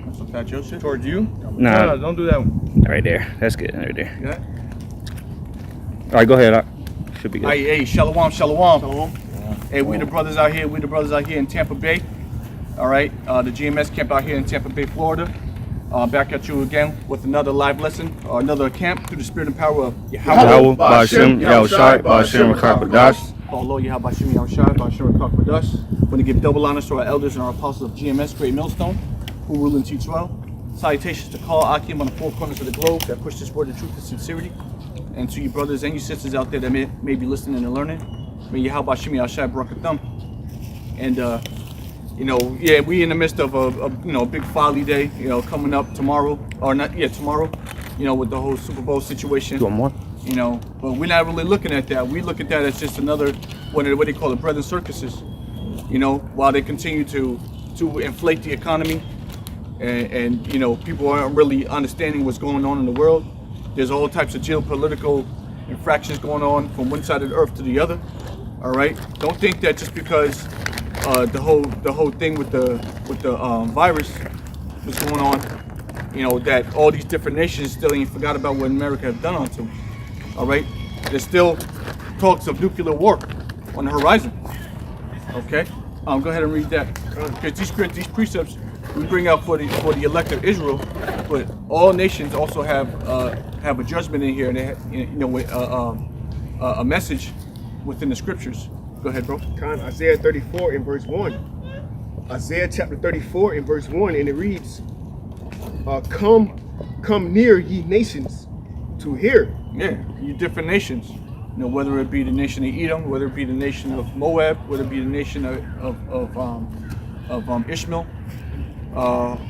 That's okay, Joseph. Towards you? Nah. No, don't do that one. Right there. That's good. Right there. Yeah. All right, go ahead. Should be good. Hey, shalom, shalom. Shalom. Hey, we the brothers out here. We the brothers out here in Tampa Bay. All right, the GMS camp out here in Tampa Bay, Florida. Back at you again with another live lesson, another camp through the spirit and power of Yahweh, Ba'ashem, Yahushai, Ba'ashem, Rakakadash. Oh Lord, Yahweh, Ba'ashem, Yahushai, Ba'ashem, Rakakadash. We're going to give double honors to our elders and our apostles of GMS, Great Millstone, who rule and teach well. Salutations to Call Akim on the four corners of the globe that push this word of truth and sincerity. And to you brothers and you sisters out there that may be listening and learning. May Yahweh, Ba'ashem, Yahushai, Barakatham. And you know, yeah, we in the midst of a big folly day, you know, coming up tomorrow, or not, yeah, tomorrow, you know, with the whole Super Bowl situation. One more. You know, but we're not really looking at that. We look at that as just another, what they call it, brethren circuses. You know, while they continue to inflate the economy, and you know, people aren't really understanding what's going on in the world. There's all types of geopolitical infractions going on from one side of the earth to the other. All right, don't think that just because the whole thing with the virus was going on, you know, that all these different nations still ain't forgot about what America have done onto them. All right, there's still talks of nuclear war on the horizon. Okay, go ahead and read that, because these precepts we bring out for the elect of Israel, but all nations also have a judgment in here, and they have, you know, a message within the scriptures. Go ahead, bro. Isaiah 34 in verse 1. Isaiah chapter 34 in verse 1, and it reads, come near, ye nations, to hear. Yeah, you different nations. You know, whether it be the nation of Edom, whether it be the nation of Moab, whether it be the nation of Ishmael,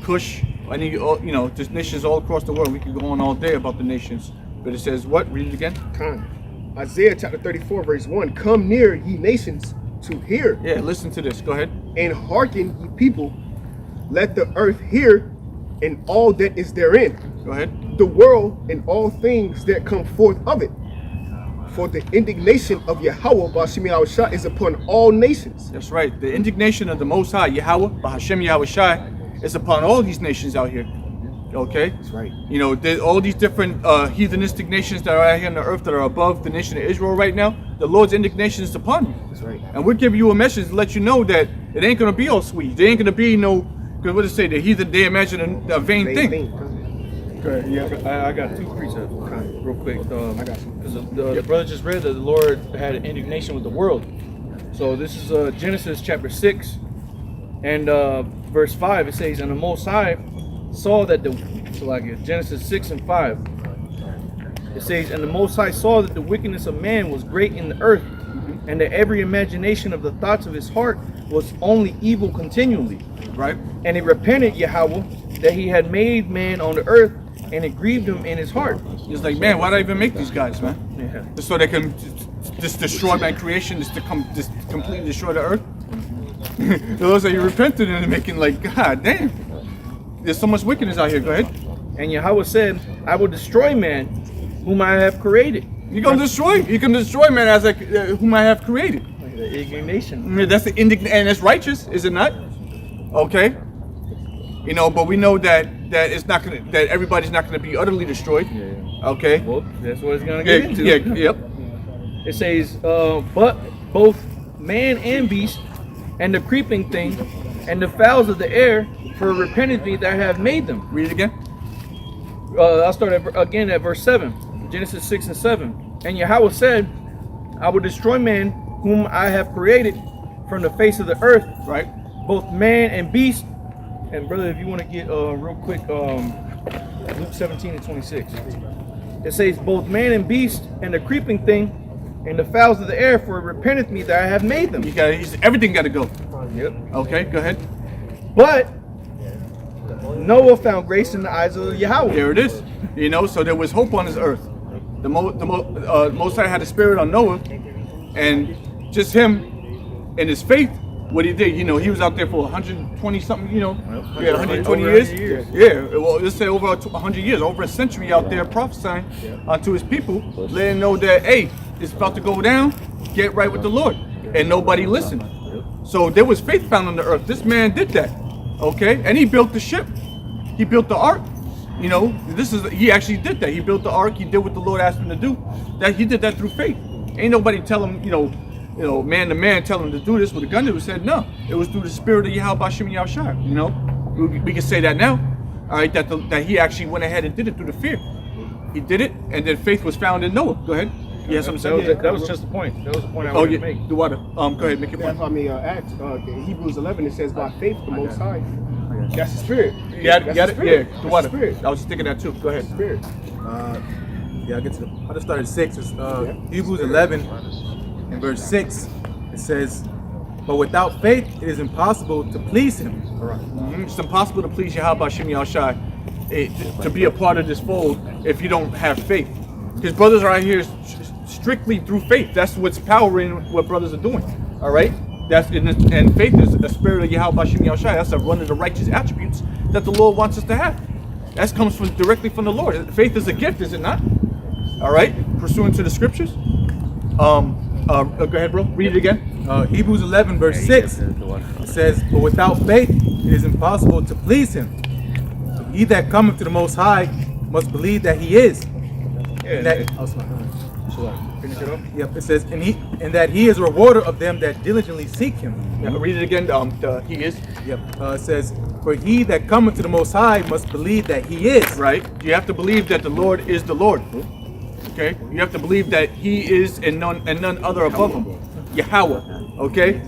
Cush. You know, there's nations all across the world. We could go on all day about the nations, but it says what? Read it again. Isaiah chapter 34 verse 1, come near, ye nations, to hear. Yeah, listen to this. Go ahead. And hearken, ye people, let the earth hear, and all that is therein. Go ahead. The world and all things that come forth of it. For the indignation of Yahweh, Ba'ashem Yahushai, is upon all nations. That's right. The indignation of the Most High, Yahweh, Ba'ashem Yahushai, is upon all these nations out here. Okay? That's right. You know, there's all these different heathenistic nations that are out here on the earth that are above the nation of Israel right now. The Lord's indignation is upon you. That's right. And we're giving you a message to let you know that it ain't going to be all sweet. There ain't going to be no, because what does it say? The heathen, they imagine a vain thing. Okay, yeah, I got two precepts real quick. I got some. Because the brother just read that the Lord had an indignation with the world. So this is Genesis chapter 6 and verse 5. It says, and the Most High saw that Genesis 6 and 5. It says, and the Most High saw that the wickedness of man was great in the earth, and that every imagination of the thoughts of his heart was only evil continually. Right? And he repented Yahweh that he had made man on the earth, and it grieved him in his heart. He's like, man, why did I even make these guys, man? Yeah. Just so they can just destroy my creation, just completely destroy the earth. The Lord said, you repented and making like, God damn. There's so much wickedness out here. Go ahead. And Yahweh said, I will destroy man whom I have created. You're gonna destroy. You can destroy man as whom I have created. The indignation. That's the and it's righteous, is it not? Okay. You know, but we know that it's not gonna, that everybody's not gonna be utterly destroyed. Yeah. Okay. Well, that's what it's gonna get into. Yeah. Yep. It says, but both man and beast, and the creeping thing, and the fowls of the air, for repented me that I have made them. Read it again. I'll start again at verse 7, Genesis 6 and 7. And Yahweh said, I will destroy man whom I have created from the face of the earth, Right. both man and beast. And brother, if you want to get real quick, Luke 17 and 26. It says, both man and beast, and the creeping thing, and the fowls of the air, for it repenteth me that I have made them. You got everything got to go. Yep. Okay. Go ahead. But Noah found grace in the eyes of Yahweh. There it is. You know, so there was hope on this earth. The Most High had a spirit on Noah, and just him and his faith, what he did, you know, he was out there for 120 something, you know, 120 years. Yeah, well, let's say over 100 years, over a century out there prophesying to his people, letting know that, hey, it's about to go down, get right with the Lord. And nobody listened. So there was faith found on the earth. This man did that, okay? And he built the ship. He built the ark. You know, he actually did that. He built the ark. He did what the Lord asked him to do. That he did that through faith. Ain't nobody tell him, man to man, tell him to do this with a gun. It was said no. It was through the spirit of Yahweh Bashim Yahushua. You know, we can say that now. All right, that he actually went ahead and did it through the fear. He did it, and then faith was found in Noah. Go ahead. You have something to say? That was just the point. That was the point I wanted to make. The water. Go ahead, make your point. That's why I mean, Acts, in Hebrews 11, it says, by faith, the Most High. That's the spirit. Got it? Yeah, the water. Spirit. I was thinking that too. Go ahead. Spirit. I'll get to I just started 6. It's Hebrews 11 and verse 6. It says, but without faith, it is impossible to please him. It's impossible to please Yahweh Bashim Yahushua, to be a part of this fold if you don't have faith. Because brothers are out here strictly through faith. That's what's powering what brothers are doing. All right? And faith is a spirit of Yahweh Bashim Yahushua. That's one of the righteous attributes that the Lord wants us to have. That comes directly from the Lord. Faith is a gift, is it not? All right? Pursuant to the scriptures. Go ahead, bro. Read it again. Hebrews 11 verse 6. It says, but without faith, it is impossible to please him. He that cometh to the Most High must believe that he is. Finish it off. Yep, it says, and that he is a rewarder of them that diligently seek him. Yeah, read it again. He is. Yep. It says, for he that cometh to the Most High must believe that he is. Right. You have to believe that the Lord is the Lord. Okay. You have to believe that He is and none other above Him. Yahweh. Okay.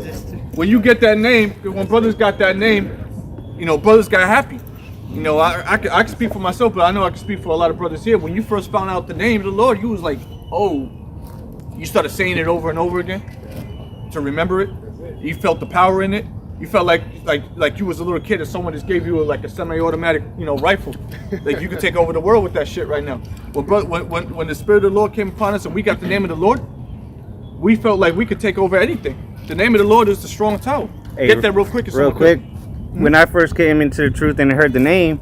When you get that name, when brothers got that name, brothers got happy. I can speak for myself, but I know I can speak for a lot of brothers here. When you first found out the name of the Lord, you was like, oh, you started saying it over and over again to remember it. You felt the power in it. You felt like you was a little kid and someone just gave you a semi-automatic, rifle. Like you could take over the world with that shit right now. When the Spirit of the Lord came upon us and we got the name of the Lord, we felt like we could take over anything. The name of the Lord is the strong tower. Hey, Get that real quick. Real quick. When I first came into the truth and heard the name,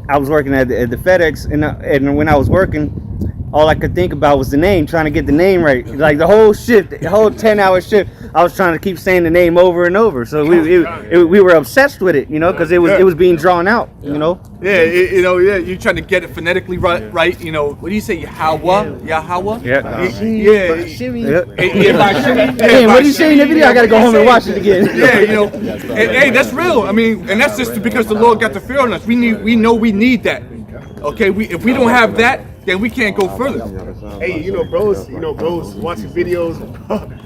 I was working at the FedEx, and when I was working, all I could think about was the name, trying to get the name right. Like the whole shift, the whole 10-hour shift, I was trying to keep saying the name over and over. So we were obsessed with it, because it was being drawn out, Yeah, you're trying to get it phonetically right. What do you say, Yahweh? Yahweh? Yeah. Hey, what do you say in the video? I gotta go home and watch it again. Hey, that's real. I mean, and that's just because the Lord got the fear on us. We know we need that. Okay, if we don't have that, then we can't go further. Hey, bros watching videos,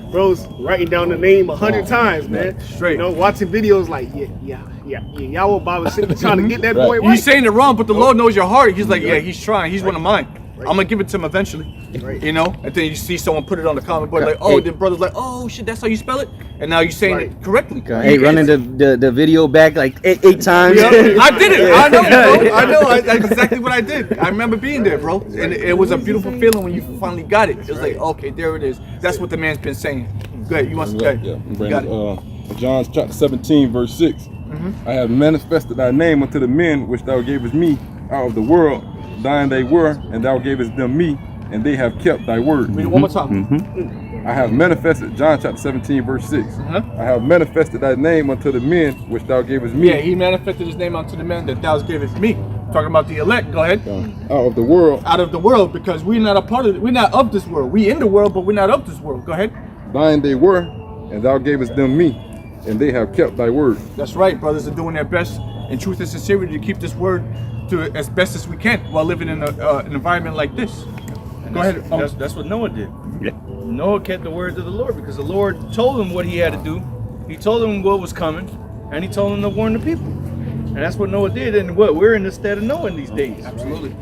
bros writing down the name 100 times, man. Straight. Watching videos like, Yahweh Baba simply trying to get that boy right. You're saying it wrong, but the Lord knows your heart. He's like, yeah, he's trying. He's one of mine. I'm gonna give it to him eventually. Right. And then you see someone put it on the comment board like, oh, the brother's like, oh shit, that's how you spell it, and now you're saying it correctly. Hey, running the video back like eight times. Yeah, I did it. I know, bro. I know. That's exactly what I did. I remember being there, bro, and it was a beautiful feeling when you finally got it. It was like, okay, there it is. That's what the man's been saying. Go ahead. You want to say? Yeah. You got it. John chapter 17, verse 6. I have manifested thy name unto the men which thou gavest me out of the world. Thine they were, and thou gavest them me, and they have kept thy word. Read it one more time. I have manifested, John chapter 17, verse 6. I have manifested thy name unto the men which thou gavest me. Yeah, he manifested his name unto the men that thou gavest me. Talking about the elect. Go ahead. Out of the world. Out of the world, because we're not a part of it. We're not of this world. We in the world, but we're not of this world. Go ahead. Thine they were, and thou gavest them me, and they have kept thy word. That's right. Brothers are doing their best in truth and sincerity to keep this word to as best as we can while living in an environment like this. Go ahead. That's what Noah did. Yeah. Noah kept the words of the Lord because the Lord told him what he had to do. He told him what was coming, and he told him to warn the people. And that's what Noah did. And we're in the stead of Noah in these days. Absolutely.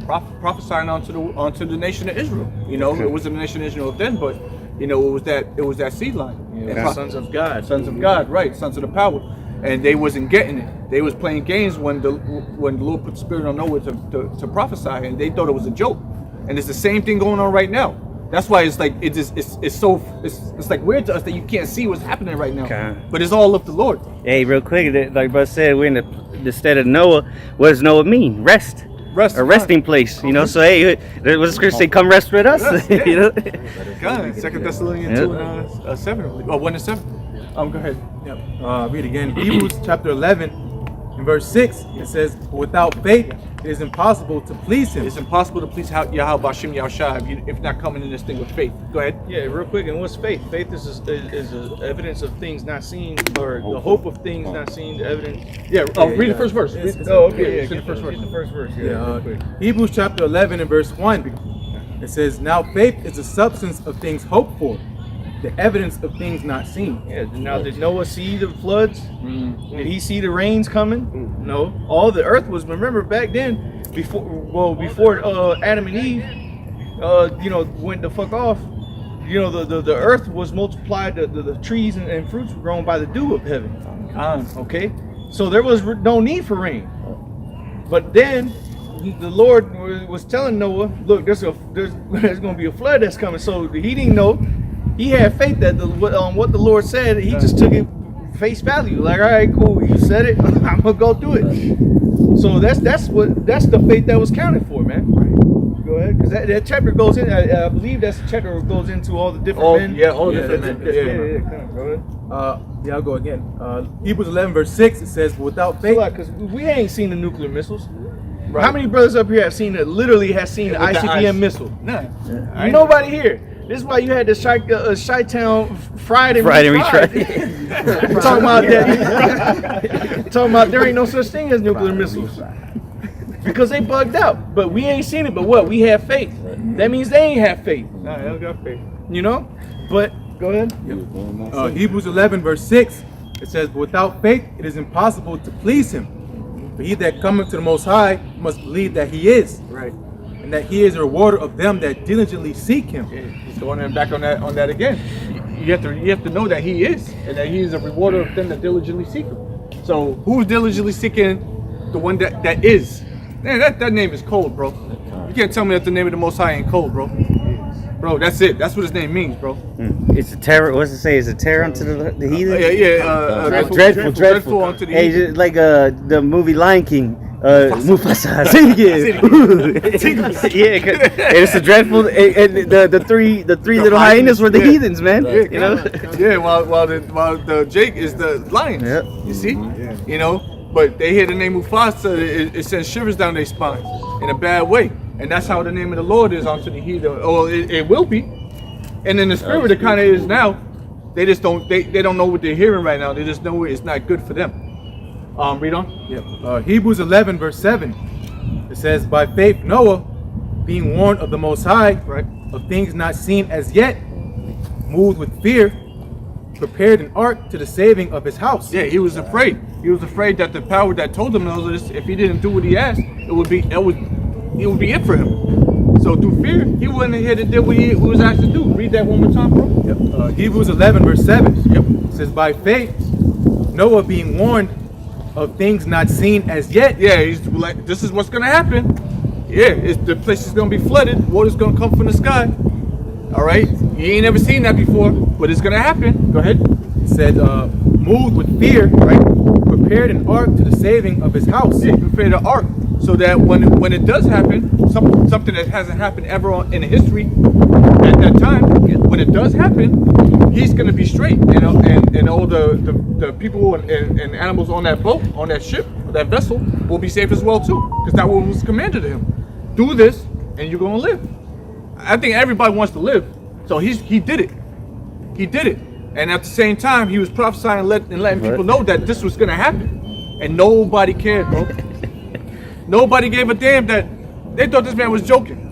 Prophesying onto the nation of Israel. It wasn't the nation of Israel then, but it was that seed line. Sons of God. Sons of God, right? Sons of the power. And they wasn't getting it. They was playing games when the Lord put the Spirit on Noah to prophesy, and they thought it was a joke. And it's the same thing going on right now. That's why it's like it's like weird to us that you can't see what's happening right now. Okay. But it's all of the Lord. Hey, real quick, like Bud said, we're in the stead of Noah. What does Noah mean? Rest. A resting place, So hey, what does Scripture say? Come rest with us. God, 2 Thessalonians 2:7, or 1:7. Go ahead. Read again. Hebrews chapter 11 In verse 6, it says, without faith, it is impossible to please him. It's impossible to please Yahweh Bashim Yahushua if not coming in this thing with faith. Go ahead. Yeah, real quick. And what's faith? Faith is evidence of things not seen, or the hope of things not seen. The evidence. Yeah. Read the first verse. Oh, okay. Yeah, Get the first verse. Get the first verse. Yeah. Yeah, real quick. Hebrews chapter 11 and verse 1. It says, now faith is the substance of things hoped for, the evidence of things not seen. Yeah. Now, did Noah see the floods? Did he see the rains coming? No. All the earth was. Remember back then, before Adam and Eve, went the fuck off. The earth was multiplied. The trees and fruits were grown by the dew of heaven. Okay. So there was no need for rain. But then the Lord was telling Noah, look, there's going to be a flood that's coming. So he didn't know. He had faith that what the Lord said. He just took it face value. Like, all right, cool. You said it. I'm gonna go do it. So that's the faith that was counted for, man. Go ahead, because that chapter goes in. I believe that's the chapter that goes into all the different men. Yeah, all the different men. Yeah. Go ahead. I'll go again. Hebrews 11 verse 6, it says, without faith. Because we ain't seen the nuclear missiles. Right. How many brothers up here have seen the ICBM missile? None. Nobody here. This is why you had the Chi-Town fried and retried. Talking about that. Talking about there ain't no such thing as nuclear missiles. Because they bugged out. But we ain't seen it. But what? We have faith. That means they ain't have faith. No, they don't got faith. But go ahead. Hebrews 11 verse 6, it says, but without faith it is impossible to please him. For he that cometh to the Most High must believe that he is. Right. And that he is a rewarder of them that diligently seek him. He's going back on that again. You have to know that he is, and that he is a rewarder of them that diligently seek him. So who's diligently seeking? The one that is. Man, that name is cold, bro. You can't tell me that the name of the Most High ain't cold, bro. Bro, that's it. That's what his name means, bro. It's a terror. What's it say? Is a terror unto the heathen? Dreadful unto the Hey, heathen. just like the movie Lion King. Mufasa. Say it again. Yeah, it's a dreadful. And the three little hyenas were the heathens, man. Yeah, while the Jake is the lion. Yep. You see, but they hear the name Mufasa, it sends shivers down their spines in a bad way, and that's how the name of the Lord is unto the heathen. Or it will be, and in the spirit it kind of is now. They just don't know what they're hearing right now. They just know it's not good for them. Read on. Yeah. Hebrews 11 verse 7. It says, by faith Noah, being warned of the Most High, Right. of things not seen as yet, moved with fear, prepared an ark to the saving of his house. Yeah, he was afraid. He was afraid that the power that told him all this, if he didn't do what he asked, it would be it for him. So through fear, he went ahead and did what he was asked to do. Read that one more time, bro. Hebrews 11 verse 7. It says, by faith Noah, being warned of things not seen as yet. Yeah, he's like, this is what's gonna happen. Yeah, the place is gonna be flooded. Water's gonna come from the sky. All right, you ain't never seen that before, but it's gonna happen. Go ahead. It said, moved with fear, right? Prepared an ark to the saving of his house. Yeah, prepare the ark so that when it does happen, something that hasn't happened ever in history at that time, when it does happen, he's gonna be straight, and all the people and animals on that boat, on that ship, that vessel, will be safe as well too, because that was commanded to him. Do this, and you're gonna live. I think everybody wants to live, so he did it. He did it, and at the same time, he was prophesying and letting people know that this was gonna happen, and nobody cared, bro. Nobody gave a damn. That they thought this man was joking.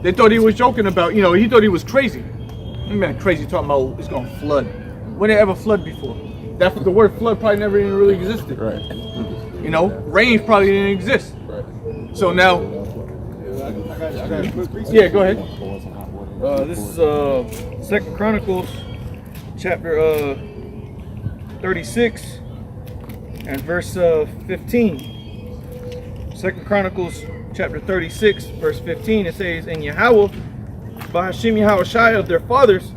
They thought he was joking about, he thought he was crazy. This man crazy talking about it's gonna flood. When did it ever flood before? The word flood probably never even really existed. Right. Rain probably didn't exist. Right. So now, yeah, go ahead. This is 2 Chronicles chapter 36 and verse 15. 2 Chronicles chapter 36 verse 15, it says, and Yahweh by Hashem Yahushai of their fathers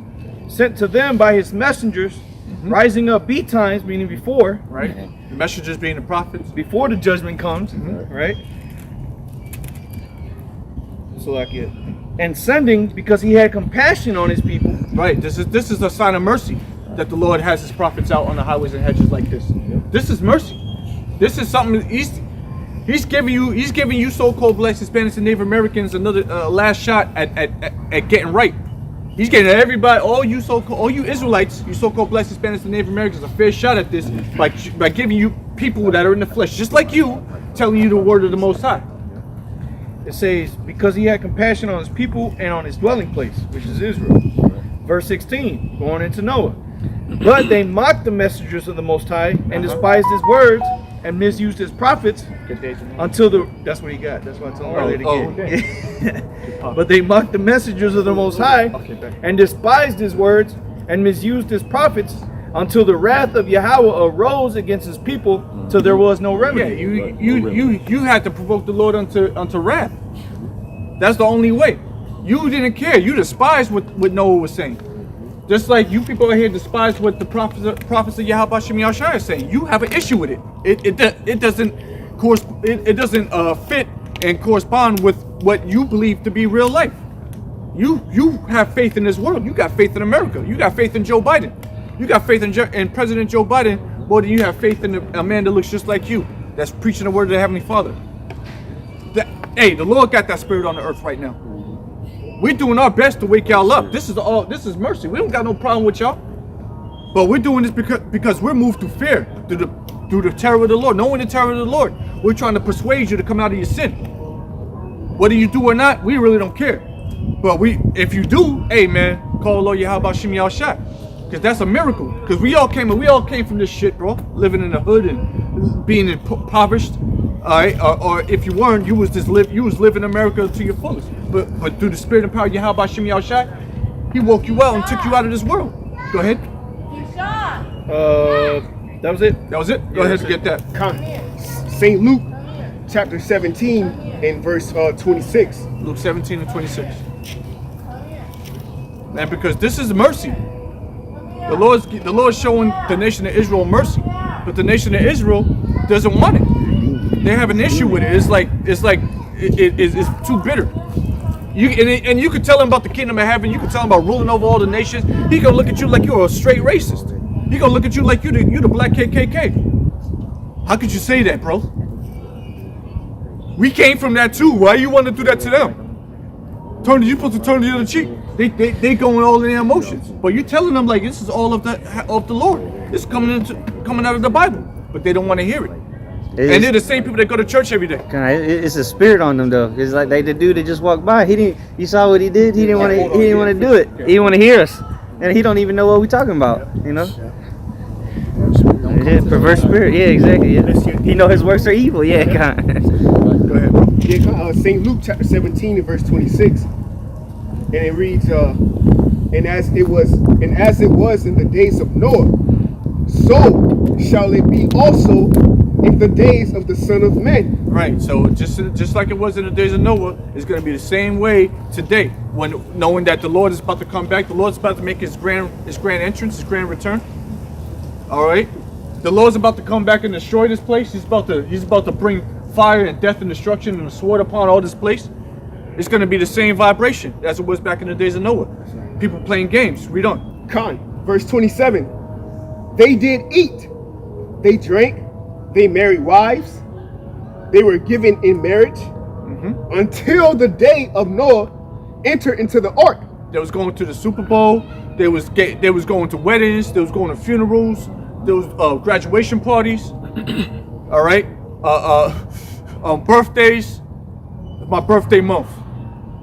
sent to them by his messengers, rising up betimes, meaning before, Right. The messengers being the prophets. before the judgment comes, right? So like it, and sending because he had compassion on his people. Right. This is a sign of mercy that the Lord has his prophets out on the highways and hedges like this. This is mercy. This is something he's giving you so-called Black Hispanics and Native Americans another last shot at getting right. He's getting everybody, all you Israelites, you so-called Black Hispanics and Native Americans, a fair shot at this by giving you people that are in the flesh, just like you, telling you the word of the Most High. It says, because he had compassion on his people and on his dwelling place, which is Israel. Verse 16, going into Noah. But they mocked the messengers of the Most High and despised his words and misused his prophets until the... That's what he got. That's what I told him earlier to get. But they mocked the messengers of the Most High and despised his words and misused his prophets until the wrath of Yahweh arose against his people till there was no remedy. Yeah, you had to provoke the Lord unto wrath. That's the only way. You didn't care. You despised what Noah was saying. Just like you people out here despise what the prophets of Yahweh Shem Yahshai is saying. You have an issue with it. It doesn't fit and correspond with what you believe to be real life. You have faith in this world. You got faith in America. You got faith in Joe Biden. You got faith in President Joe Biden more than you have faith in a man that looks just like you, that's preaching the word of the Heavenly Father. Hey, the Lord got that spirit on the earth right now. We're doing our best to wake y'all up. This is mercy. We don't got no problem with y'all. But we're doing this because we're moved through fear, through the terror of the Lord. Knowing the terror of the Lord, we're trying to persuade you to come out of your sin. Whether you do or not, we really don't care. But if you do, hey man, call the Lord Yahweh Shem Yahshai, because that's a miracle. Because we all came from this shit, bro. Living in the hood and being impoverished. All right, or if you weren't, you was living America to your fullest. But through the spirit and power of Yahweh Shem Yahshai, he woke you out and took you out of this world. Go ahead. That was it. That was it. Go ahead and get that. St. Luke, chapter 17, and verse 26. Luke 17 and 26. And because this is mercy. The Lord's showing the nation of Israel mercy, but the nation of Israel doesn't want it. They have an issue with it. It's too bitter. And you could tell him about the kingdom of heaven. You could tell him about ruling over all the nations. He gonna look at you like you're a straight racist. He gonna look at you like you the black KKK. How could you say that, bro? We came from that too. Why you want to do that to them? You supposed to turn the other cheek. They going all in their emotions. But you're telling them like this is all of the Lord. It's coming out of the Bible. But they don't want to hear it. And they're the same people that go to church every day. It's a spirit on them though. It's like the dude that just walked by. You saw what he did. He didn't want to do it. He didn't want to hear us, and he don't even know what we're talking about. You know. Yeah, perverse spirit. Yeah, exactly. Yeah. He know his works are evil. Yeah, God. Go ahead. Yeah, St. Luke chapter 17 and verse 26, and it reads, and as it was in the days of Noah, so shall it be also in the days of the Son of Man. Right. So just like it was in the days of Noah, it's going to be the same way today. When knowing that the Lord is about to come back, the Lord's about to make his grand entrance, his grand return. All right. The Lord's about to come back and destroy this place. He's about to bring fire and death and destruction and a sword upon all this place. It's going to be the same vibration as it was back in the days of Noah. People playing games. Read on. Verse 27. They did eat, they drank, they married wives, they were given in marriage until the day of Noah entered into the ark. They was going to the Super Bowl. They was going to weddings. They was going to funerals. There was graduation parties. All right. Birthdays. My birthday month.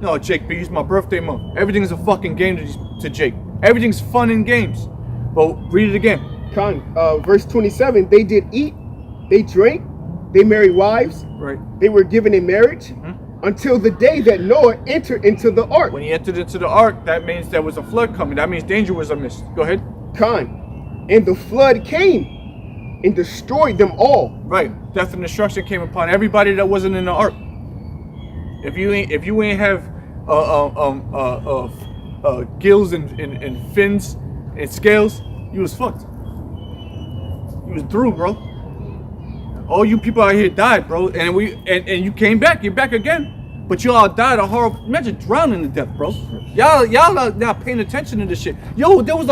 No, Jake B, it's my birthday month. Everything's a fucking game to Jake. Everything's fun and games. But read it again. Verse 27. They did eat, they drank, they married wives. Right. They were given in marriage until the day that Noah entered into the ark. When he entered into the ark, that means there was a flood coming. That means danger was amiss. Go ahead. And the flood came and destroyed them all. Right. Death and destruction came upon everybody that wasn't in the ark. If you ain't have gills and fins and scales, you was fucked. You was through, bro. All you people out here died, bro, and you came back. You're back again, but you all died a horrible. Imagine drowning to death, bro. Y'all not paying attention to this shit. Yo, there was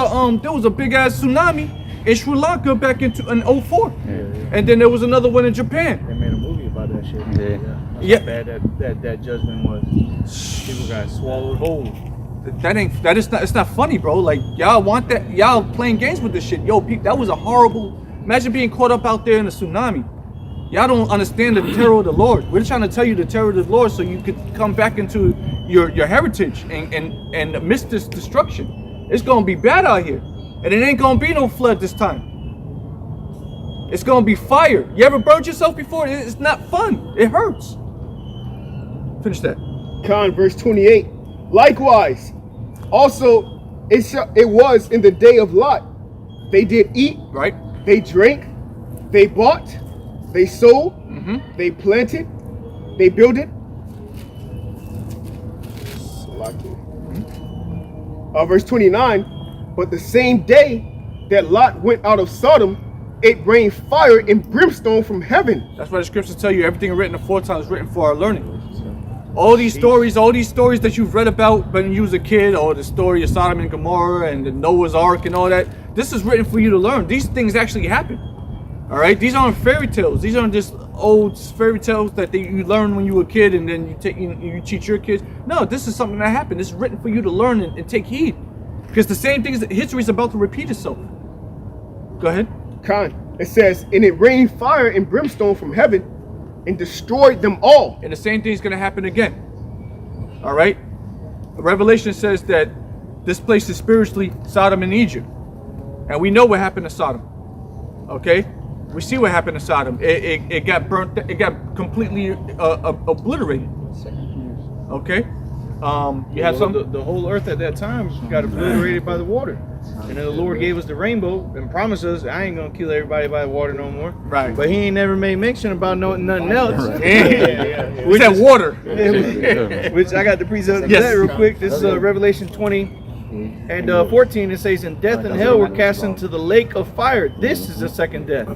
a big ass tsunami in Sri Lanka back in 04. Yeah. And then there was another one in Japan. They made a movie about that shit. That's Yeah. how bad that judgment was. People got swallowed whole. It's not funny, bro. Like, y'all want that? Y'all playing games with this shit. Yo, that was a horrible. Imagine being caught up out there in a tsunami. Y'all don't understand the terror of the Lord. We're trying to tell you the terror of the Lord so you could come back into your heritage and miss this destruction. It's gonna be bad out here, and it ain't gonna be no flood this time. It's gonna be fire. You ever burned yourself before? It's not fun. It hurts. Finish that. Con, verse 28. Likewise, also it was in the day of Lot. They did eat, Right? they drank, they bought, they sold, they planted, they builded. Verse 29. But the same day that Lot went out of Sodom, it rained fire and brimstone from heaven. That's why the scriptures tell you everything written aforetime is written for our learning. All these stories that you've read about when you was a kid, or the story of Sodom and Gomorrah and the Noah's Ark and all that, this is written for you to learn. These things actually happen. All right, these aren't fairy tales. These aren't just old fairy tales that you learn when you were a kid and then you teach your kids. No, this is something that happened. This is written for you to learn and take heed, because the same things, history is about to repeat itself. Go ahead. Con, it says, and it rained fire and brimstone from heaven and destroyed them all. And the same thing is going to happen again. All right? Revelation says that this place is spiritually Sodom and Egypt. And we know what happened to Sodom. Okay? We see what happened to Sodom. It got burnt. It got completely obliterated. Okay? You had some. The whole earth at that time got obliterated by the water. And then the Lord gave us the rainbow and promised us, I ain't gonna kill everybody by the water no more. Right. But he ain't never made mention about nothing else. We said water. Which I got the precept of Yes. that real quick. This is Revelation 20 and 14. It says, and death and hell were cast into the lake of fire. This is the second death.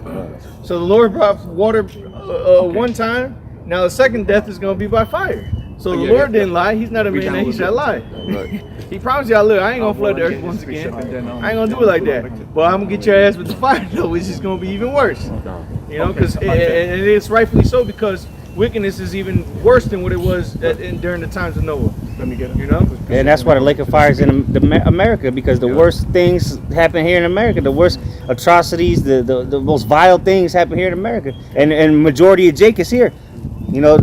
So the Lord brought water one time. Now the second death is gonna be by fire. So the Lord didn't lie. He's not a man that he shall lie. He promised y'all, look, I ain't gonna flood the earth once again. I ain't gonna do it like that. But I'm gonna get your ass with the fire though, which is gonna be even worse. You know, because and it's rightfully so, because wickedness is even worse than what it was during the times of Noah. Let me get it. You know? And that's why the lake of fire is in America, because the worst things happen here in America. The worst atrocities, the most vile things happen here in America. And majority of Jake is here. You know,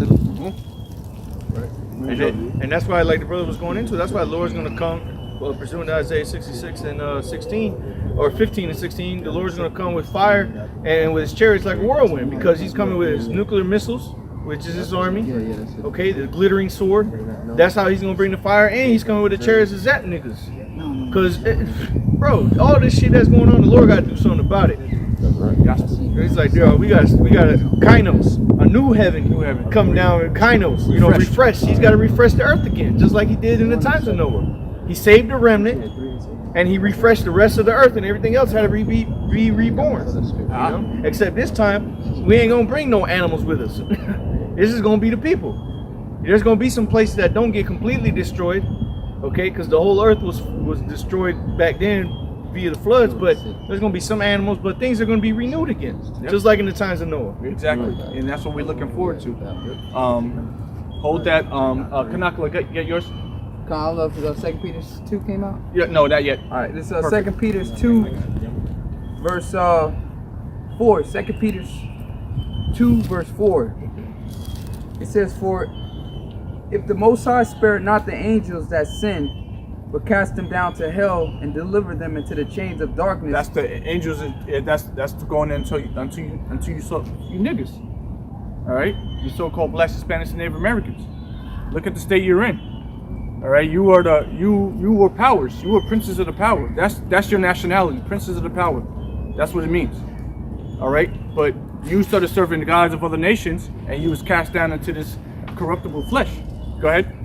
And that's why, like the brother was going into, that's why the Lord's going to come, pursuant to Isaiah 66 and 16, or 15 and 16, the Lord's going to come with fire and with his chariots like a whirlwind, because he's coming with his nuclear missiles, which is his army, okay, the glittering sword. That's how he's going to bring the fire, and he's coming with the chariots of Zat niggas. Because, bro, all this shit that's going on, the Lord got to do something about it. It's like, yo, we got a Kainos, a new heaven come down, Kainos, you know, refresh. He's got to refresh the earth again, just like he did in the times of Noah. He saved the remnant, and he refreshed the rest of the earth, and everything else had to be reborn. You know? Except this time, we ain't gonna bring no animals with us. This is gonna be the people. There's gonna be some places that don't get completely destroyed, okay? Because the whole earth was destroyed back then via the floods, but there's going to be some animals, but things are going to be renewed again, just like in the times of Noah. Exactly, and that's what we're looking forward to. Hold that, Kanakala, get yours. All of the 2 Peter 2 came out? Yeah, no, not yet. All right, this is 2 Peter 2, verse 4. 2 Peter 2, verse 4. It says, for if the Most High spared not the angels that sinned, but cast them down to hell and deliver them into the chains of darkness. That's the angels. That's going until you niggas. All right, you so-called Blacks, Hispanics, and Native Americans. Look at the state you're in. All right, you were powers. You were princes of the power. That's your nationality, princes of the power. That's what it means. All right, but you started serving the gods of other nations, and you was cast down into this corruptible flesh. Go ahead.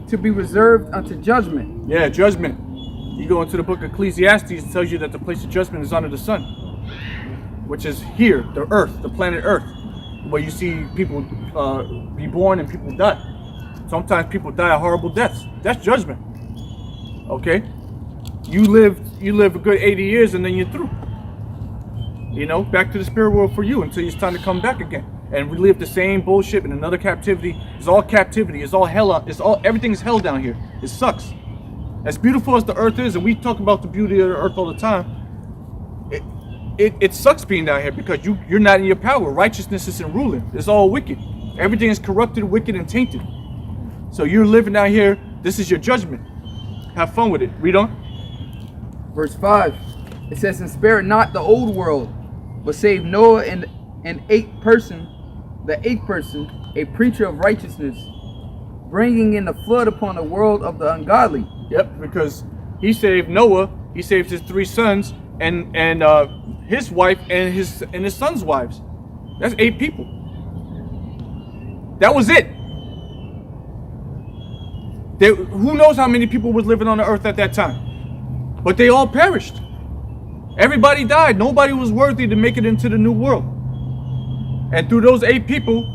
To be reserved unto judgment. Yeah, judgment. You go into the book of Ecclesiastes, it tells you that the place of judgment is under the sun, which is here, the earth, the planet Earth, where you see people be born and people die. Sometimes people die of horrible deaths. That's judgment. Okay? You live a good 80 years and then you're through. You know, back to the spirit world for you until it's time to come back again and relive the same bullshit in another captivity. It's all captivity. It's all hell. Everything's hell down here. It sucks. As beautiful as the earth is, and we talk about the beauty of the earth all the time, it sucks being down here because you're not in your power. Righteousness isn't ruling. It's all wicked. Everything is corrupted, wicked, and tainted. So you're living down here. This is your judgment. Have fun with it. Read on. Verse 5. It says, "And spare not the old world, but save Noah and the eighth person, a preacher of righteousness, bringing in the flood upon the world of the ungodly." Yep, because he saved Noah, he saved his 3 sons, and his wife and his sons' wives. That's 8 people. That was it. Who knows how many people was living on the earth at that time? But they all perished. Everybody died. Nobody was worthy to make it into the new world. And through those 8 people,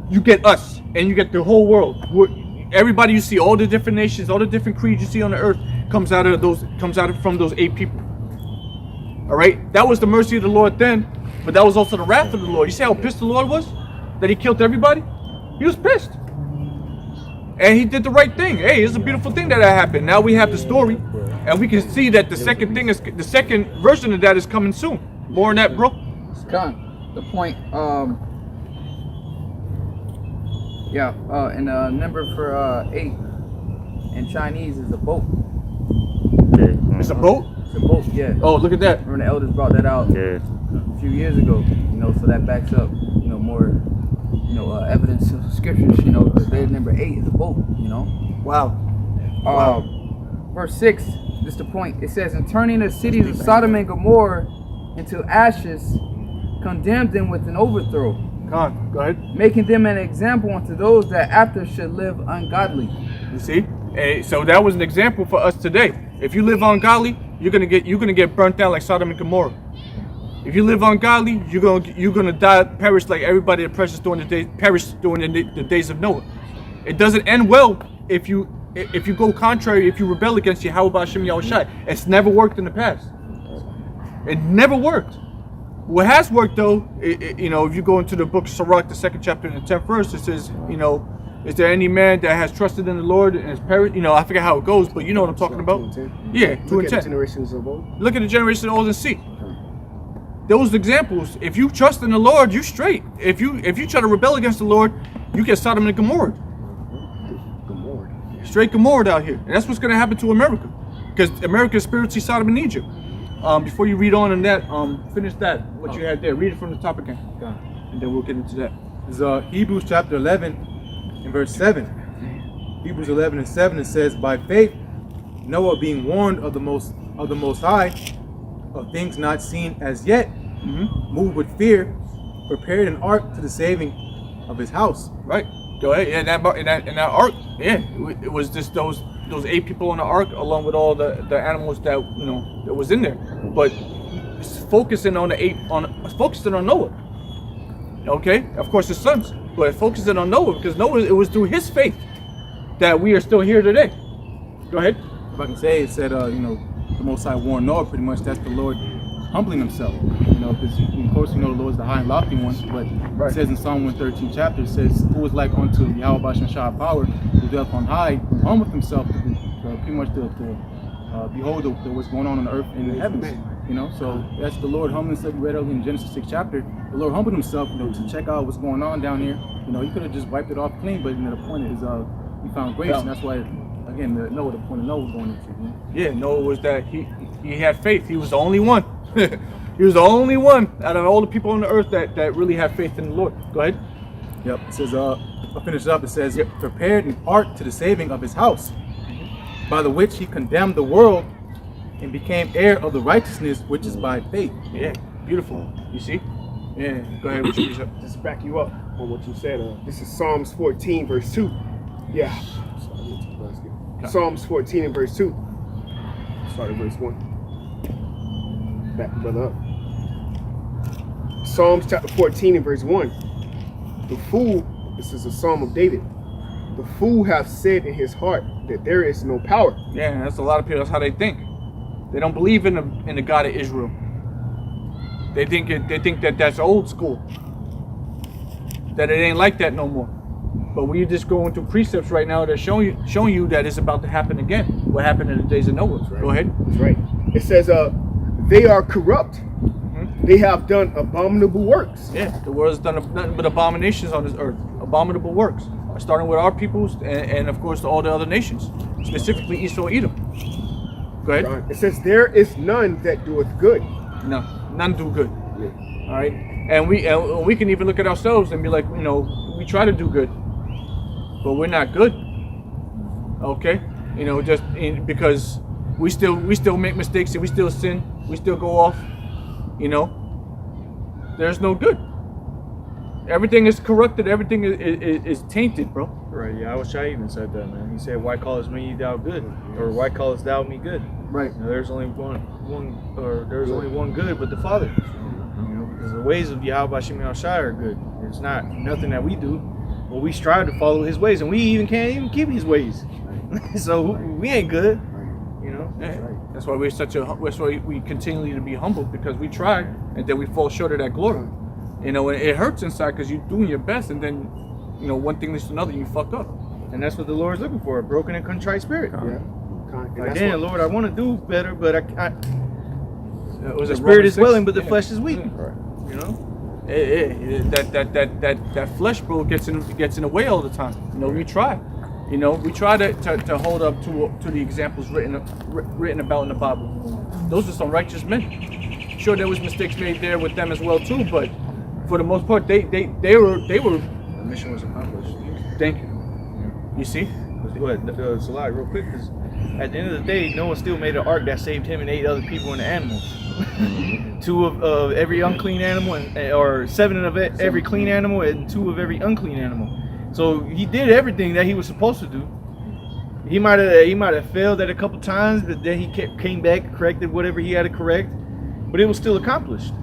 you get us, and you get the whole world. Everybody you see, all the different nations, all the different creeds you see on the earth, comes out from those 8 people. All right, that was the mercy of the Lord then, but that was also the wrath of the Lord. You see how pissed the Lord was that He killed everybody? He was pissed, and He did the right thing. Hey, it's a beautiful thing that happened. Now we have the story, and we can see that the second version of that is coming soon. More on that, bro. Con, the point. And the number for 8 in Chinese is a boat. It's a boat? It's a boat, yeah. Oh, look at that. Remember the elders brought that out a few years ago, so that backs up, more, evidence of scriptures, because their number 8 is a boat, Wow. Verse 6, just the point. It says, "And turning the cities of Sodom and Gomorrah into ashes, condemned them with an overthrow. Go ahead. Making them an example unto those that after should live ungodly." You see? So that was an example for us today. If you live ungodly, you're gonna get burnt down like Sodom and Gomorrah. If you live ungodly, you're gonna die, perish like everybody that perished during the days of Noah. It doesn't end well if you go contrary, if you rebel against Yahweh Hashem Yahushai. It's never worked in the past. It never worked. What has worked though, if you go into the book of Sirach, the 2nd chapter and the 10th verse, it says, is there any man that has trusted in the Lord and has perished? I forget how it goes, but you know what I'm talking about. 2 and 10. Yeah, 2 and 10. Generations of old. Look at the generation of old and see. Those examples. If you trust in the Lord, you straight. If you try to rebel against the Lord, you get Sodom and Gomorrah. Straight Gomorrah out here, and that's what's going to happen to America, because America is spiritually Sodom and Egypt. Before you read on in that, finish that, what you had there. Read it from the top again, and then we'll get into that. It's Hebrews chapter 11 and verse 7. Hebrews 11 and 7, it says, "By faith Noah, being warned of the Most High, of things not seen as yet, moved with fear, prepared an ark to the saving of his house." Right. Go ahead. Yeah, in that ark, yeah, it was just those 8 people on the ark, along with all the animals that that was in there. But focusing on focusing on Noah. Okay, of course his sons, but focusing on Noah, because Noah, it was through his faith that we are still here today. Go ahead. If I can say, it said, the Most High warned Noah, pretty much that's the Lord humbling himself, because of course the Lord is the high and lofty one, but it says in Psalm 113 chapter, it says, "Who is like unto Yahweh Shah power, who dwelleth on high, who humbleth himself pretty much to behold what's going on the earth and in the heavens." So that's the Lord humbling himself. We read earlier in Genesis 6 chapter, the Lord humbled himself, to check out what's going on down here. He could have just wiped it off clean, but the point is, he found grace, and that's why, again, the point of Noah was going into. Yeah, Noah was that he had faith. He was the only one. He was the only one out of all the people on the earth that really had faith in the Lord. Go ahead. Yep. It says, I'll finish it up. It says, "Prepared an ark to the saving of his house, by the which he condemned the world and became heir of the righteousness which is by faith." Yeah, beautiful. You see? Yeah. Go ahead. What you Just back you up on what you said. This is Psalms 14 verse 2. Yeah. Psalms 14 and verse 2. Start at verse 1. Back the brother up. Psalms chapter 14 and verse 1. "The fool," this is a psalm of David, "the fool hath said in his heart that there is no power." Yeah, that's a lot of people. That's how they think. They don't believe in the God of Israel. They think that that's old school. That it ain't like that no more. But we're just going through precepts right now that showing you that it's about to happen again. What happened in the days of Noah. Right. Go ahead. That's right. It says, they are corrupt. They have done abominable works. Yeah, the world has done nothing but abominations on this earth. Abominable works. Starting with our peoples and of course all the other nations. Specifically Esau and Edom. Go ahead. It says, there is none that doeth good. No, none do good. All right, and we can even look at ourselves and be like, you know, we try to do good, but we're not good. Okay, you know, just because we still make mistakes and we still sin, we still go off. You know, there's no good. Everything is corrupted. Everything is tainted, bro. Right, yeah, I wish I even said that, man. He said, why callest me thou good? Or why callest thou me good? Right. You know, there's only one good, but the Father. You know, because the ways of Yahweh Shemi Shai are good. It's not nothing that we do, but we strive to follow his ways, and we even can't even keep his ways. So we ain't good, you know. Yeah. That's why that's why we continually to be humbled, because we try and then we fall short of that glory. You know, and it hurts inside because you're doing your best, and then, you know, one thing leads to another, you fuck up. And that's what the Lord's looking for, a broken and contrite spirit. Yeah. Like, damn, Lord, I want to do better, but the Was spirit is willing, but the flesh is weak. Right. You know? That flesh, bro, gets in the way all the time. You know, we try. You know, we try to hold up to the examples written about in the Bible. Those are some righteous men. Sure, there was mistakes made there with them as well too, but for the most part, they were. The mission was accomplished. Thank you. You see? Salai, real quick, because at the end of the day, Noah still made an ark that saved him and 8 other people and the animals. 2 of every unclean animal, or 7 of every clean animal, and 2 of every unclean animal. So he did everything that he was supposed to do. He might have failed at a couple times, but then he came back, corrected whatever he had to correct, but it was still accomplished,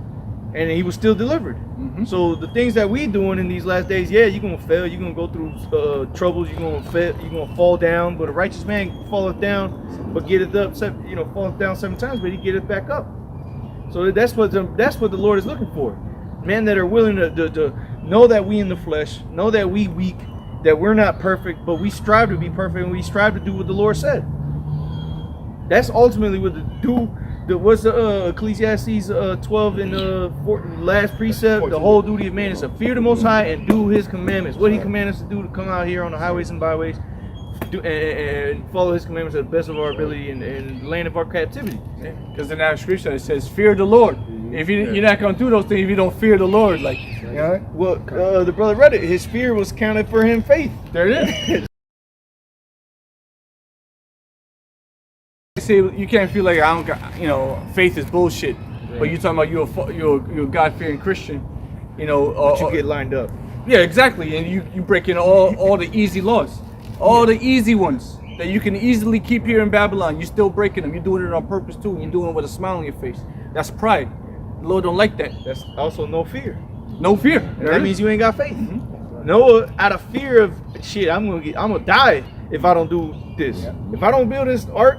and he was still delivered. So the things that we doing in these last days, yeah, you're gonna fail, you're gonna go through troubles, you're gonna fall down, but a righteous man falleth down, but getteth up, falleth down 7 times, but he getteth back up. So that's what the Lord is looking for. Men that are willing to know that we in the flesh, know that we weak, that we're not perfect, but we strive to be perfect, and we strive to do what the Lord said. That's ultimately what what's the Ecclesiastes 12 and last precept? 14. The whole duty of man is to fear the Most High and do His commandments. What He commanded us to do, to come out here on the highways and byways, and follow His commandments to the best of our ability in the land of our captivity. Because in that scripture it says, "Fear the Lord." If you're not gonna do those things if you don't fear the Lord, like. Yeah. Well, the brother read it. His fear was counted for him faith. There it is. See, you can't feel like I don't got, faith is bullshit. Yeah. But you're talking about you're a God-fearing Christian, But you get lined up. Yeah, exactly, and you break in all the easy laws, the easy ones that you can easily keep here in Babylon. You're still breaking them. You're doing it on purpose too. And you're doing it with a smile on your face. That's pride. The Lord don't like that. That's also no fear. No fear. That means you ain't got faith. Noah, out of fear of shit, I'm gonna die if I don't do this. Yeah. If I don't build this ark,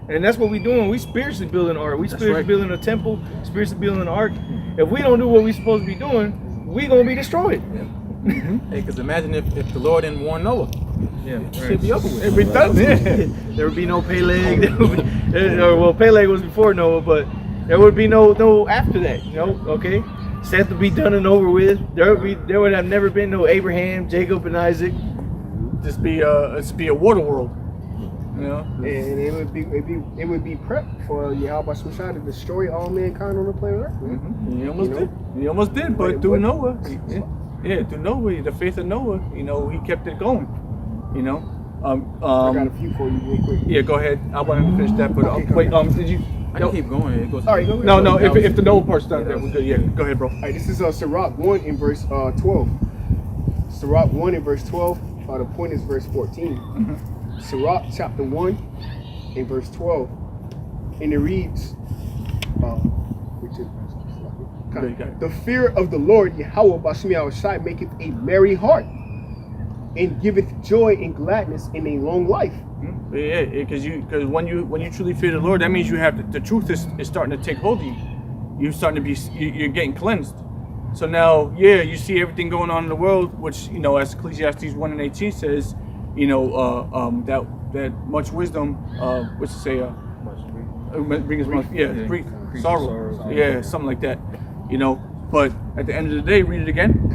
and that's what we doing. We spiritually building an ark. We spiritually building a temple. Spiritually building an ark. If we don't do what we supposed to be doing, we gonna be destroyed. Yeah. Hey, because imagine if the Lord didn't warn Noah. Yeah, it should be over with. It'd be done. Yeah. There would be no Peleg. Well, Peleg was before Noah, but there would be no after that. Okay. Seth would be done and over with. There would have never been no Abraham, Jacob, and Isaac. Just be a water world. And it would be prepped for Yahweh Shai to destroy all mankind on the planet Earth. Mm-hmm. He almost did, but through Noah, through Noah, the faith of Noah, he kept it going. I got a few for you real quick. Yeah, go ahead. I wanted to finish that, but wait, did you? I can keep going. It goes. All right, go ahead. No. If the Noah part's done, then we're good. Yeah, go ahead, bro. All right, this is Sirach 1 in verse 12. Sirach 1 in verse 12. The point is verse 14. Mm-hmm. Sirach chapter 1 in verse 12. And it reads, the fear of the Lord, Yahweh Bashmi Shai, maketh a merry heart, and giveth joy and gladness in a long life. Yeah, because when you truly fear the Lord, that means you have the truth is starting to take hold of you. you're starting to be, you're getting cleansed. So now, yeah, you see everything going on in the world, which, you know, as Ecclesiastes 1:18 says, you know, that much wisdom, what's it say? Brings much, grief, sorrow, yeah, something like that, you know. But at the end of the day, read it again.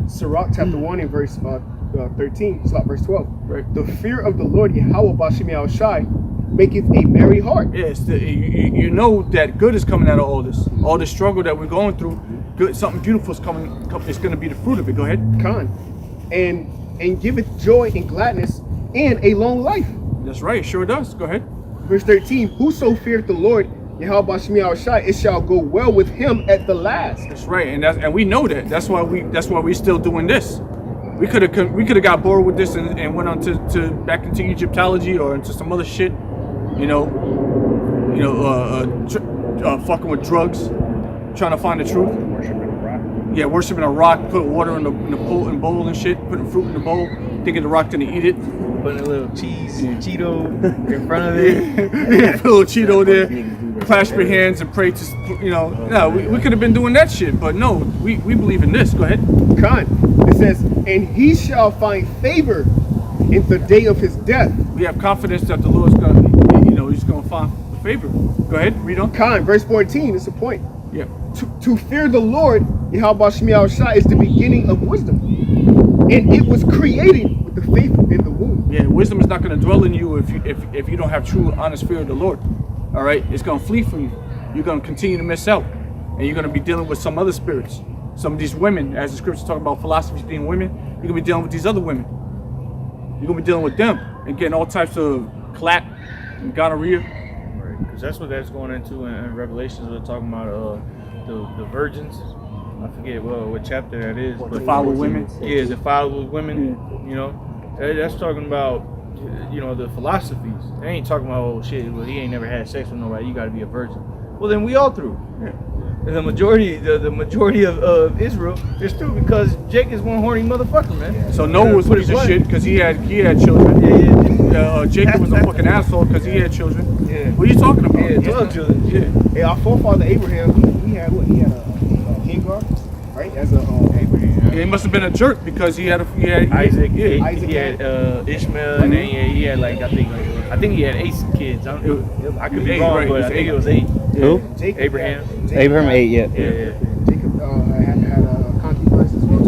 Sirach chapter 1 and verse 13, verse 12. Right. The fear of the Lord Yahweh Bashim Shai maketh a merry heart. Yes, you know that good is coming out of all this struggle that we're going through. Good, something beautiful is coming. It's going to be the fruit of it. Go ahead. And giveth joy and gladness and a long life. That's right. It sure does. Go ahead. Verse 13. Whoso feareth the Lord Yahweh Bashim Shai, it shall go well with him at the last. That's right, and we know that. That's why we're still doing this. We could have got bored with this and went on to back into Egyptology or into some other shit. You know, fucking with drugs, trying to find the truth. Yeah, worshiping a rock, putting water in the bowl and shit, putting fruit in the bowl, thinking the rock gonna eat it. Putting a little cheese, Cheeto in front of it. Put a little Cheeto there, clasp your hands and pray to, you know. No, we could have been doing that shit, but no, we believe in this. Go ahead. It says, and he shall find favor in the day of his death. We have confidence that the Lord's gonna, you know, he's gonna find favor. Go ahead, read on. Verse 14, it's a point. Yeah. To fear the Lord, Yahweh Shemiah Shai, is the beginning of wisdom. And it was created with the faith in the womb. Yeah, wisdom is not going to dwell in you if you don't have true, honest fear of the Lord. All right? It's going to flee from you. You're going to continue to miss out. And you're going to be dealing with some other spirits. Some of these women, as the scriptures talk about philosophies being women, you're going to be dealing with these other women. You're going to be dealing with them and getting all types of clap and gonorrhea. Because that's what that's going into in Revelations. We're talking about the virgins. I forget what chapter that is. But Defiled with women. Yeah, defiled with women. Yeah. You know, that's talking about, you know, the philosophies. They ain't talking about, oh shit, well, he ain't never had sex with nobody. You got to be a virgin. Well, then we all through. Yeah. And the majority of Israel is through because Jake is one horny motherfucker, man. So Noah was a piece of shit because he had children. Yeah. Jacob was a fucking asshole because he had children. Yeah. What are you talking about? Yeah, 12 children. Yeah. Hey, our forefather Abraham, he had what? He had a Hagar, right? As a Abraham. Yeah, he must have been a jerk because he had Isaac. Yeah. He had Ishmael, and then he had like I think he had 8 kids. I could be wrong, but I think it was 8. Who? Jacob, Abraham. Abraham 8, yeah. Jacob had concubines as well.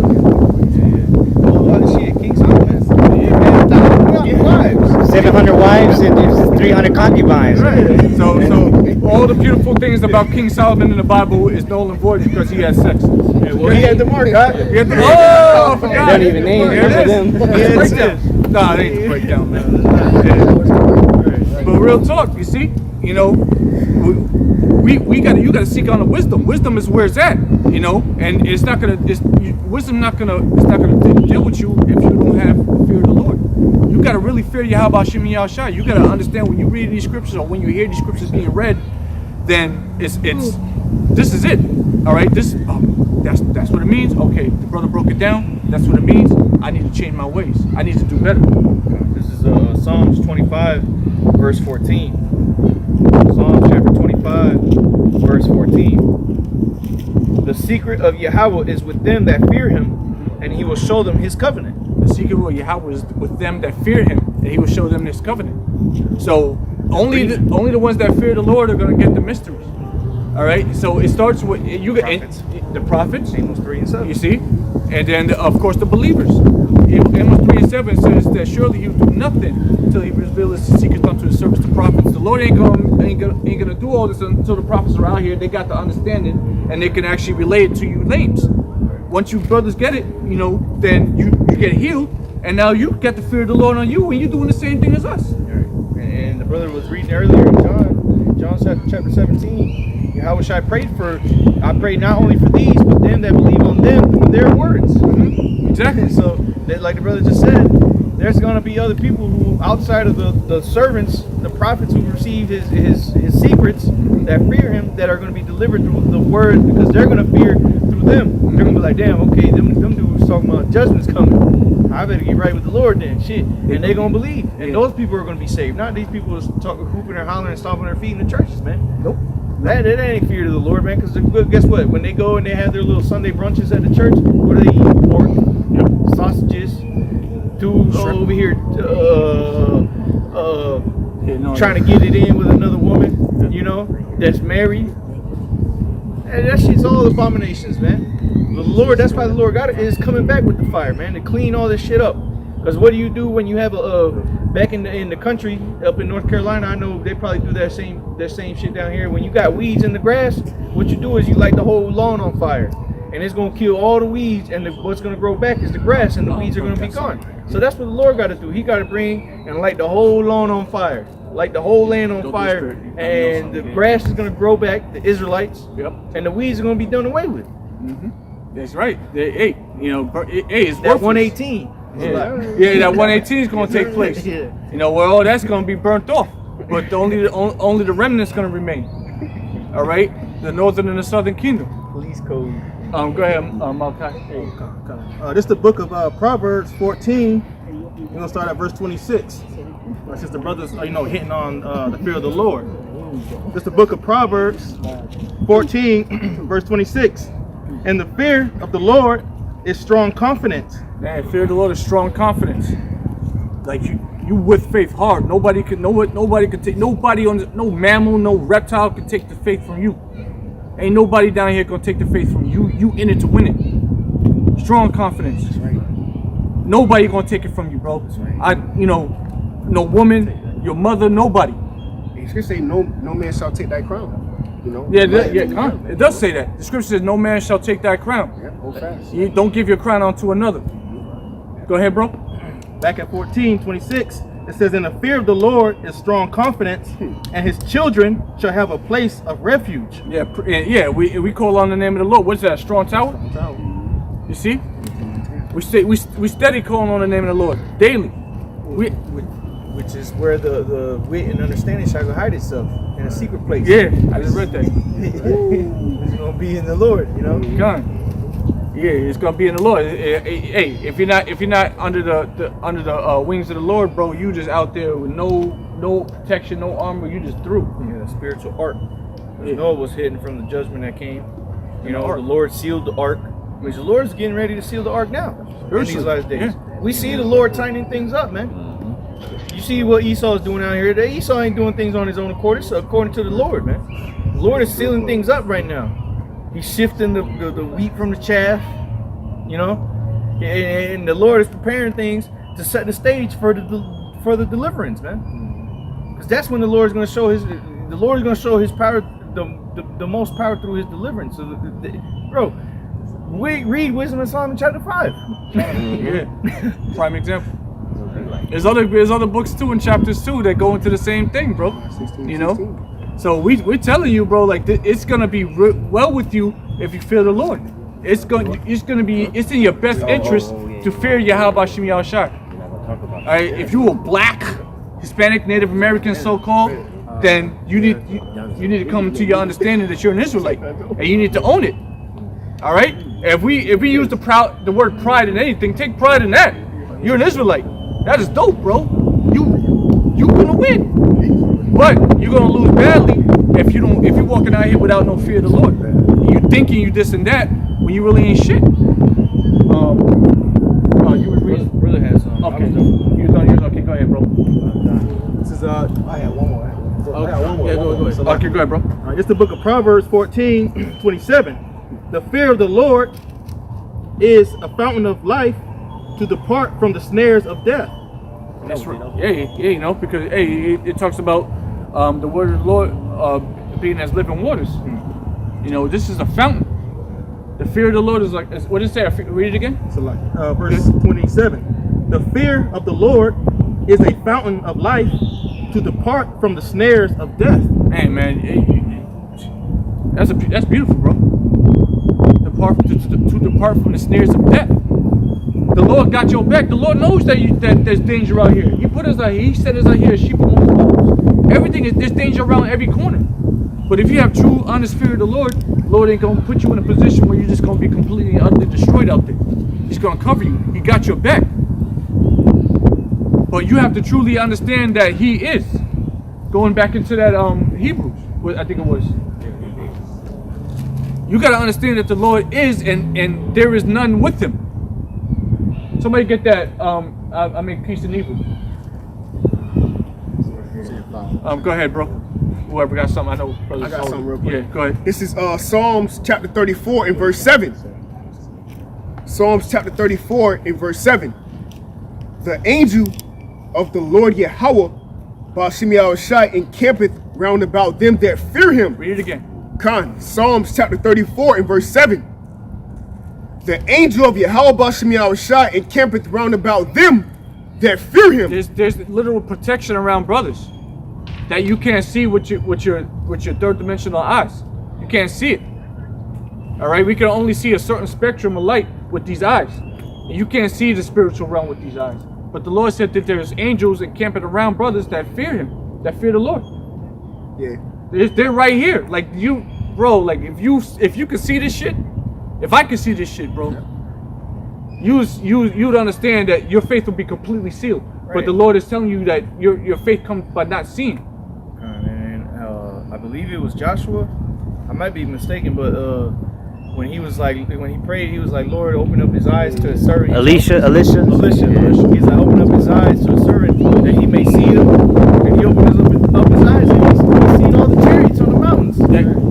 Shit, King Solomon. Yeah, wives. 700 wives and 300 concubines. Right. So all the beautiful things about King Solomon in the Bible is null and void because he had sex. Yeah, well, he had the money, right? He had the, I forgot. Don't even name them. That's the breakdown. Nah, it ain't the breakdown, man. Yeah. But real talk, you see, you know, you gotta seek on the wisdom. Wisdom is where it's at, you know, and it's not gonna deal with you if you don't have the fear of the Lord. You gotta really fear Yahweh Shemi Shai. You gotta understand when you read these scriptures or when you hear these scriptures being read, then it's this is it. All right, that's what it means. Okay, the brother broke it down. That's what it means. I need to change my ways. I need to do better. This is Psalms 25, verse 14. Psalms chapter 25, verse 14. The secret of Yahweh is with them that fear him, and he will show them his covenant. The secret of Yahweh is with them that fear him, and he will show them his covenant. So only the ones that fear the Lord are going to get the mysteries. All right. So it starts with the prophets. Amos 3 and 7. You see, and then of course the believers. Amos 3 and 7 says that surely he will do nothing until he reveals his secrets unto his servants, the prophets. The Lord ain't gonna do all this until the prophets are out here. They got the understanding and they can actually relay it to you lames. Once you brothers get it, you know, then you get healed, and now you get the fear of the Lord on you, and you're doing the same thing as us. And the brother was reading earlier in John chapter 17. Yahweh Shai I prayed not only for these, but them that believe on them through their words. Mm-hmm. Exactly. So, like the brother just said, there's going to be other people who, outside of the servants, the prophets who receive his secrets, that fear him, that are going to be delivered through the word, because they're going to fear through them. They're going to be like, damn, okay, them dudes talking about judgment's coming. I better get right with the Lord then, shit. And they're going to believe. And those people are going to be saved. Not these people whooping and hollering and stomping their feet in the churches, man. Nope. That ain't fear to the Lord, man. Because guess what? When they go and they have their little Sunday brunches at the church, what do they eat? Pork, sausages, dude over here trying to get it in with another woman, you know, that's married. And that shit's all abominations, man. The Lord, that's why the Lord got it, is coming back with the fire, man, to clean all this shit up. Because what do you do when you have back in the country, up in North Carolina, I know they probably do that same shit down here. When you got weeds in the grass, what you do is you light the whole lawn on fire. And it's going to kill all the weeds, and what's going to grow back is the grass, and the weeds are going to be gone. So that's what the Lord got to do. He got to bring and light the whole lawn on fire. Light the whole land on fire, and the grass is going to grow back, the Israelites, and the weeds are going to be done away with. That's right. Hey, you know, it's That worthless. 118. Yeah, that 118 is going to take place. Yeah. You know, well, that's going to be burnt off, but only the remnant's going to remain. All right, the northern and the southern kingdom. Police code. Go ahead, Malachi. This is the book of Proverbs 14. We're gonna start at verse 26. Since the brothers are, hitting on the fear of the Lord. This is the book of Proverbs 14, verse 26. And the fear of the Lord is strong confidence. Man, fear of the Lord is strong confidence. Like you with faith hard. Nobody can take. No mammal, no reptile can take the faith from you. Ain't nobody down here gonna take the faith from you. You in it to win it. Strong confidence. That's right. Nobody gonna take it from you, bro. That's right. No woman, your mother, nobody. The scripture say no man shall take thy crown. You know. Yeah. It does say that. The scripture says no man shall take thy crown. Yeah, hold fast. You don't give your crown unto another. Go ahead, bro. Back at 14:26, it says, "And the fear of the Lord is strong confidence, and his children shall have a place of refuge." Yeah. We call on the name of the Lord. What's that? Strong tower. You see, we steady calling on the name of the Lord daily. Which is where the wit and understanding shall hide itself in a secret place. Yeah, I just read that. It's gonna be in the Lord, you know. God. Yeah, it's gonna be in the Lord. Hey, if you're not under the wings of the Lord, bro, you just out there with no protection, no armor. You just through. Yeah, the spiritual ark. Noah was hidden from the judgment that came. You know, the Lord sealed the ark. Which the Lord's getting ready to seal the ark now in these last days. Yeah. We see the Lord tightening things up, man. You see what Esau is doing out here today. Esau ain't doing things on his own accord. It's according to the Lord, man. The Lord is sealing things up right now. He's shifting the wheat from the chaff, you know, and the Lord is preparing things to set the stage for the deliverance, man. Because that's when the Lord is going to show his power, the most power through his deliverance. So, bro. Read Wisdom of Solomon chapter 5. Yeah, prime example. There's other books too in chapters 2 that go into the same thing, bro. 16, you know, 16. So we're telling you, bro, like it's gonna be well with you if you fear the Lord. It's in your best interest to fear Yahweh Shem Yahushai. All right, if you were black, Hispanic, Native American, so-called, then you need to come to your understanding that you're an Israelite and you need to own it. All right. If we use the word pride in anything, take pride in that. You're an Israelite. That is dope, bro. You gonna win, but you're gonna lose badly if you're walking out here without no fear of the Lord. You thinking you this and that when you really ain't shit. You was reading. Brother has some. Okay. You thought yours. Okay, go ahead, bro. This is I had one more. I got one more. Yeah, go ahead. Okay, go ahead, bro. It's the book of Proverbs 14:27. The fear of the Lord is a fountain of life to depart from the snares of death. That's right. Yeah, because it talks about the word of the Lord being as living waters. You know, this is a fountain. The fear of the Lord is like, what does it say? Read it again. So verse 27. The fear of the Lord is a fountain of life to depart from the snares of death. Hey, man, that's beautiful, bro. To depart from the snares of death. The Lord got your back. The Lord knows that there's danger out here. He put us out here. He set us out here as sheep among wolves. There's danger around every corner. But if you have true, honest fear of the Lord ain't gonna put you in a position where you're just gonna be completely utterly destroyed out there. He's gonna cover you. He got your back. But you have to truly understand that He is. Going back into that Hebrews, I think it was. You got to understand that the Lord is, and there is none with him. Somebody get that. I mean, piece of Nebel. Go ahead, bro. Whoever got something, I know. I got something real quick. Yeah, go ahead. This is Psalms chapter 34 and verse 7. Psalms chapter 34 and verse 7. The angel of the Lord Yahweh, Ba'Shem Yahushai, encampeth round about them that fear him. Read it again. Psalms chapter 34 and verse 7. The angel of Yahweh Ba'Shem Yahushai encampeth round about them that fear him. There's literal protection around brothers that you can't see with your third dimensional eyes. You can't see it. All right, we can only see a certain spectrum of light with these eyes. And you can't see the spiritual realm with these eyes. But the Lord said that there's angels encamping around brothers that fear him, that fear the Lord. Yeah. They're right here. Like you, bro, like if you can see this shit, if I can see this shit, bro, you'd understand that your faith will be completely sealed. Right. But the Lord is telling you that your faith comes by not seeing. And I believe it was Joshua. I might be mistaken, but when he prayed, he was like, Lord, open up his eyes to a servant. Alicia. He's like, open up his eyes to a servant that he may see them. And he opens up his eyes and he's seeing all the chariots on the mountains.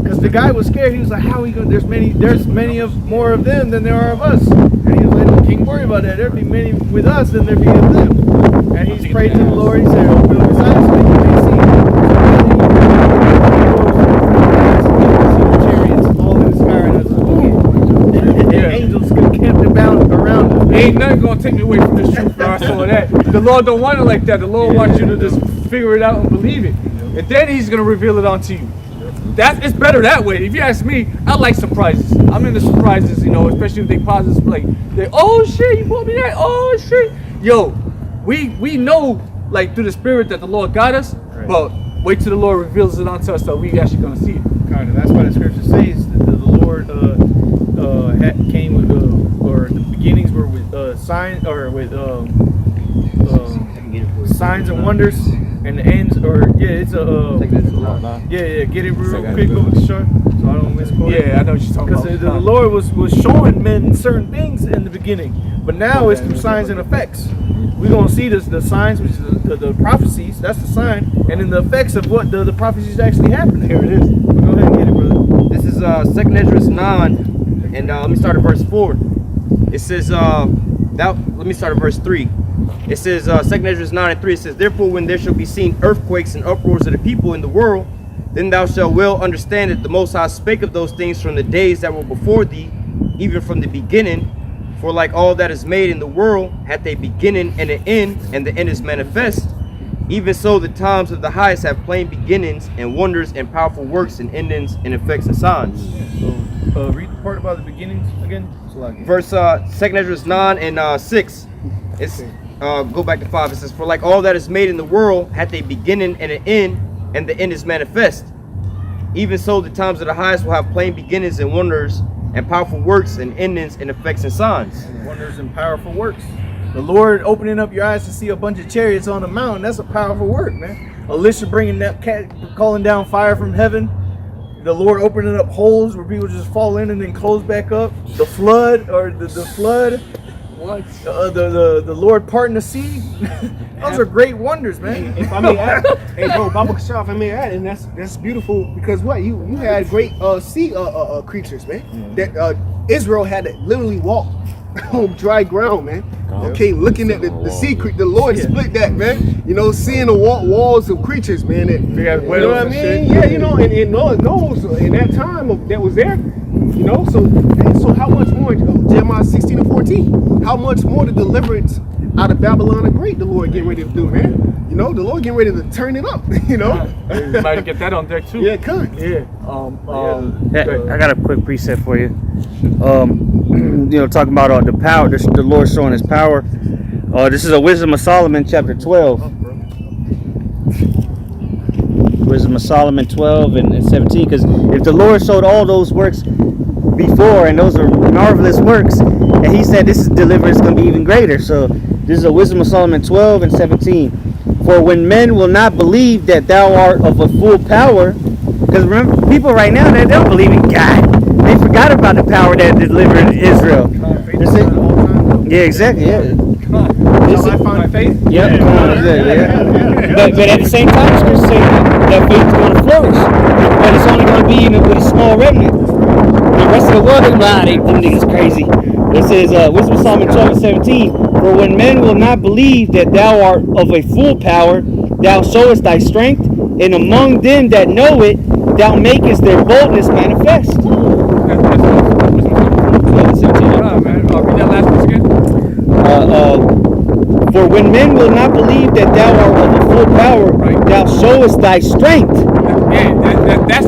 Because the guy was scared. He was like, how are we going? There's more of them than there are of us. And he was like, no, can't worry about that. There'd be many with us than there'd be of them. And he's prayed to the Lord. He said, open up his eyes so he may see. Angels camped around him. Ain't nothing gonna take me away from this truth, bro. I saw that. The Lord don't want it like that. The Lord wants you to just figure it out and believe it, and then He's gonna reveal it onto you. It's better that way. If you ask me, I like surprises. I'm into surprises, you know, especially if they positive. Like, oh shit, you brought me that. Oh shit, yo, we know like through the Spirit that the Lord got us, right. But wait till the Lord reveals it onto us, so we actually gonna see it. Kind of. That's why the Scripture says that the Lord came with or the beginnings were with signs or with signs and wonders, and the ends get it real quick, short, so I don't misquote. Yeah, I know what you're talking about. Because the Lord was showing men certain things in the beginning, but now it's through signs and effects. We're gonna see the signs, which is the prophecies. That's the sign, and then the effects of what the prophecies actually happening. Here it is. Go ahead and get it, brother. This is 2nd Esdras 9. And let me start at verse 4. It says, let me start at verse 3. It says, 2nd Esdras 9 and 3, it says, therefore when there shall be seen earthquakes and uproars of the people in the world, then thou shalt well understand that the Most High spake of those things from the days that were before thee, even from the beginning. For like all that is made in the world, hath a beginning and an end, and the end is manifest. Even so the times of the highest have plain beginnings, and wonders and powerful works, and endings and effects and signs. Read the part about the beginnings again. Verse 2nd Esdras 9 and 6. It's go back to 5. It says, for like all that is made in the world hath a beginning and an end, and the end is manifest. Even so the times of the highest will have plain beginnings and wonders and powerful works and endings and effects and signs. And wonders and powerful works. The Lord opening up your eyes to see a bunch of chariots on the mountain, that's a powerful work, man. Elisha bringing that cat, calling down fire from heaven. The Lord opening up holes where people just fall in and then close back up. The flood, or the flood. What? The Lord parting the sea. Those are great wonders, man. If I may add, hey bro, Baba Kashaf, if I may add, and that's beautiful because what you had great sea creatures, man. That Israel had to literally walk on dry ground, man. Okay, looking at the sea creature, the Lord split that, man. You know, seeing the walls of creatures, man. You know what I mean? Yeah, you know, and those in that time that was there, you know. So how much more? Jeremiah 16 and 14. How much more the deliverance out of Babylon the Great the Lord getting ready to do, man? You know, the Lord getting ready to turn it up. You know, you might get that on deck too. Yeah, come. Yeah. I got a quick preset for you. You know, talking about the power, the Lord showing His power. This is a Wisdom of Solomon, chapter 12. Wisdom of Solomon 12 and 17. Because if the Lord showed all those works before, and those are marvelous works, and He said this is deliverance going to be even greater. So this is a Wisdom of Solomon 12 and 17. For when men will not believe that thou art of a full power, because remember, people right now, they don't believe in God. They forgot about the power that delivered Israel. Yeah, exactly. Yeah. Shall I find faith? Yep. But at the same time, Scripture saying that faith is going to flourish, but it's only going to be with a small remnant. The rest of the world, them niggas crazy. It says, Wisdom of Solomon 12:17. For when men will not believe that thou art of a full power, thou showest thy strength, and among them that know it, thou makest their boldness manifest. Read that last one again. For when men will not believe that thou art of a full power, thou showest thy strength. Yeah, that's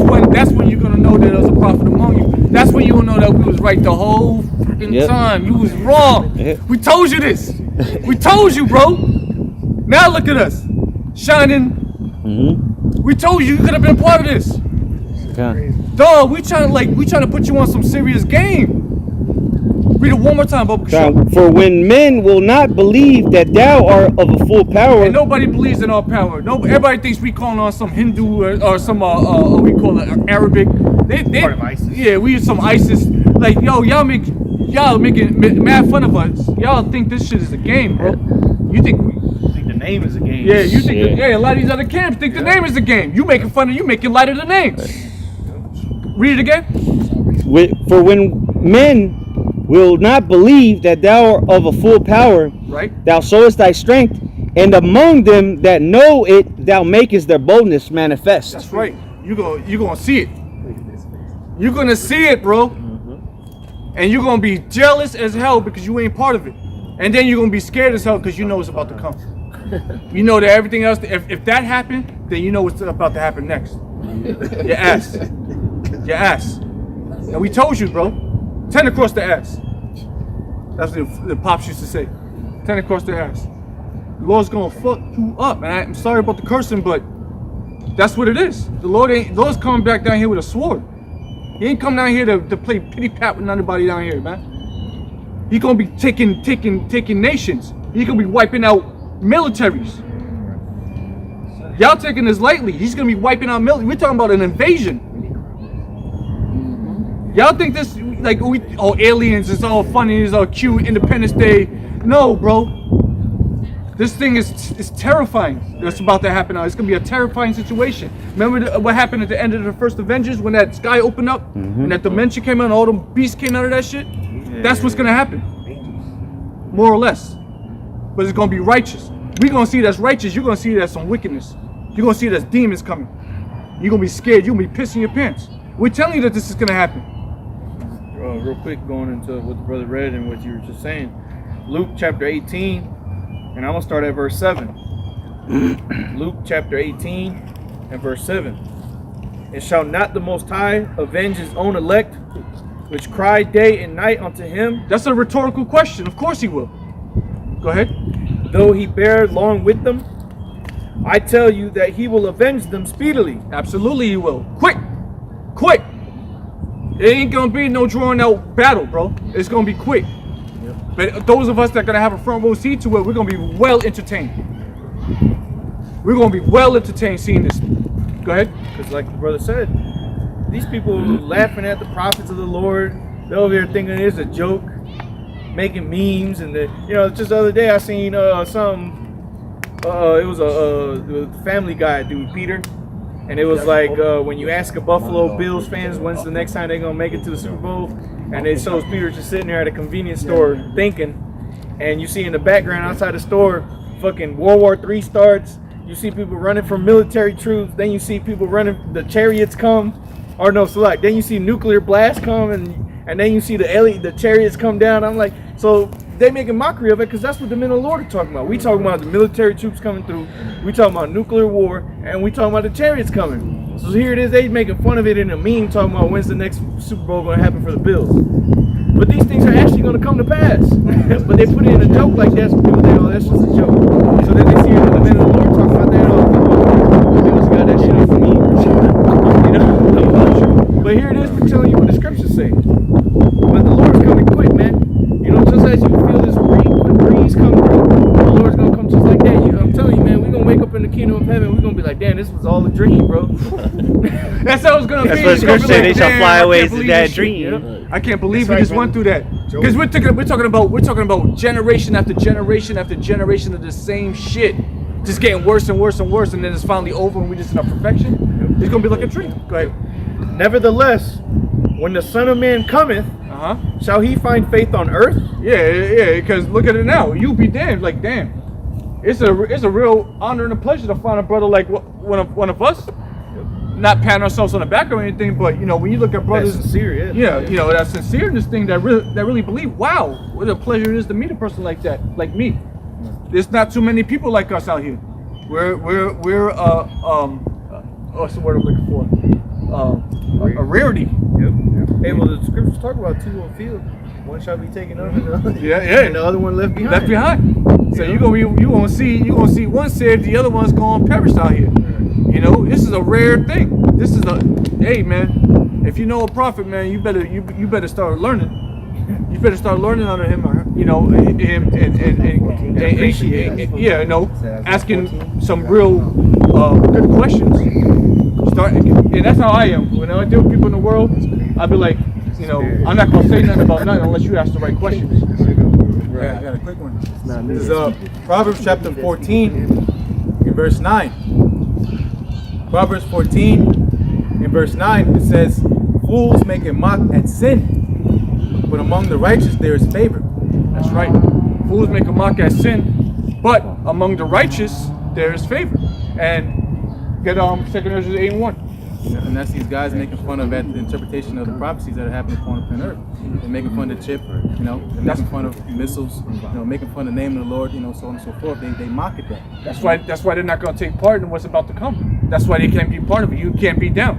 when you're gonna know that there's a prophet among you. That's when you will know that we was right the whole freaking time. You was wrong. We told you this. We told you, bro. Now look at us, shining. We told you could have been part of this. Dog, we trying to put you on some serious game. Read it one more time, Bubba. For when men will not believe that thou art of a full power. And nobody believes in our power. No, everybody thinks we calling on some Hindu or some we call it Arabic. They part of ISIS. Yeah, we some ISIS. Like, yo, y'all making mad fun of us. Y'all think this shit is a game, bro. You think the name is a game. Yeah, you think a lot of these other camps think the name is a game. You making fun of you making light of the names. Read it again. For when men will not believe that thou art of a full power, thou showest thy strength, and among them that know it, thou makest their boldness manifest. That's right. You gonna see it. You're gonna see it, bro. And you're gonna be jealous as hell because you ain't part of it. And then you're gonna be scared as hell because you know it's about to come. You know that everything else, if that happened, then you know what's about to happen next. Your ass. Your ass. And we told you, bro. 10 across the ass. That's what the pops used to say. 10 across the ass. The Lord's gonna fuck you up. And I'm sorry about the cursing, but that's what it is. The Lord's coming back down here with a sword. He ain't come down here to play pity pat with anybody down here, man. He gonna be taking nations. He gonna be wiping out militaries. Y'all taking this lightly. He's gonna be wiping out military. We're talking about an invasion. Y'all think this aliens, it's all funny, it's all cute, Independence Day. No, bro. This thing is terrifying. That's about to happen now. It's gonna be a terrifying situation. Remember what happened at the end of the first Avengers when that sky opened up and that dimension came out and all them beasts came out of that shit? That's what's gonna happen. More or less. But it's gonna be righteous. We're gonna see it as righteous. You're gonna see it as some wickedness. You're gonna see it as demons coming. You're gonna be scared. You're gonna be pissing your pants. We're telling you that this is gonna happen. Real quick, going into what the brother read and what you were just saying. Luke chapter 18, and I'm gonna start at verse 7. Luke chapter 18 and verse 7. And shall not the Most High avenge his own elect, which cry day and night unto him? That's a rhetorical question. Of course he will. Go ahead. Though he bear long with them, I tell you that he will avenge them speedily. Absolutely he will. Quick! It ain't gonna be no drawn out battle, bro. It's gonna be quick. But those of us that are gonna have a front row seat to it, we're gonna be well entertained. We're gonna be well entertained seeing this. Go ahead. Because like the brother said, these people laughing at the prophets of the Lord. They're over here thinking it's a joke, making memes, and just the other day I seen it was a Family Guy dude, Peter. And it was like when you ask a Buffalo Bills fans when's the next time they're gonna make it to the Super Bowl, and it shows Peter just sitting there at a convenience store thinking, and you see in the background outside the store, fucking World War III starts. You see people running from military troops. Then you see people running. The chariots come, then you see nuclear blast come, and then you see the chariots come down. I'm like, so they making mockery of it because that's what the men of the Lord are talking about. We talking about the military troops coming through. We talking about nuclear war, and we talking about the chariots coming. So here it is, they making fun of it in a meme, talking about when's the next Super Bowl going to happen for the Bills. But these things are actually going to come to pass. But they put it in a joke like that, so people think, oh, that's just a joke. So then they see the men of the Lord talking about that, oh, the Bills got that shit up for me. But here it is, we're telling you what the scriptures say. But the Lord's coming quick, man. Just as you feel this breeze come through, the Lord's gonna come just like that. I'm telling you, man, we're gonna wake up in the kingdom of heaven, we're gonna be like, damn, this was all a dream, bro. That's how it's gonna That's be. what It's gonna scripture be said. like, They shall damn, fly I away can't as believe that this shit, dream. you know? I can't believe That's we right, just man. went through that. Because we're talking about generation after generation after generation of the same shit, just getting worse and worse and worse, and then it's finally over and we just in our perfection. It's gonna be like a dream. Go ahead. Nevertheless, when the Son of Man cometh, shall he find faith on earth? Yeah. Because look at it now. You be damned. Like damn, it's a real honor and a pleasure to find a brother like one of us. Not patting ourselves on the back or anything, but you know when you look at brothers, That's sincere, yeah, you know that sincereness thing that really believe. Wow, what a pleasure it is to meet a person like that, like me. There's not too many people like us out here. We're what's the word I'm looking for? A rarity. Hey, well, the scriptures talk about two on field. One shall be taken up, and Yeah. and the other one left behind. Left behind. So you gonna see one saved, the other one's gonna perish out here. You know, this is a rare thing. This is hey man, if you know a prophet, man, you better start learning. You better start learning under him, or you know, him and yeah, you know, asking some real good questions. And that's how I am. When I deal with people in the world, I'll be like, you know, I'm not gonna say nothing about nothing unless you ask the right questions. Yeah, I got a quick one. This is Proverbs chapter 14 in verse 9. Proverbs 14 in verse 9, it says, fools make a mock at sin, but among the righteous there is favor. That's right. Fools make a mock at sin, but among the righteous there is favor. And get 2 Ezra 8:1. And that's these guys making fun of the interpretation of the prophecies that are happening upon planet Earth. They're making fun of the chip, you know, they're making fun of missiles, you know, making fun of the name of the Lord, you know, so on and so forth. They mock at that. That's why they're not going to take part in what's about to come. That's why they can't be part of it. You can't be down.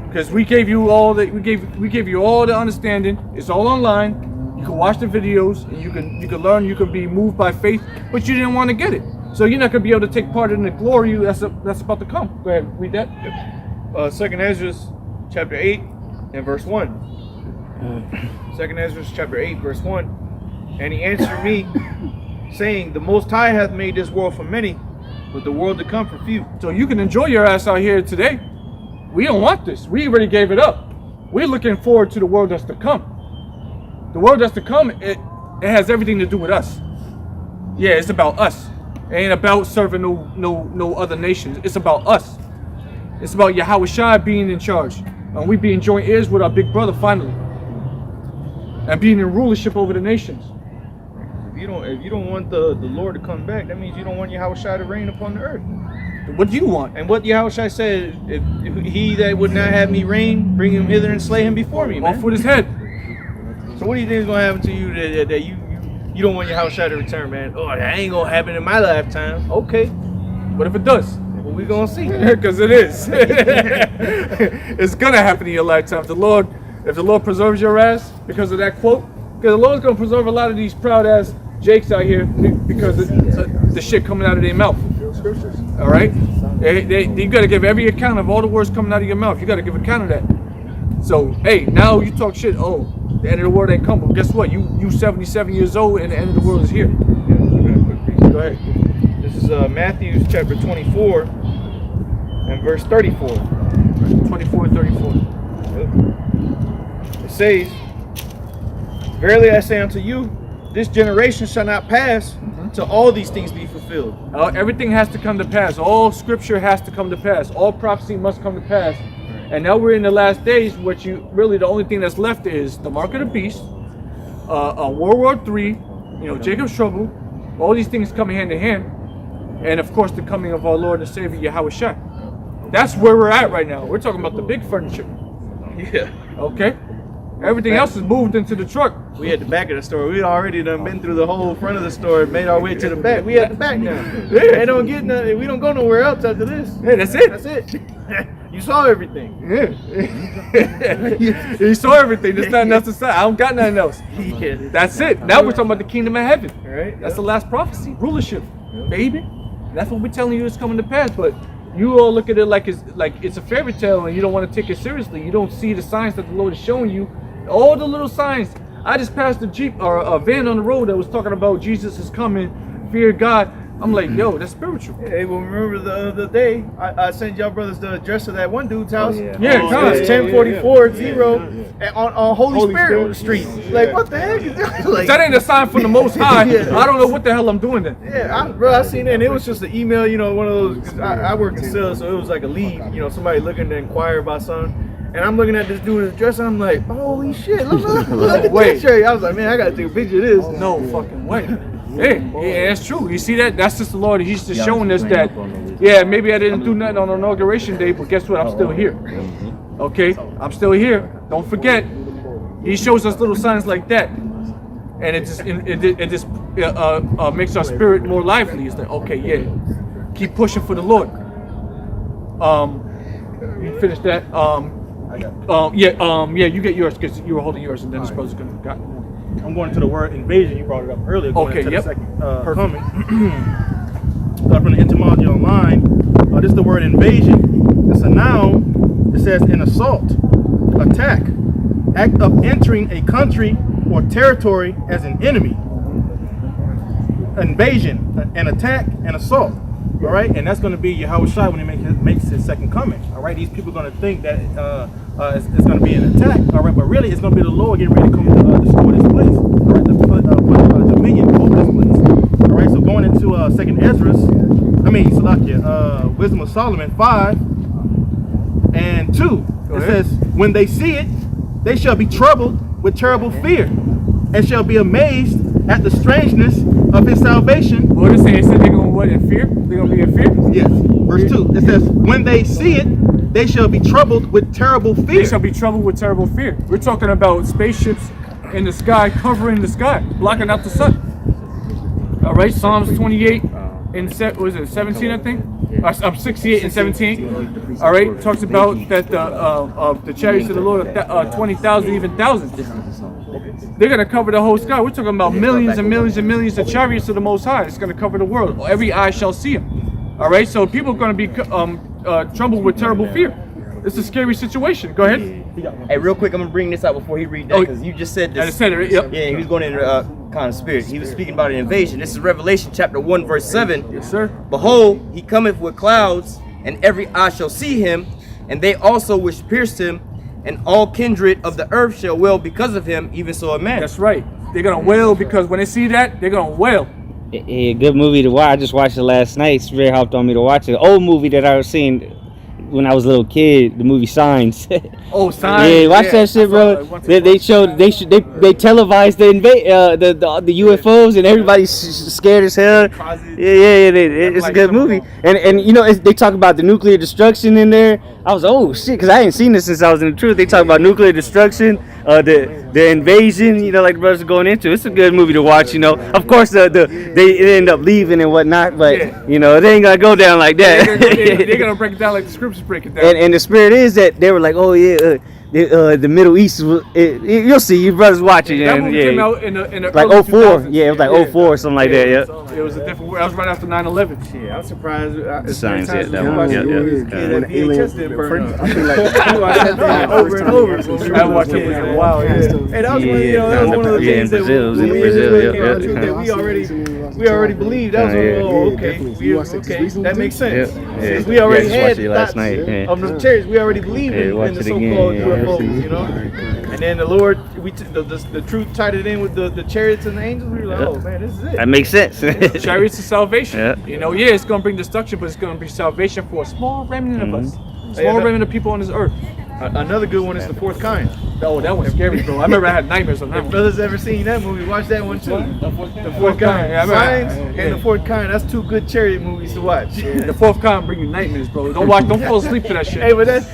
Because we gave you all we gave you all the understanding. It's all online. You can watch the videos and you can learn. You can be moved by faith, but you didn't want to get it. So you're not going to be able to take part in the glory that's about to come. Go ahead, read that. 2 Ezra chapter 8 and verse 1. 2 Ezra chapter 8 verse 1. And he answered me, saying, the Most High hath made this world for many, but the world to come for few. So you can enjoy your ass out here today. We don't want this. We already gave it up. We're looking forward to the world that's to come. The world that's to come, it has everything to do with us. Yeah, it's about us. It ain't about serving no other nations. It's about us. It's about Yahweh Shai being in charge. And we being joint heirs with our big brother finally. And being in rulership over the nations. If you don't want the Lord to come back, that means you don't want Yahweh Shai to reign upon the earth. What do you want? And what Yahweh Shai said, if he that would not have me reign, bring him hither and slay him before me, man. Off with his head. So what do you think is going to happen to you that you don't want Yahweh Shai to return, man? Oh, that ain't going to happen in my lifetime. Okay. What if it does? Well, we going to see. Because it is. It's going to happen in your lifetime. If the Lord preserves your ass because of that quote, because the Lord's going to preserve a lot of these proud ass Jakes out here because of the shit coming out of their mouth. All right? You got to give every account of all the words coming out of your mouth. You got to give account of that. So, hey, now you talk shit. Oh, the end of the world ain't come. But guess what? You 77 years old and the end of the world is here. Go ahead. This is Matthew chapter 24 and verse 34. 24 and 34. It says, verily I say unto you, this generation shall not pass till all these things be fulfilled. Everything has to come to pass. All scripture has to come to pass. All prophecy must come to pass. And now we're in the last days, the only thing that's left is the mark of the beast, World War III, Jacob's trouble, all these things coming hand in hand, and of course the coming of our Lord and Savior Yahweh Shai. That's where we're at right now. We're talking about the big furniture. Yeah. Okay? Everything else is moved into the truck. We at the back of the store. We already done been through the whole front of the store and made our way to the back. We at the back now. They don't get nothing. We don't go nowhere else after this. Hey, that's it. That's it. You saw everything. Yeah. You saw everything. There's nothing else to say. I don't got nothing else. Yeah. That's it. Now we're talking about the kingdom of heaven. Right. That's the last prophecy. Rulership. Baby. That's what we're telling you is coming to pass. But you all look at it like it's a fairy tale and you don't want to take it seriously. You don't see the signs that the Lord is showing you. All the little signs. I just passed a Jeep or a van on the road that was talking about Jesus is coming, fear God. I'm like, yo, that's spiritual. Hey, well, remember the other day I sent y'all brothers the address of that one dude's house? Yeah, It's 1044 on Holy Spirit Street. Like, what the heck is that? Like, that ain't a sign from the Most High. I don't know what the hell I'm doing then. yeah, I seen it, and it was just an email, you know, one of those, 'cause I work in sales, so it was like a lead, you know, somebody looking to inquire about something. And I'm looking at this dude's address, and I'm like, holy shit, look at the picture. I was like, man, I gotta take a picture of this. No fucking way. Hey, yeah, that's true. You see that? That's just the Lord. He's just showing us that, yeah, maybe I didn't do nothing on inauguration day, but guess what? I'm still here. Okay? I'm still here. Don't forget. He shows us little signs like that. And it just makes our spirit more lively. It's like, okay, yeah, keep pushing for the Lord. You finish that. Yeah, you get yours because you were holding yours, and then this brother's gonna got. I'm going to the word invasion. You brought it up earlier. Going Okay, into yep. the second comment. From the etymology online, this is the word invasion. It's a noun. It says an assault, attack, act of entering a country or territory as an enemy. Invasion, an attack, an assault. All right, and that's going to be Yahushua when he makes his second coming. All right, these people are going to think that it's going to be an attack. All right, but really it's going to be the Lord getting ready to come to destroy this place. All right, to put dominion over this place. All right, so going into Second Wisdom of Solomon 5 and 2, it says, "When they see it, they shall be troubled with terrible fear, and shall be amazed at the strangeness of his salvation." What did it say? It said they're going to what, in fear? They're going to be in fear? Yes. Verse 2. It says, "When they see it, they shall be troubled with terrible fear." They shall be troubled with terrible fear. We're talking about spaceships in the sky, covering the sky, blocking out the sun. All right, Psalms 28 and 17, I think? 68 and 17. All right, talks about that the chariots of the Lord are 20,000, even thousands. They're going to cover the whole sky. We're talking about millions and millions and millions of chariots of the Most High. It's going to cover the world. Every eye shall see him. All right, so people are going to be troubled with terrible fear. It's a scary situation. Go ahead. Hey, real quick, I'm gonna bring this out before he read that because you just said this. I just said it. Yep. Yeah, he was going into kind of spirit. He was speaking about an invasion. This is Revelation chapter 1, verse 7. Yes, sir. "Behold, he cometh with clouds, and every eye shall see him, and they also which pierced him, and all kindred of the earth shall wail because of him, even so a man." That's right. They're gonna wail because when they see that, they're gonna wail. Yeah, good movie to watch. I just watched it last night. Spirit helped on me to watch it. Old movie that I was seeing when I was a little kid, the movie Signs. Oh, Signs. Yeah, watch that shit, bro. They televised the UFOs and everybody's scared as hell. Yeah. It's a good movie. And you know, they talk about the nuclear destruction in there. I was oh shit, because I ain't seen this since I was in the truth. They talk about nuclear destruction, the invasion. You know, like the brothers are going into. It's a good movie to watch. You know, of course they end up leaving and whatnot, but you know, they ain't gonna go down like that. They're gonna break it down like the scriptures break it down. And the spirit is that they were like, oh yeah, the Middle East. You'll see, you brothers watching. That movie came out in the like early 04. 2000s. Yeah, it was like 04 or something like that. Yeah. It was a different. That was right after 9/11. Yeah, I'm surprised. Signs, yeah, that one. Watched Yeah, it when we was a yeah. kid, that VHS didn't burn up. I feel like Over and over. I watched it when I was wow. And that was one, you know, that was one of the Yeah, things in that Brazil, it was in when we Brazil, came yeah, out yeah. that we already believed. That was okay. That makes sense. Since we already had last thoughts night. Yeah. of the church, we already believed in watch the it so-called again, UFOs, you know. And then the Lord, the truth tied it in with the chariots and the angels. We were like, oh man, this is it. That makes sense. Chariots of salvation. Yeah. You know, yeah, it's gonna bring destruction, but it's gonna be salvation for a small remnant of us. Small remnant of people on this earth. Another good one is The Fourth Kind. Oh, that one's scary, bro. I remember I had nightmares on that If one. brothers ever seen that movie, watch that one too. The Fourth Kind. Yeah, I remember. Signs and The Fourth Kind. That's two good chariot movies to watch. The fourth kind bring you nightmares, bro. Don't fall asleep to that shit. Hey, but that's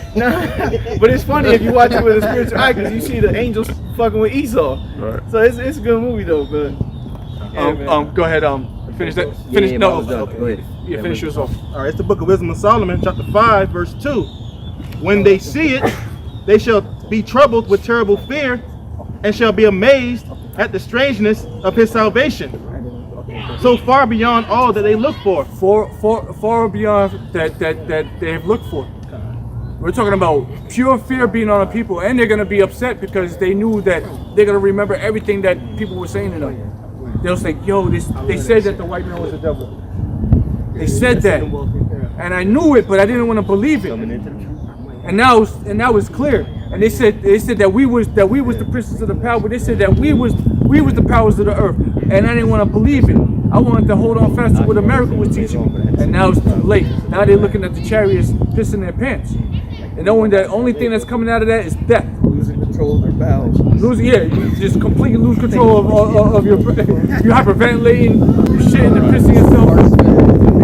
but it's funny if you watch it with a spiritual eye because you see the angels fucking with Esau. Right. So it's a good movie though, but Go ahead, finish that. Finish Yeah, finish yours off. All right, it's the book of Wisdom of Solomon, chapter 5, verse 2. "When they see it, they shall be troubled with terrible fear, and shall be amazed at the strangeness of his salvation, so far beyond all that they look for." Far beyond that they have looked for. We're talking about pure fear being on the people, and they're gonna be upset because they knew that they're gonna remember everything that people were saying to them. They'll say, "Yo, they said that the white man was the devil. They said that, and I knew it, but I didn't want to believe it. And now it's clear. And they said that we was the princes of the power, but they said that we was the powers of the earth, and I didn't want to believe it. I wanted to hold on fast to what America was teaching me, and now it's too late. Now they're looking at the chariots pissing their pants, and knowing that the only thing that's coming out of that is death. Losing control of their bowels. You just completely lose control of your. You're hyperventilating, you're shitting and pissing yourself.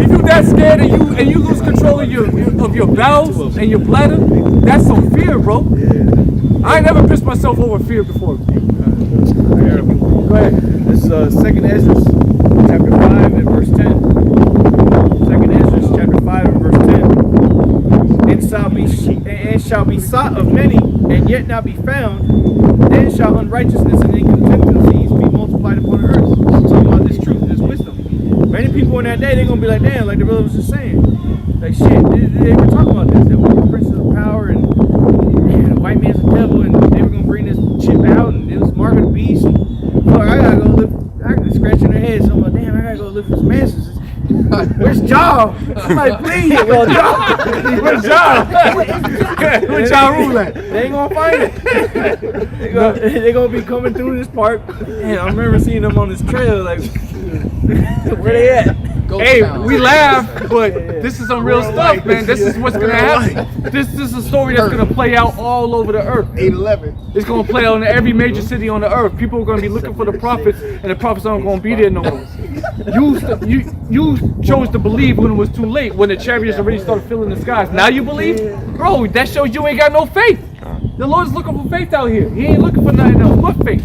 If you're that scared and you lose control of your bowels and your bladder, that's some fear, bro. I ain't never pissed myself over fear before. Go ahead. This is 2nd Ezra chapter 5 and verse 10. 2nd Ezra chapter 5 and verse 10. And shall be sought of many, and yet not be found. Then shall unrighteousness and inconsistencies be multiplied upon the earth. I'm talking about this truth, this wisdom. Many people in that day, they're gonna be like, damn, like the brother was just saying, like shit, they were talking about this, that we were princes of power, and the white man's the devil, and they were gonna bring this chip out, and it was Mark of the Beast. And, fuck, I gotta go live. I gotta scratch in their head. So I'm like, damn, I gotta go live for some answers. Where's Ja? I'm like, please, well, Ja. Where's Ja? Where's Ja Rule at? They ain't gonna find it. They gonna be coming through this park. And I remember seeing them on this trail, like, where they at? Hey, we laugh, but this is some real stuff, man. This is what's gonna happen. This is a story that's gonna play out all over the earth. 8/11. It's gonna play out in every major city on the earth. People are gonna be looking for the prophets, and the prophets aren't gonna be there no more. You chose to believe when it was too late, when the chariots already started filling the skies. Now you believe, bro? That shows you ain't got no faith. The Lord's looking for faith out here. He ain't looking for nothing else but faith.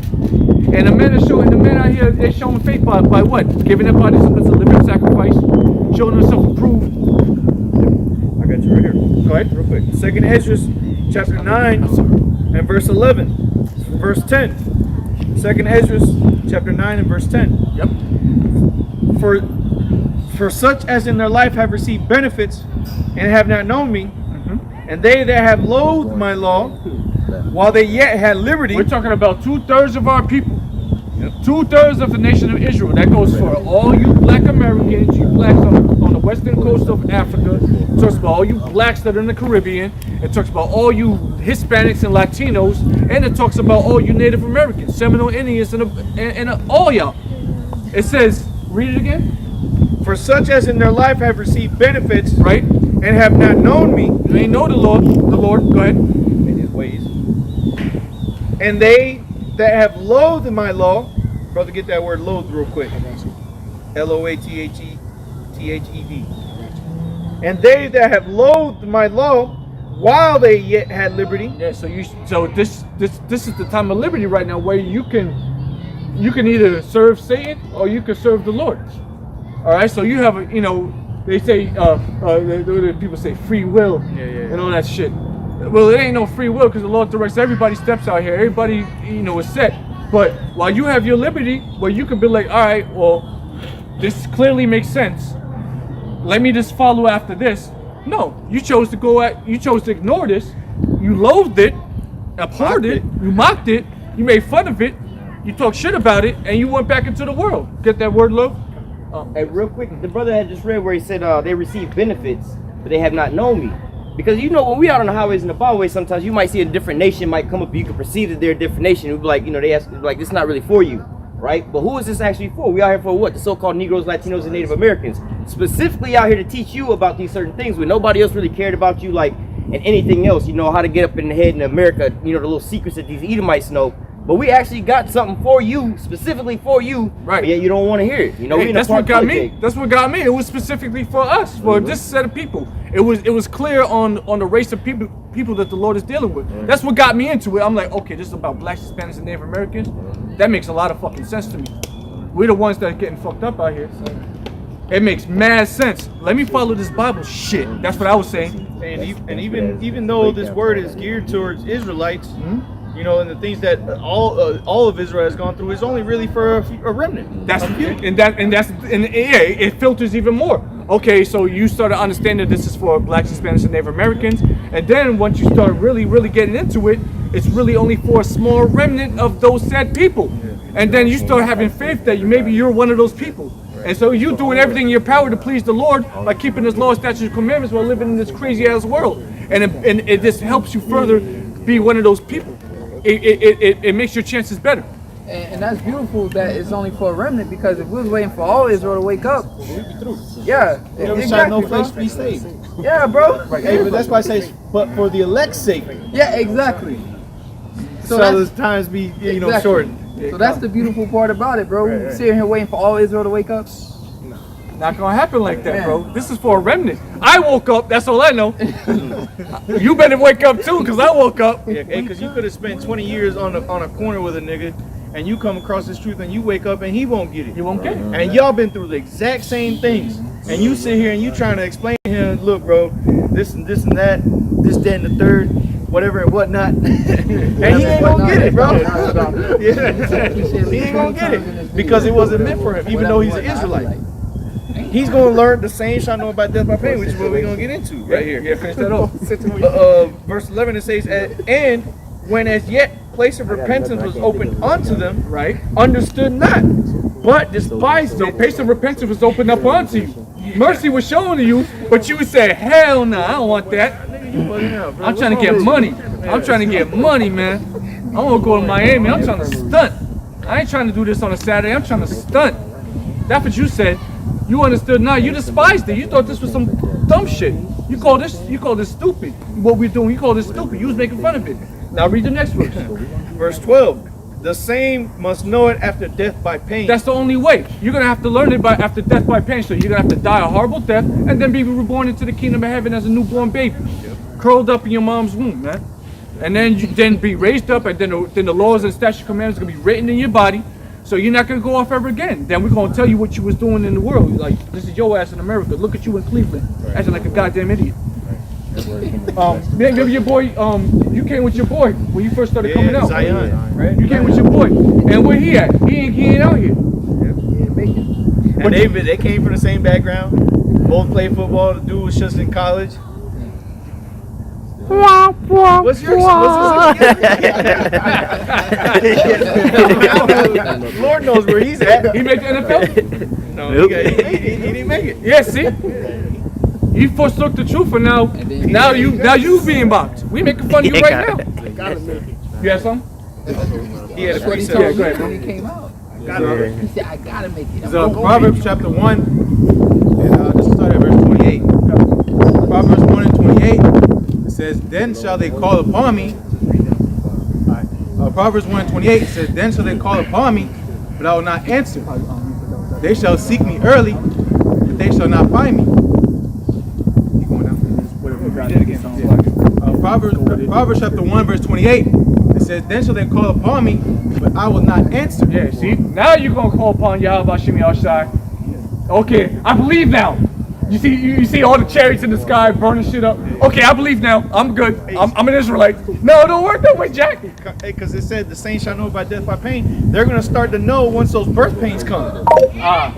And the men out here, they're showing faith by what? Giving their bodies up as a living sacrifice, showing themselves approved. I got you right here. Go ahead, real quick. 2nd Ezra, chapter 9, and verse 11. Verse 10. 2nd Ezra, chapter 9, and verse 10. Yep. For such as in their life have received benefits and have not known me, and they that have loathed my law, while they yet had liberty. We're talking about 2/3 of our people. 2/3 of the nation of Israel. That goes for all you black Americans, you blacks on the western coast of Africa. It talks about all you blacks that are in the Caribbean. It talks about all you Hispanics and Latinos. And it talks about all you Native Americans, Seminole Indians, and all y'all. It says, read it again. For such as in their life have received benefits, right, and have not known me. You ain't know the Lord. Go ahead. In his ways. And they that have loathed my law, brother, get that word loathed real quick. Loathed. And they that have loathed my law, while they yet had liberty. Yeah. So this is the time of liberty right now, where you can either serve Satan or you can serve the Lord. All right. So you have they say people say free will and all that shit. Well, it ain't no free will because the Lord directs everybody's steps out here. Everybody, is set. But while you have your liberty, where you can be like, all right, well, this clearly makes sense. Let me just follow after this. No, you chose to ignore this. You loathed it, abhorred it, you mocked it, you made fun of it, you talked shit about it, and you went back into the world. Get that word, love? Hey, real quick, the brother had just read where he said they receive benefits, but they have not known me. Because when we out on the highways and the byways, sometimes you might see a different nation might come up, you can perceive that they're a different nation. You'll be like, they ask, like, it's not really for you, right? But who is this actually for? We out here for what? The so-called Negroes, Latinos, and Native Americans. Specifically out here to teach you about these certain things when nobody else really cared about you, like, and anything else, how to get up in the head in America, the little secrets that these Edomites know. But we actually got something for you, specifically for you, right? But yet you don't want to hear it. Hey, that's what got me. That's what got me. It was specifically for us, for this set of people. It was clear on the race of people that the Lord is dealing with. That's what got me into it. I'm like, okay, this is about blacks, Hispanics, and Native Americans. That makes a lot of fucking sense to me. We're the ones that are getting fucked up out here. It makes mad sense. Let me follow this Bible shit. That's what I was saying. And even though this word is geared towards Israelites. And the things that all of Israel has gone through is only really for a remnant. It filters even more. Okay, so you start to understand that this is for blacks, Hispanics, and Native Americans, and then once you start really, really getting into it, it's really only for a small remnant of those said people. And then you start having faith that maybe you're one of those people. And so you doing everything in your power to please the Lord by keeping His law, statutes, and commandments while living in this crazy ass world. And it just helps you further be one of those people. It makes your chances better. And that's beautiful that it's only for a remnant, because if we was waiting for all Israel to wake up, yeah, exactly, no flesh be saved. yeah, bro. Hey, but that's why I say, but for the elect's sake, Yeah, exactly. So shall that's, those times be exactly. shortened. So that's the beautiful part about it, bro. We sitting here waiting for all Israel to wake up. Not gonna happen like that, bro. This is for a remnant. I woke up, that's all I know. You better wake up too, because I woke up. Yeah, because you could have spent 20 years on a corner with a nigga, and you come across this truth, and you wake up, and he won't get it. You won't get it. And y'all been through the exact same things, and you sit here and you trying to explain to him, look, bro, this and that, this, that, and the third, whatever and whatnot, and he ain't gonna get it, bro. Yeah, he ain't gonna get it because it wasn't meant for him, even though he's an Israelite. He's gonna learn the same shall know about death by pain, which is what we're gonna get into right here. Yeah, finish that off. Verse 11, it says, and when as yet place of repentance was opened unto them, Right? understood not, but despised So it. pace of repentance was opened up onto you. Mercy was shown to you, but you would say, hell no, I don't want that. I'm trying to get money. I'm trying to get money, man. I want to go to Miami. I'm trying to stunt. I ain't trying to do this on a Saturday. I'm trying to stunt. That's what you said. You understood now. You despised it. You thought this was some dumb shit. You call this stupid. What we're doing, you call this stupid. You was making fun of it. Now read the next verse. Verse 12, the same must know it after death by pain. That's the only way. You're gonna have to learn it after death by pain. So you're gonna have to die a horrible death and then be reborn into the kingdom of heaven as a newborn baby, curled up in your mom's womb, man. And then you be raised up, and then the laws and statute commandments are gonna be written in your body. So you're not gonna go off ever again. Then we're gonna tell you what you was doing in the world. Like, this is your ass in America. Look at you in Cleveland, acting like a goddamn idiot. Maybe your boy, you came with your boy when you first started coming out. Zion. Right? You came with your boy, and where he at? He ain't out here. And they came from the same background. Both played football. The dude was just in college. What's your Lord knows where he's at. He made the NFL. No, he didn't make it. Yeah, see, you forsook the truth, and now you being mocked. We making fun of you right now. You have something? He had a That's what he precept. told me when he came out. He said, I gotta make it. So Proverbs chapter 1, and this will start at verse 28. Proverbs 1 and 28, it says, then shall they call upon me. Proverbs 1 and 28, it says, then shall they call upon me, but I will not answer. They shall seek me early, but they shall not find me. Keep going down. Proverbs chapter 1, verse 28, it says, then shall they call upon me, but I will not answer. Yeah, see, now you're gonna call upon Yahweh Shemi Ashai. Okay, I believe now. You see all the chariots in the sky burning shit up. Okay, I believe now. I'm good. I'm an Israelite. No, it don't work that way, Jack. Because it said the saints shall know by death by pain. They're gonna start to know once those birth pains come. Yeah,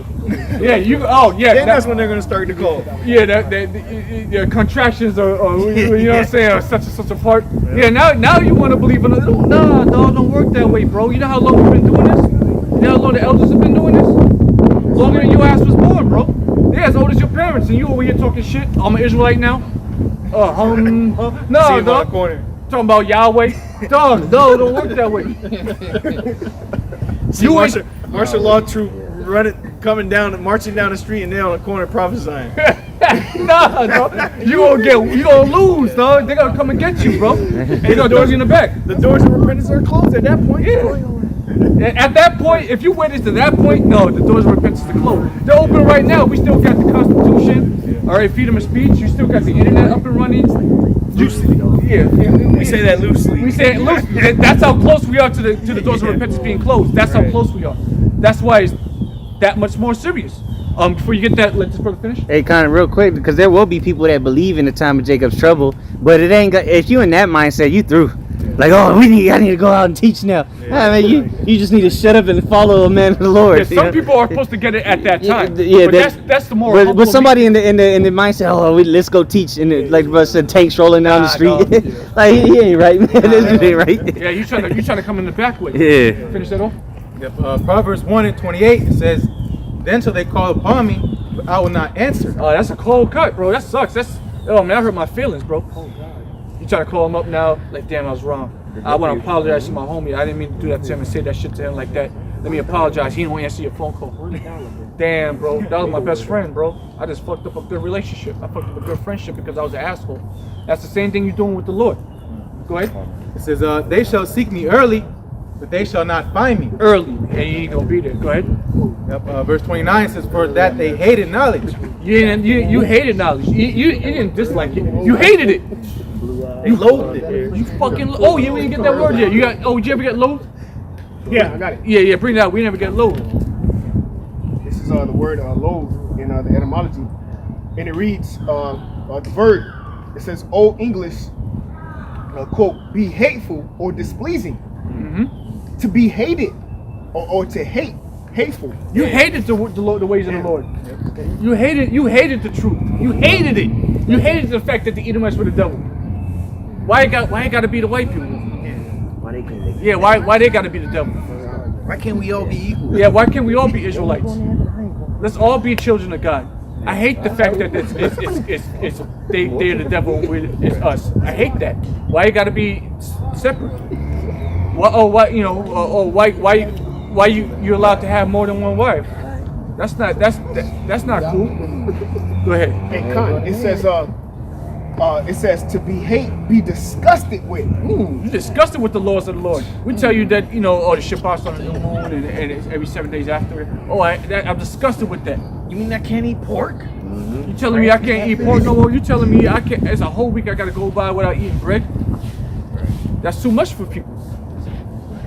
yeah. Then that's when they're gonna start to call. Yeah, the contractions are you know what I'm saying, are such and such a part. Yeah, now you want to believe in it. Nah, dog, don't work that way, bro. You know how long we've been doing this? You know how long the elders have been doing this? Longer than your ass was born, bro. Yeah, as old as your parents, and you over here talking shit. I'm an Israelite now. No, dog. Corner. Talking about Yahweh. Dog, no, don't work that way. You martial law troop marching down the street, and they're on the corner prophesying. Nah, dog. You gonna lose, dog. They're gonna come and get you, bro. They're gonna throw you in the back. The doors of repentance are closed at that point. Yeah. At that point, if you witness to that point, no, the doors of repentance are closed. They're open right now. We still got the Constitution, all right, freedom of speech. You still got the internet up and running. Loosely. Yeah. We say that loosely. We say it loosely. That's how close we are to the doors of repentance being closed. That's how close we are. That's why it's that much more serious. Before you get that, let this brother finish. Hey, kind of real quick, because there will be people that believe in the time of Jacob's trouble, but it ain't. If you in that mindset, you through. Like, oh, I need to go out and teach now. Yeah. Man, you just need to shut up and follow a man of the Lord. Yeah, some people are supposed to get it at that time. Yeah, but that's the more. But somebody in the mindset, let's go teach, and like the said, tanks rolling down the street. Like he ain't right, man. This ain't right. Yeah, you trying to come in the back way. Yeah. Finish that off. Yep. Proverbs 1 and 28, it says, Then shall they call upon me, but I will not answer. Oh, that's a cold cut, bro. That sucks. Oh man, that hurt my feelings, bro. You trying to call him up now? Like, damn, I was wrong. I want to apologize to my homie. I didn't mean to do that to him and say that shit to him like that. Let me apologize. He didn't answer your phone call. Damn, bro. That was my best friend, bro. I just fucked up a good relationship. I fucked up a good friendship because I was an asshole. That's the same thing you're doing with the Lord. Go ahead. It says, they shall seek me early, but they shall not find me. Early, and you ain't gonna be there. Go ahead. Yep, verse 29 says, for that they hated knowledge. You hated knowledge. You didn't dislike it. You hated it. You loathed it. You fucking. Oh, you didn't get that word yet. You got. Oh, did you ever get loathed? Yeah, I got it. Yeah, bring it out. We never get loathed. This is the word loathe in the etymology, and it reads the verb. It says Old English, quote, be hateful or displeasing. Mm-hmm. To be hated or to hate, hateful. You hated the ways of the Lord. You hated the truth. You hated it. You hated the fact that the Edomites were the devil. Why it got to be the white people? Yeah, why they got to be the devil? Why can't we all be equal? Yeah, why can't we all be Israelites? Let's all be children of God. I hate the fact that they're the devil and it's us. I hate that. Why it got to be separate? Why you're allowed to have more than one wife? That's not cool. Go ahead. Hey, Con, it says to be disgusted with. Ooh, you're disgusted with the laws of the Lord. We tell you that, the Shabbat's on the new moon and it's every 7 days after it. Oh, I'm disgusted with that. You mean I can't eat pork? You telling me I can't eat pork no more? You telling me I can't? It's a whole week I gotta go by without eating bread? That's too much for people.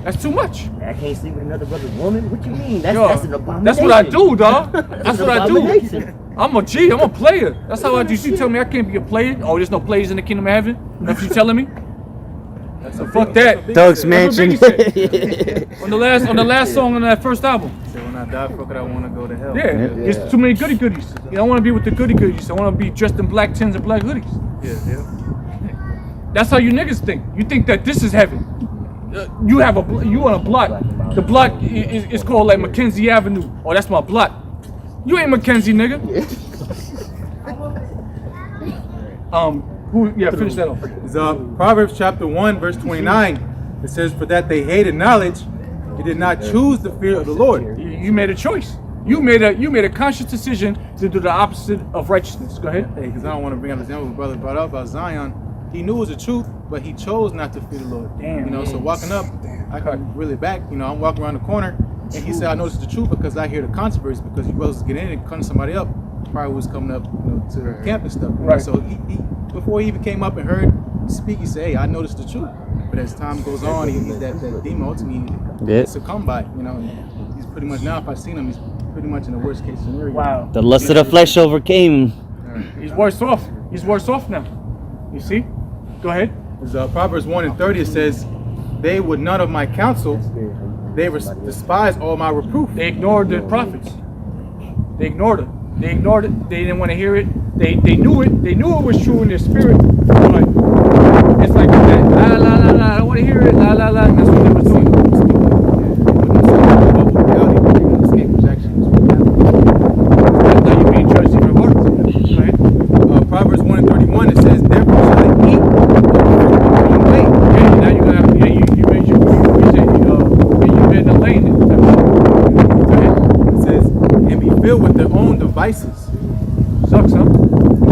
That's too much. I can't sleep with another brother's woman? What you mean? That's an abomination. That's what I do, dog. That's what I do. I'm a G. I'm a player. That's how I do. You tell me I can't be a player? Oh, there's no players in the kingdom of heaven? That's what you telling me? So fuck that. Doug's Mansion. on the last song on that first album. So when I die, fuck it, I want to go to hell. Yeah, there's too many goody goodies. I want to be with the goody goodies. I want to be dressed in black tins and black hoodies. Yeah. That's how you niggas think. You think that this is heaven. You on a block. The block is called like Mackenzie Avenue. Oh, that's my block. You ain't Mackenzie, nigga. Finish that off. It's Proverbs chapter 1, verse 29. It says, for that they hated knowledge, they did not choose the fear of the Lord. You made a choice. You made a conscious decision to do the opposite of righteousness. Go ahead. Hey, because I don't want to bring up the example my brother brought up about Zion. He knew it was the truth, but he chose not to fear the Lord. Damn. So walking up, I got really back. I'm walking around the corner, and he said, I noticed the truth because I hear the controversy, because you brothers get in and cutting somebody up. Probably was coming up, to the camp and stuff. Right. So he before he even came up and heard speak, he said, hey, I noticed the truth. But as time goes on, that demon ultimately succumbed by. And he's pretty much now. If I've seen him, he's pretty much in the worst case scenario. Wow. The lust of the flesh overcame. He's worse off. He's worse off now. You see? Go ahead. It's, Proverbs 1:30, it says, they would none of my counsel, they despise all my reproof. They ignored the prophets. They ignored it. They ignored it. They didn't want to hear it. They knew it. They knew it was true in their spirit. But it's like that. La la la la. I don't want to hear it. La la la. That's what they were doing. Now you're being judged even harder. Go ahead. Proverbs 1:31, it says, therefore shall they eat one way. Okay, now you're gonna have you made the lane. Go ahead. It says, and be filled with their own devices. Sucks, huh?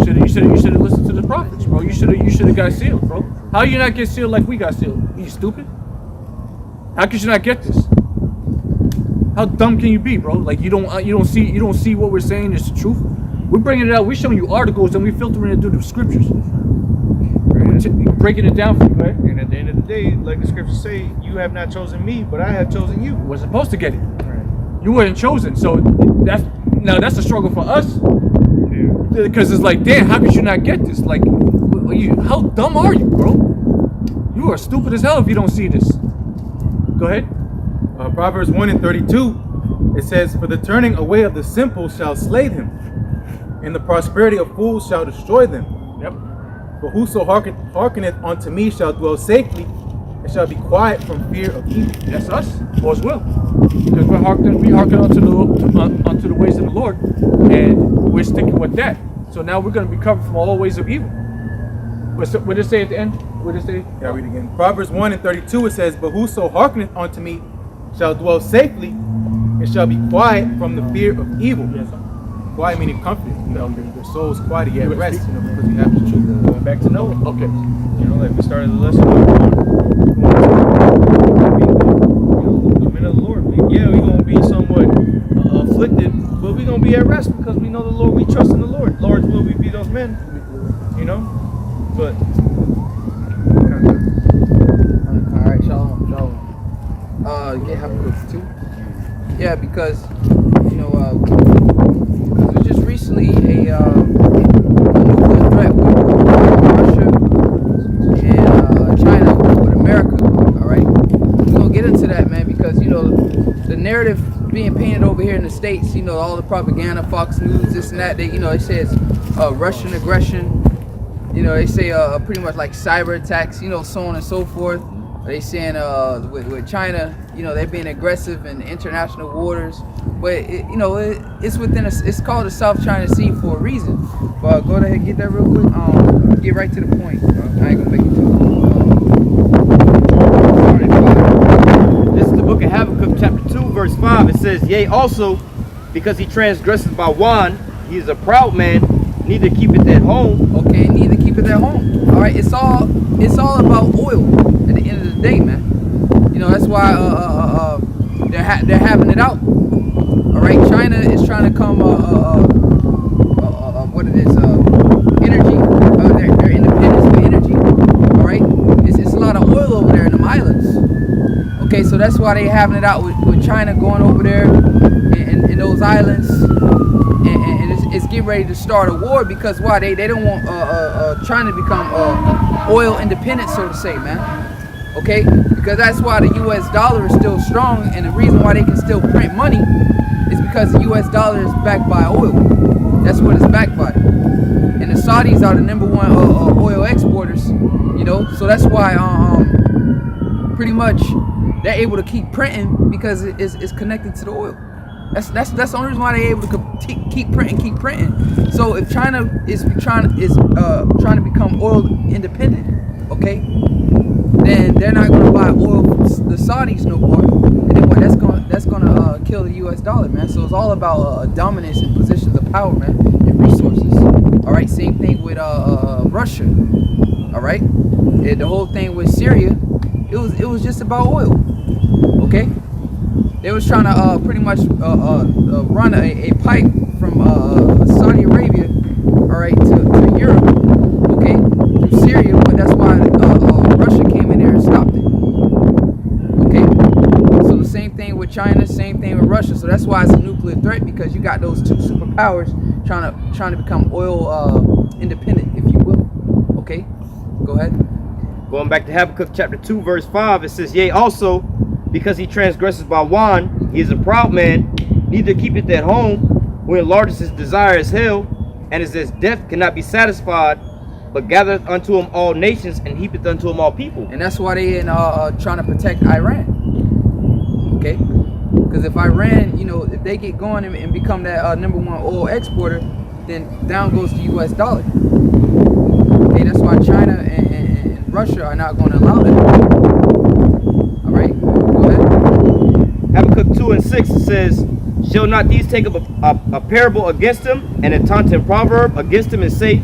You should have listened to the prophets, bro. You should have got sealed, bro. How you not get sealed like we got sealed? You stupid? How could you not get this? How dumb can you be, bro? Like you don't see what we're saying is the truth. We're bringing it out. We're showing you articles and we filtering it through the scriptures. Breaking it down for you, right? And at the end of the day, like the scriptures say, you have not chosen me, but I have chosen you. You were supposed to get it. You weren't chosen. So that's a struggle for us. Because it's like, damn, how could you not get this? Like, how dumb are you, bro? You are stupid as hell if you don't see this. Go ahead. Proverbs 1:32, it says, for the turning away of the simple shall slay them, and the prosperity of fools shall destroy them. Yep. For whoso hearkeneth unto me shall dwell safely, and shall be quiet from fear of evil. That's us, or as well. Because we hearken unto the ways of the with that. So now we're going to be covered from all ways of evil. What did it say at the end? What did it say? Yeah, read again. Proverbs 1:32, it says, "But whoso hearkeneth unto me shall dwell safely, and shall be quiet from the fear of evil." Yes. Quiet meaning comfort. Their soul's quiet to get rest, because we have the truth. Going back to Noah. Okay. You know, like we started the lesson. The men of the Lord. We're gonna be somewhat afflicted, but we're gonna be at rest because we know the Lord. We trust in the Lord. Lord's will we be those men. You know, but. All right, shalom. Yeah, Habakkuk 2. Yeah, because you know, because there's just recently a nuclear threat with Russia and China with America. All right, we're gonna get into that, man, because you know the narrative being painted over here in the States. You know, all the propaganda, Fox News, this and that. They, you know, it says Russian aggression. You know, they say pretty much like cyber attacks. You know, so on and so forth. They saying with China, you know, they're being aggressive in international waters, but you know, it's within it's called the South China Sea for a reason. But go ahead and get that real quick. Get right to the point. I ain't gonna make it too long. This is the book of Habakkuk, chapter 2, verse 5. It says, "Yea, also, because he transgresses by wine, he is a proud man, neither keepeth at home." Okay, neither keep it at home. All right, it's all about oil at the end of the day, man. You know, that's why they're having it out. All right, China is trying to come what it is energy. Their independence for energy. All right, it's a lot of oil over there in them islands. Okay, so that's why they're having it out with China going over there in those islands. And it's getting ready to start a war because why they don't want China to become oil independent, so to say, man. Okay, because that's why the U.S. dollar is still strong, and the reason why they can still print money is because the U.S. dollar is backed by oil. That's what it's backed by, and the Saudis are the #1 oil exporters. You know, so that's why pretty much they're able to keep printing because it's connected to the oil. That's the only reason why they're able to keep printing. So if China is trying to become oil independent, okay, then they're not going to buy oil from the Saudis no more. And then what? That's gonna kill the U.S. dollar, man. So it's all about dominance and positions of power, man, and resources. All right. Same thing with Russia. All right. The whole thing with Syria, it was just about oil. Okay. They was trying to pretty much run a pipe from Saudi Arabia, all right, to Europe, okay, through Syria, but that's why Russia came in there and stopped it. Okay, so the same thing with China, same thing with Russia. So that's why it's a nuclear threat, because you got those two superpowers trying to become oil independent, if you will. Okay, go ahead. Going back to Habakkuk chapter 2, verse 5, it says, "Yea, also, because he transgresses by wine, he is a proud man, neither keepeth at home, who enlarges his desire as hell, and is as death cannot be satisfied, but gathereth unto him all nations, and heapeth unto him all people." And that's why they trying to protect Iran. Okay, because if Iran, you know, if they get going and become that #1 oil exporter, then down goes the U.S. dollar. Okay, that's why China and Russia are not going to allow that. All right, go ahead. Habakkuk 2 and 6, it says, "Shall not these take up a parable against him, and a taunting proverb against him, and say,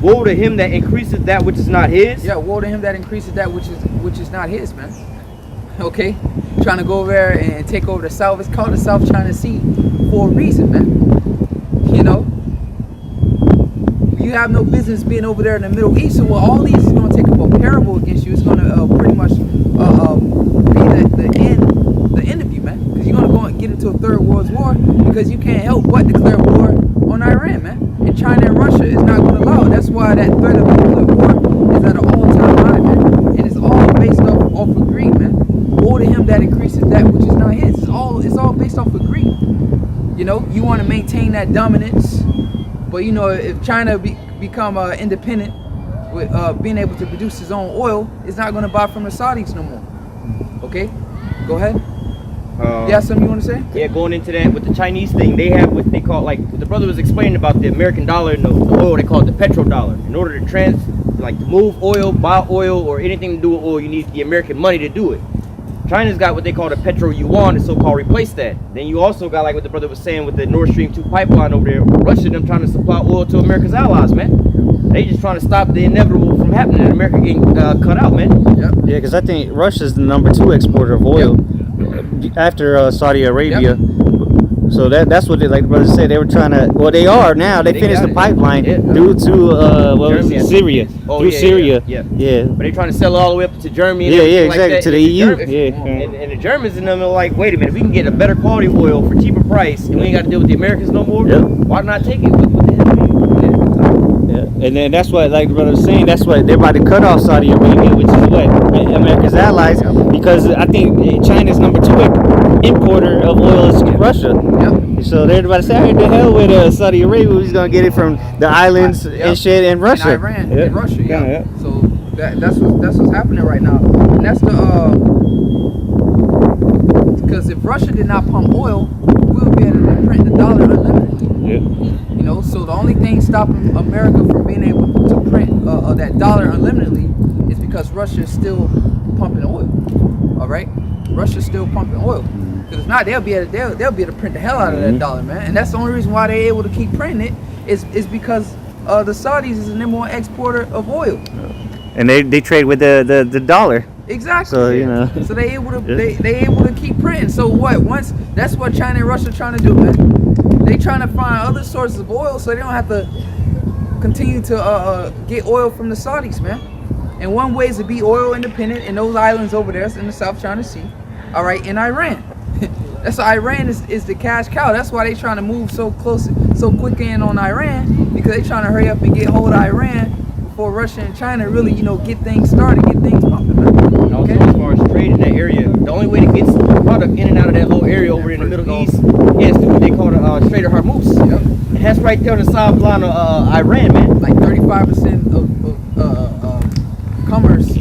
Woe to him that increaseth that which is not his?" Yeah, woe to him that increases that which is not his, man. Okay, trying to go over there and take over the South. It's called the South China Sea for a reason, man. You know, you have no business being over there in the Middle East. So all these is going to take up a parable against you. It's going to pretty much be the end of you, man. Because you're going to go and get into a third world war, because you can't help but declare war on Iran, man. And China and Russia is not going to allow it. That's why that threat of nuclear war is at an all-time high, man. And it's all based off of greed, man. Woe to him that increases that which is not his. It's all based off of greed. You know, you want to maintain that dominance, but you know, if China become independent with being able to produce his own oil, it's not going to buy from the Saudis no more. Okay, go ahead. Yeah, something you want to say? Yeah, going into that with the Chinese thing, they have what they call, like what the brother was explaining about the American dollar and the oil, they call it the petrodollar. In order to to move oil, buy oil, or anything to do with oil, you need the American money to do it. China's got what they call the petro yuan to so-called replace that. Then you also got, like what the brother was saying, with the Nord Stream 2 pipeline over there, Russia them trying to supply oil to America's allies, man. They just trying to stop the inevitable from happening and America getting cut out, man. Yeah, because I think Russia's the number 2 exporter of oil after Saudi Arabia. So that's what they, like the brother said, they were trying to, well, they are now. They finished the pipeline due to Syria. Syria. Yeah. But they trying to sell it all the way up to Germany. And exactly, like to the EU. And the Germans and them are like, wait a minute, we can get a better quality oil for cheaper price, and we ain't got to deal with the Americans no more. Why not take it? What the hell? And then that's what, like the brother was saying, that's what they're about to cut off Saudi Arabia, which is what America's allies, because I think China's number 2 importer of oil is Russia. So they're about to say, hey, the hell with Saudi Arabia, we're just gonna get it from the islands and shit in Russia. And Iran, and Russia, So that's what's happening right now, and that's because if Russia did not pump oil, we would be able to print the dollar unlimitedly. You know, so the only thing stopping America from being able to print that dollar unlimitedly is because Russia is still pumping oil. All right, Russia's still pumping oil. Because if not, they'll be able to print the hell out of that dollar, man. And that's the only reason why they're able to keep printing it is because the Saudis is the number 1 exporter of oil. And they trade with the dollar. Exactly. So you know. So they able to they able to keep printing. So once that's what China and Russia are trying to do, man. They trying to find other sources of oil so they don't have to continue to get oil from the Saudis, man. And one way is to be oil independent in those islands over there in the South China Sea. All right, in Iran. That's why Iran is the cash cow. That's why they trying to move so close, so quick in on Iran, because they trying to hurry up and get hold of Iran before Russia and China really, get things started, get things pumping. And also, as far as trade in that area, the only way to get some product in and out of that little area over in the Middle East is through what they call the Strait of Hormuz. And that's right there on the sideline of Iran, man. Like 35% of commerce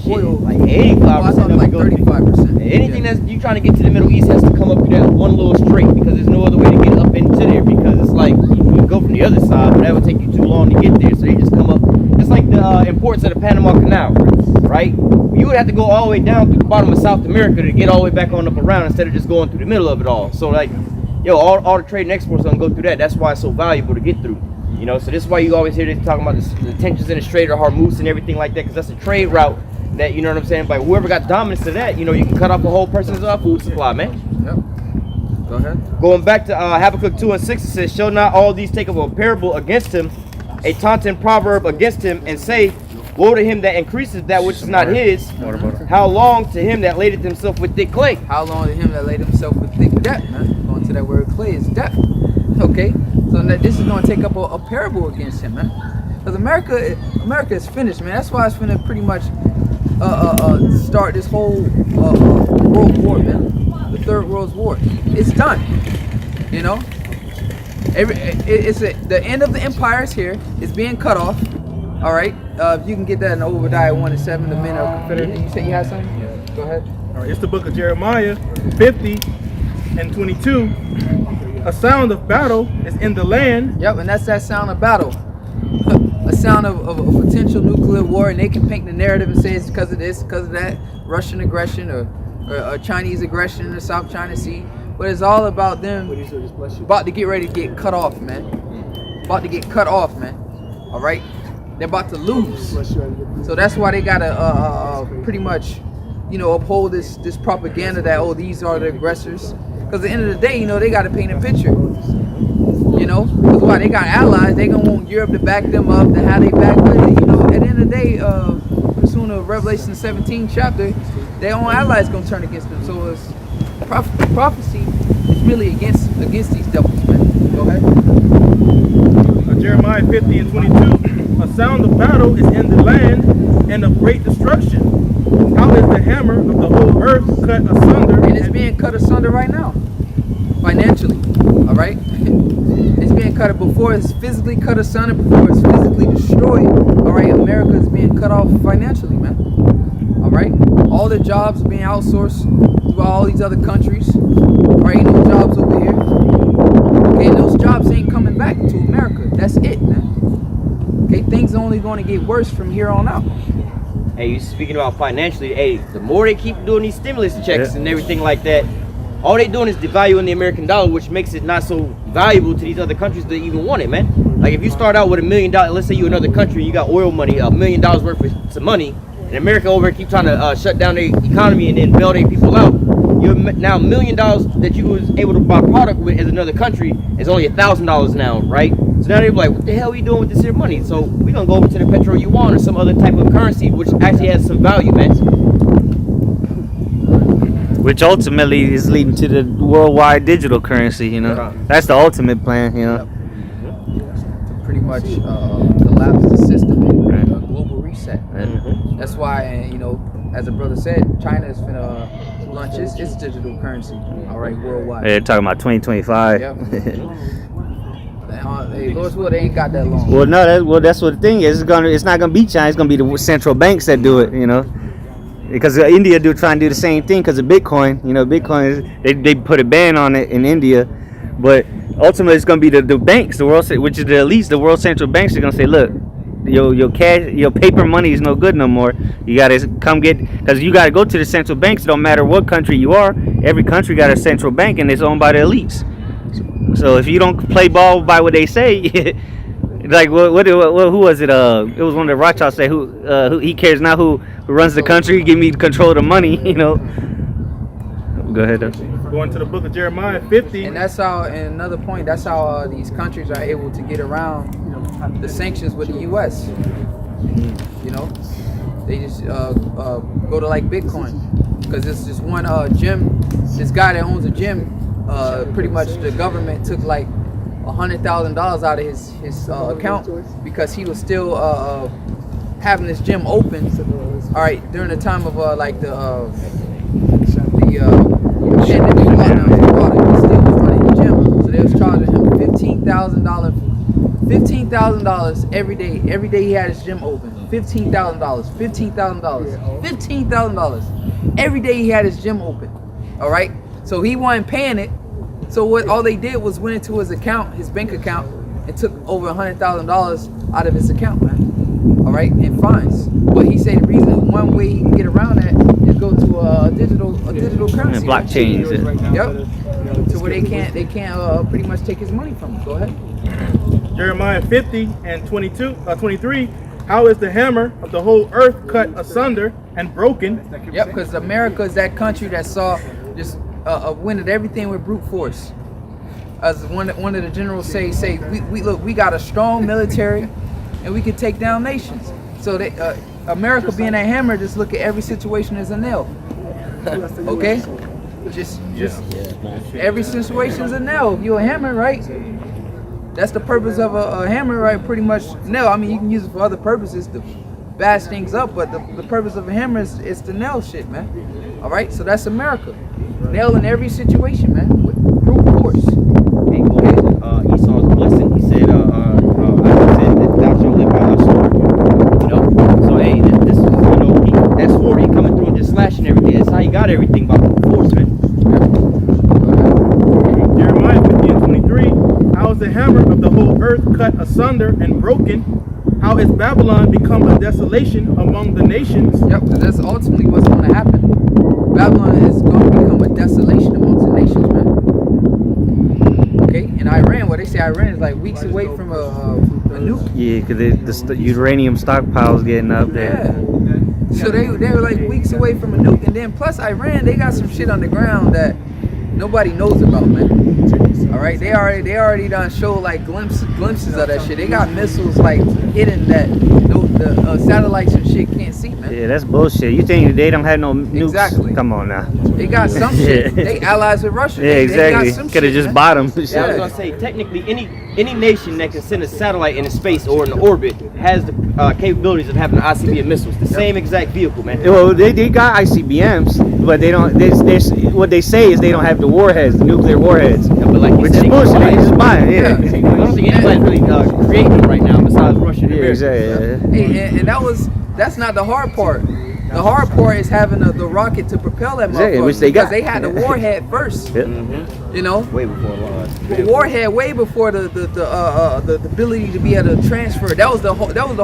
oil. Like 85%. Like 35%. Anything that's you trying to get to the Middle East has to come up through that one little strait, because there's no other way to get up into there, because it's like you can go from the other side, but that would take you too long to get there. So they just come up. It's like the imports of the Panama Canal, right? You would have to go all the way down through the bottom of South America to get all the way back on up around instead of just going through the middle of it all. So like, all the trade and exports gonna go through that. That's why it's so valuable to get through. So this is why you always hear they talking about the tensions in the Strait of Hormuz and everything like that, because that's a trade route that, you know what I'm saying, but whoever got dominance to that, you can cut off a whole person's food supply, man. Yep. Go ahead. Going back to Habakkuk 2:6, it says, shall not all these take up a parable against him, a taunting proverb against him, and say, woe to him that increases that which is not his. How long to him that ladeth himself with thick clay? How long to him that laid himself with thick debt, man? Going to that word clay is debt. Okay? So this is going to take up a parable against him, man. Because America is finished, man. That's why it's going to pretty much start this whole world war, man. The Third World War. It's done. The end of the empire is here. It's being cut off. All right. If you can get that in Obadiah 1:7, the men are confederate. You said you had something? Yeah. Go ahead. All right. It's the book of Jeremiah 50:22. A sound of battle is in the land. Yep, and that's that sound of battle. A sound of a potential nuclear war, and they can paint the narrative and say it's because of this, because of that, Russian aggression or Chinese aggression in the South China Sea. But it's all about them about to get ready to get cut off, man. About to get cut off, man. All right? They're about to lose. So that's why they got to pretty much, uphold this propaganda that, these are the aggressors. Because at the end of the day, they got to paint a picture. Because why? They got allies. They going to want Europe to back them up, to have they back with it. At the end of the day, soon the Revelation 17 chapter, their own allies going to turn against them. So it's prophecy is really against these devils, man. Go ahead. Jeremiah 50:22. A sound of battle is in the land and of great destruction. How is the hammer of the whole earth cut asunder? And it's being cut asunder right now, financially. All right, it's being cut before it's physically cut asunder, before it's physically destroyed. All right, America is being cut off financially, man. All right, all the jobs are being outsourced to all these other countries. Or ain't no jobs over here. Okay, those jobs ain't coming back to America. That's it, man. Okay, things are only going to get worse from here on out. Hey, you speaking about financially, hey, the more they keep doing these stimulus checks and everything like that, all they doing is devaluing the American dollar, which makes it not so valuable to these other countries that even want it, man. Like if you start out with $1 million, let's say you're another country, you got oil money, $1 million worth of some money, and America over here keep trying to shut down their economy and then bail their people out. You're now $1 million that you was able to buy product with as another country is only $1,000 now, right? So now they're like, what the hell are we doing with this here money? So we're gonna go over to the petro yuan or some other type of currency which actually has some value, man. Which ultimately is leading to the worldwide digital currency, you know. Right. That's the ultimate plan, you know. To pretty much collapse the system and a global reset. That's why, you know, as a brother said, China is finna launch its digital currency, all right, worldwide. They're talking about 2025. Yep. Hey, Lord's will, they ain't got that long. Well, no, that's what the thing is. It's not gonna be China. It's gonna be the central banks that do it, you know. Because India try and do the same thing because of Bitcoin. You know, Bitcoin they put a ban on it in India, but ultimately it's gonna be the banks, which is the elites, the world central banks are gonna say, look, your cash, your paper money is no good no more. You gotta come get, because you gotta go to the central banks. It don't matter what country you are. Every country got a central bank and it's owned by the elites. So if you don't play ball by what they say, like who was it? It was one of the Rothschilds say who he cares not who runs the country. Give me control of the money, you know. Go ahead. Going to the book of Jeremiah 50. And that's how, and another point, that's how these countries are able to get around the sanctions with the U.S. You know, they just go to like Bitcoin, because it's just one gym. This guy that owns a gym, pretty much the government took like $100,000 out of his account because he was still having this gym open. All right, during the time of like the pandemic lockdown, he still was running the gym, so they was charging him $15,000 every day. Every day he had his gym open. $15,000 every day he had his gym open. All right, so he wasn't paying it. So what all they did was went into his account, his bank account, and took over $100,000 out of his account, man. All right, in fines. But he said the reason, one way he can get around that is go to a digital currency, blockchains. Yep. To where they can't pretty much take his money from him. Go ahead. Jeremiah 50 and 23. How is the hammer of the whole earth cut asunder and broken? Yep, because America is that country that saw just winning everything with brute force. As one of the generals say we got a strong military and we can take down nations. So they, America being a hammer, just look at every situation as a nail. Okay, just every situation is a nail. If you're a hammer, right? That's the purpose of a hammer, right? Pretty much nail. I mean, you can use it for other purposes to bash things up, but the purpose of a hammer is to nail shit, man. All right, so that's America. Nail in every situation, man, with brute force. Hey, Esau's blessing. He said, I said that thou shalt live by thy sword. You know, so hey, this is, you know, that sword, he coming through and just slashing everything. That's how he got everything by brute force, man. Jeremiah 50 and 23. How is the hammer of the whole earth cut asunder and broken? How is Babylon become a desolation among the nations? Yep, because that's ultimately what's going to happen. Babylon is going to become a desolation amongst the nations, man. Okay, in Iran, what they say Iran is like weeks away from a nuke. Yeah, because the uranium stockpile's getting up there. Yeah. So they were like weeks away from a nuke, and then plus Iran, they got some shit on the ground that nobody knows about, man. All right, they already done show like glimpses of that shit. They got missiles like hidden that the satellites and shit can't see, man. Yeah, that's bullshit. You think they don't have no nukes? Exactly. Come on now. They got some shit. They allies with Russia. Yeah, exactly. Could have just bought them. Yeah, I was gonna say, technically, any nation that can send a satellite into space or in orbit has the capabilities of having ICBM missiles. The same exact vehicle, man. Well, they got ICBMs, but they don't. What they say is they don't have the warheads, the nuclear warheads. Yeah, but like which is bullshit. They just buy it. Yeah. I don't think anybody's really creating them right now besides Russia and America. Yeah, exactly. Hey, and that's not the hard part. The hard part is having the rocket to propel that Exactly, motherfucker. which they got. Because they had the warhead first. Yep. You know, Way before launch. the warhead way before the ability to be able to transfer. That was the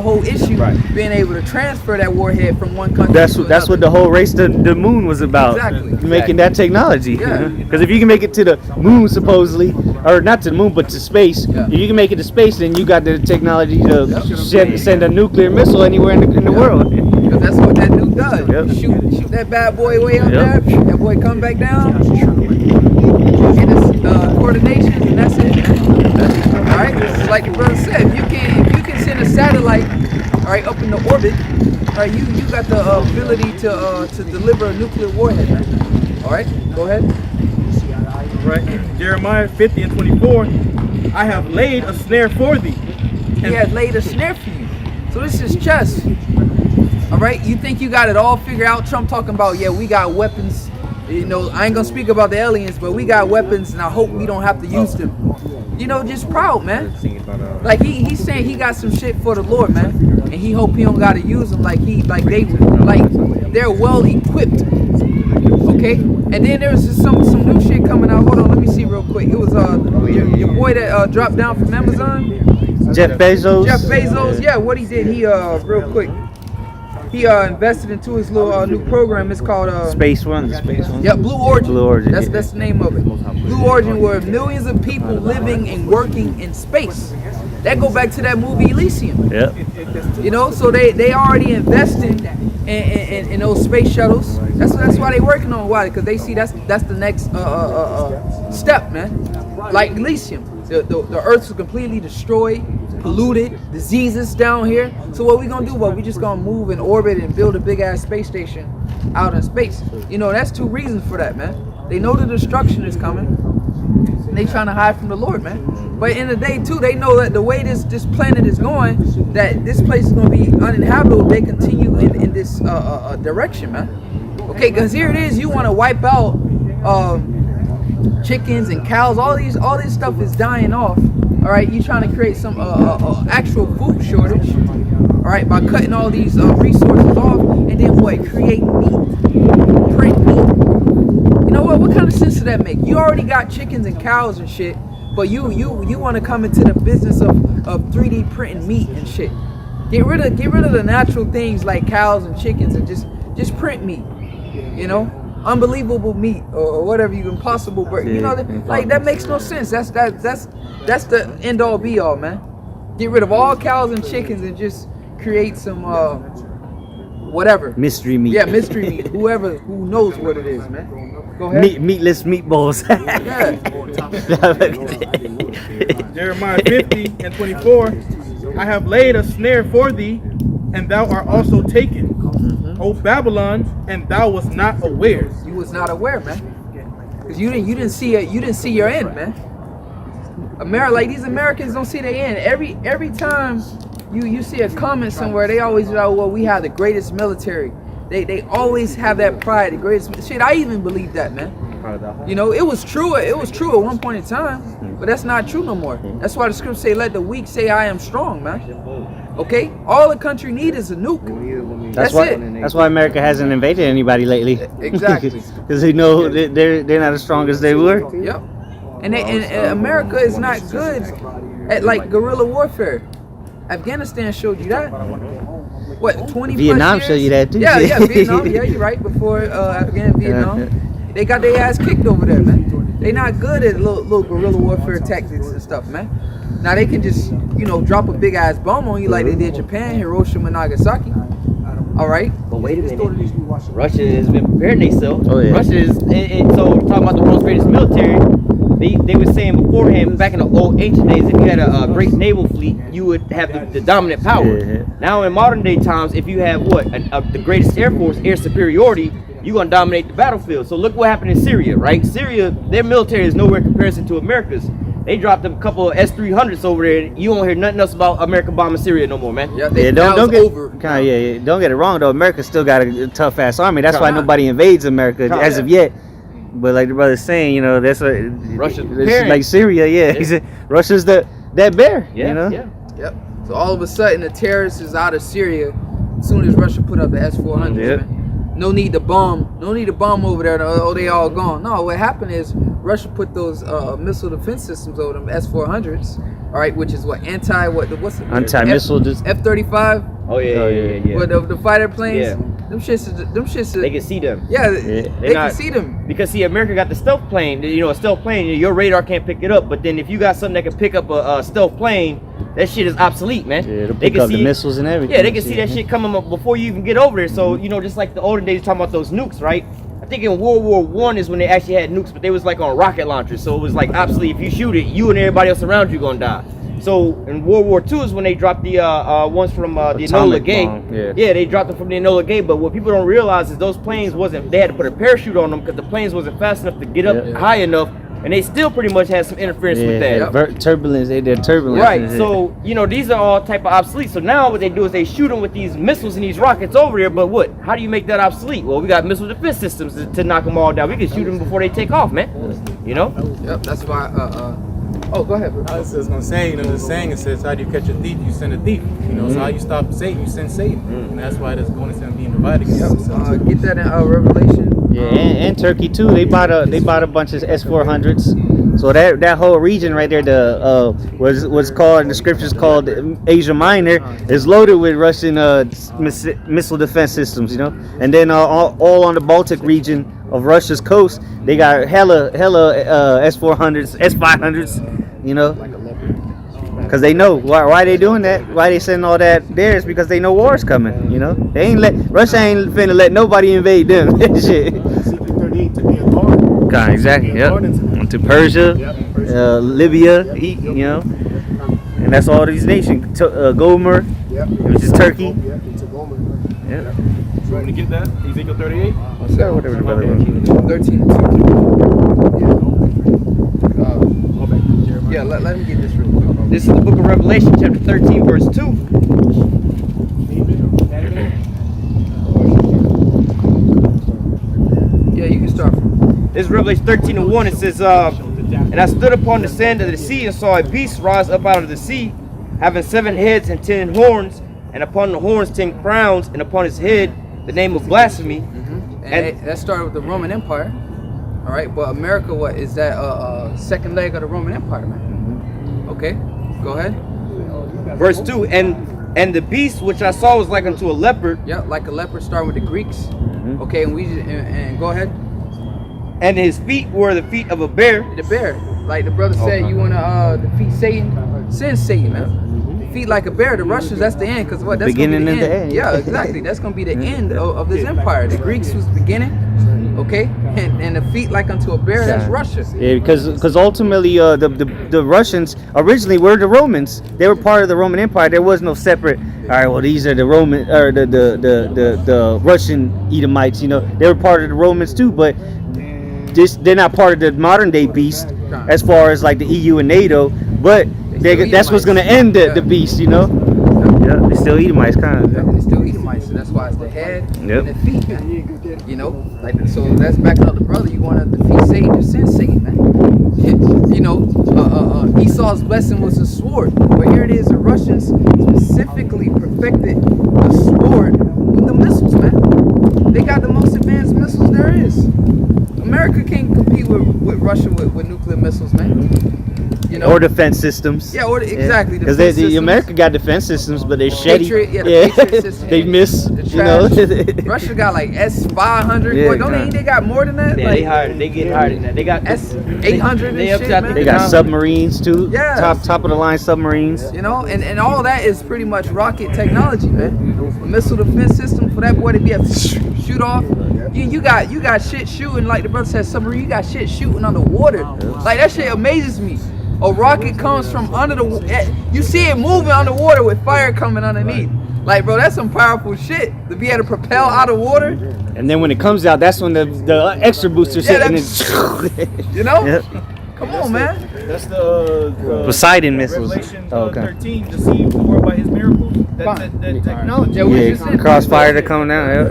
whole issue. Right. Being able to transfer that warhead from one country. That's to what another. the whole race to the moon was about. Exactly. Making that technology. Yeah. Because if you can make it to the moon supposedly, or not to the moon but to space, Yeah. if you can make it to space, then you got the technology to Yep. send a nuclear missile anywhere in the world. Because that's what that dude does. Yep. Shoot that bad boy way up Yep. there. That boy come back down. Get his coordination, and that's it. All right. So like the brother said, if you can send a satellite, all right, up into orbit, all right, you got the ability to deliver a nuclear warhead. Man. All right. Go ahead. Right. Jeremiah 50 and 24. I have laid a snare for thee. He has laid a snare for you. So this is chess. All right, you think you got it all figured out? Trump talking about, yeah, we got weapons. You know, I ain't gonna speak about the aliens, but we got weapons, and I hope we don't have to use them. You know, just proud, man. Like he's saying he got some shit for the Lord, man, and he hope he don't gotta use them they're well equipped. Okay, and then there's just some new shit coming out. Hold on, let me see real quick. It was your boy that dropped down from Amazon. Jeff Bezos. Jeff Bezos, yeah, what he did, he real quick, he invested into his little new program. It's called Space One. yeah, Blue Origin. Blue Origin, That's yeah. that's the name of it. Blue Origin, where millions of people living and working in space. That go back to that movie Elysium. Yep. You know, so they already invested in those space shuttles. That's why they working on why, because they see that's the next step, man. Like Elysium, the Earth was completely destroyed, polluted, diseases down here. So what we gonna do? Well, we just gonna move in orbit and build a big ass space station out in space. You know, that's two reasons for that, man. They know the destruction is coming. They trying to hide from the Lord, man. But in the day too, they know that the way this planet is going, that this place is gonna be uninhabitable. They continue in this direction, man. Okay, because here it is. You want to wipe out chickens and cows. All this stuff is dying off. All right, you trying to create some actual food shortage. All right, by cutting all these resources off, and then what? Create meat, print meat. You know what? What kind of sense does that make? You already got chickens and cows and shit, but you want to come into the business of 3D printing meat and shit. Get rid of the natural things like cows and chickens and just print meat. You know, unbelievable meat or whatever you impossible. But you know, like that makes no sense. That's the end all be all, man. Get rid of all cows and chickens and just create some whatever Mystery meat. Yeah, mystery meat. Who knows what it is, man. Go ahead. Meatless meatballs. Jeremiah 50 and 24. I have laid a snare for thee, and thou art also taken. O Babylon, and thou was not aware. You was not aware, man. Cause you didn't see it. You didn't see your end, man. Like these Americans don't see their end. Every time you see a comment somewhere, they always like, well, we have the greatest military. They always have that pride, the greatest shit. I even believe that, man. You know, it was true at one point in time, but that's not true no more. That's why the scripture say, let the weak say I am strong, man. Okay? All the country need is a nuke. That's it. That's why America hasn't invaded anybody lately. Exactly. Because they know that they're not as strong as they were. Yep. And America is not good at like guerrilla warfare. Afghanistan showed you that. What, 20 Vietnam plus years? showed you that too. Yeah, Vietnam. Yeah, you're right. Before Vietnam, they got their ass kicked over there, man. They not good at little guerrilla warfare tactics and stuff, man. Now they can just, drop a big ass bomb on you like they did Japan, Hiroshima, Nagasaki. All right. But wait a minute. Russia has been preparing themselves. Oh, yeah. Russia is, so talking about the world's greatest military. They were saying beforehand, back in the old ancient days, if you had a great naval fleet, you would have the dominant power. Yeah. Now in modern day times, if you have the greatest air force, air superiority, you're gonna dominate the battlefield. So look what happened in Syria, right? Syria, their military is nowhere in comparison to America's. They dropped a couple of S-300s over there, and you won't hear nothing else about America bombing Syria no more, man. Yeah, don't get it wrong though. America still got a tough ass army. That's why nobody invades America as of yet. But like the brother's saying, that's what Russia's like Syria. Yeah. He said Russia's that bear. Yeah, you know. Yeah. Yep. So all of a sudden, the terrorists is out of Syria, as soon as Russia put up the S-400s, Yep. man. No need to bomb over there. Oh, they all gone. No, what happened is Russia put those missile defense systems over them S-400s. All right, which is what what's the Anti-missile F-35. Oh yeah. With the fighter planes. Yeah. Them shits. They can see them. Yeah, Yeah. they can see them. Because see, America got the stealth plane. You know, a stealth plane, your radar can't pick it up. But then if you got something that can pick up a stealth plane, that shit is obsolete, man. Yeah, it'll They pick can up the see- missiles and everything. Yeah, they can see that shit coming up before you even get over there. So, you know, just like the olden days talking about those nukes, right? I think in World War I is when they actually had nukes, but they was like on rocket launchers. So it was like obsolete. If you shoot it, you and everybody else around you gonna die. So in World War II is when they dropped the ones from the Enola Atomic Gay. bomb, yeah. Yeah, they dropped them from the Enola Gay. But what people don't realize is those planes they had to put a parachute on them because the planes wasn't fast enough to get up high enough. And they still pretty much had some interference with that. Turbulence, they did turbulence. Right, so, you know, these are all type of obsolete. So now what they do is they shoot them with these missiles and these rockets over here, but what? How do you make that obsolete? Well, we got missile defense systems to knock them all down. We can shoot them before they take off, man. You know? Yep, that's why, oh, go ahead, bro. I was just gonna say, you know, the saying it says, how do you catch a thief? You send a thief. You know, so how you stop Satan? You send Satan. And that's why there's going to being divided against themselves. Get that in Revelation. Yeah, and Turkey too. They bought a bunch of S-400s. So that whole region right there, the what's called in the scriptures called Asia Minor, is loaded with Russian missile defense systems. You know, and then all on the Baltic region of Russia's coast, they got hella S-400s, S-500s. You know, because they know why they doing that. Why they sending all that there is because they know war's coming. You know, Russia ain't finna let nobody invade them. Shit. CP-38 to be a guard. God, exactly. Yep. To Persia, Libya, you know, and that's all these nations. Gomer, which is Turkey. Yeah. You want me to get that? Ezekiel 38? Whatever the brother wrote. 13 yeah, let me get this real quick. This is the book of Revelation, chapter 13, verse 2. Yeah, you can start from. This is Revelation 13 and 1. It says, and I stood upon the sand of the sea and saw a beast rise up out of the sea, having 7 heads and 10 horns, and upon the horns 10 crowns, and upon his head the name of blasphemy. And that started with the Roman Empire. All right, but America, what is that? Second leg of the Roman Empire, man. Okay, go ahead. Verse 2, and the beast which I saw was like unto a leopard. Yeah, like a leopard. Start with the Greeks. Okay, and go ahead. And his feet were the feet of a bear. The bear, like the brother said, you wanna defeat Satan, send Satan, man. Feet like a bear. The Russians, that's the end, cause what? That's Beginning gonna be and the end. Yeah, exactly. That's gonna be the end of this empire. The Greeks was the beginning, okay, and the feet like unto a bear. That's Russia. Yeah, because ultimately the Russians originally were the Romans. They were part of the Roman Empire. There was no separate. All right, well these are the Roman or the Russian Edomites. You know, they were part of the Romans too, but they're not part of the modern day beast as far as like the EU and NATO. But that's what's gonna end the beast. You know. Yeah, they still Edomites, kind of. Yeah, they still Edomites, so that's why it's the head Yep. and the feet, man. You know, like so. That's backing up the brother. You want to defeat Satan, just send Satan, man. You know, Esau's blessing was a sword, but here it is. The Russians specifically perfected the sword with the missiles, man. They got the most advanced missiles there is. America can't compete with Russia with nuclear missiles, man. You know? Or defense systems. Yeah, exactly. Because America got defense systems, but they're shitty. The Patriot system. They miss. The You know. Russia got like S-500. Yeah, Boy, don't they got more than that? Yeah, Like, they get higher than that. They got S-800 they and up shit, to man. They got submarines too. Yeah. Top of the line submarines. You know, and all that is pretty much rocket technology, man. A missile defense system for that boy to be able to shoot off. You got shit shooting, like the brother said, submarine. You got shit shooting underwater. Like that shit amazes me. A rocket comes from under the, you see it moving underwater with fire coming underneath. Like, bro, that's some powerful shit to be able to propel out of water. And then when it comes out, that's when the extra boosters hit. And you know? Yep. Come on, man. That's the Poseidon missiles. Revelation Oh, okay. 13, deceived the world by his miracles. That technology. Yeah, we just did Crossfire to come down. Yeah.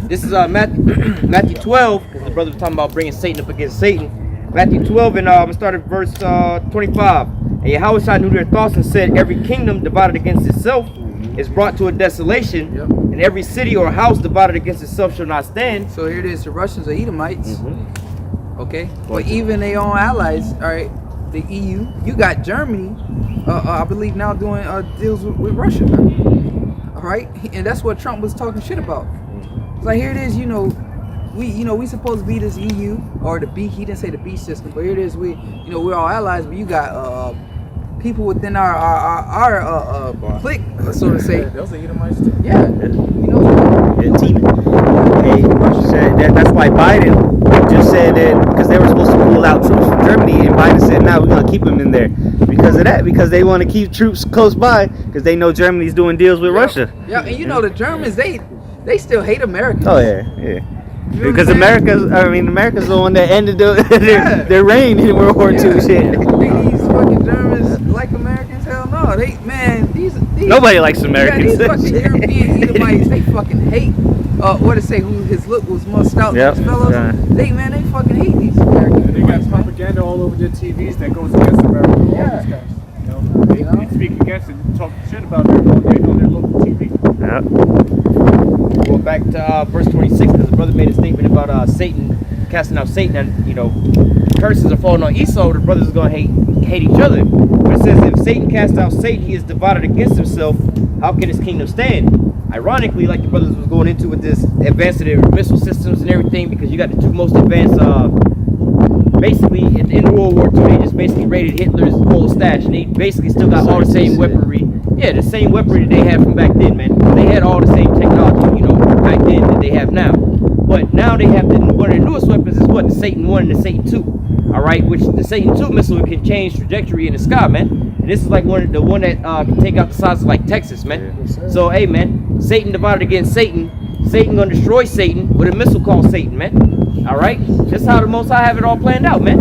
This is Matthew 12, because the brother was talking about bringing Satan up against Satan. Matthew 12, and I'm going to start at verse 25. And Yahweh knew their thoughts and said, every kingdom divided against itself is brought to a desolation, Yep. and every city or house divided against itself shall not stand. So here it is, the Russians are Edomites. Okay, but even their own allies, all right, the EU, you got Germany, I believe now doing deals with Russia, man. All right, and that's what Trump was talking shit about. It's like here it is, we supposed to be this EU or the B. He didn't say the B system, but here it is, we're all allies, but you got people within our clique, so to say. Those are Edomites too. Yeah, Yeah, team. Hey, that's why Biden just said that because they were supposed to pull out troops from Germany, and Biden said, "No, we're gonna keep them in there because of that. Because they want to keep troops close by because they know Germany's doing deals with Russia." Yeah, and the Germans, they still hate Americans. Oh yeah. You know Because what I'm saying? America's the one that ended their reign in World War II. Shit. Think these fucking Germans like Americans? Hell no. These Nobody likes Americans. Yeah, these fucking European Edomites, they fucking hate. What to say? Who his look was more stout than his fellows? Yeah. They fucking hate these Americans. They got propaganda all over their TVs that goes against America. All these guys. They speak against it and talk shit about it on their local TV. Going back to verse 26, because the brother made a statement about Satan, casting out Satan, and curses are falling on Esau, the brothers are going to hate each other. But it says, if Satan casts out Satan, he is divided against himself. How can his kingdom stand? Ironically, like the brothers was going into with this advanced of their missile systems and everything, because you got the two most advanced, basically at the end of World War II, they just basically raided Hitler's whole stash, and they basically still got all the same weaponry. Yeah, the same weaponry that they had from back then, man. They had all the same technology, back then that they have now. But now they have one of the newest weapons is what? The Satan 1 and the Satan 2. All right, which the Satan 2 missile can change trajectory in the sky, man. And this is like the one that can take out the size of like Texas, man. So, hey, man, Satan divided against Satan. Satan gonna destroy Satan with a missile called Satan, man. All right, that's how the Most High have it all planned out, man.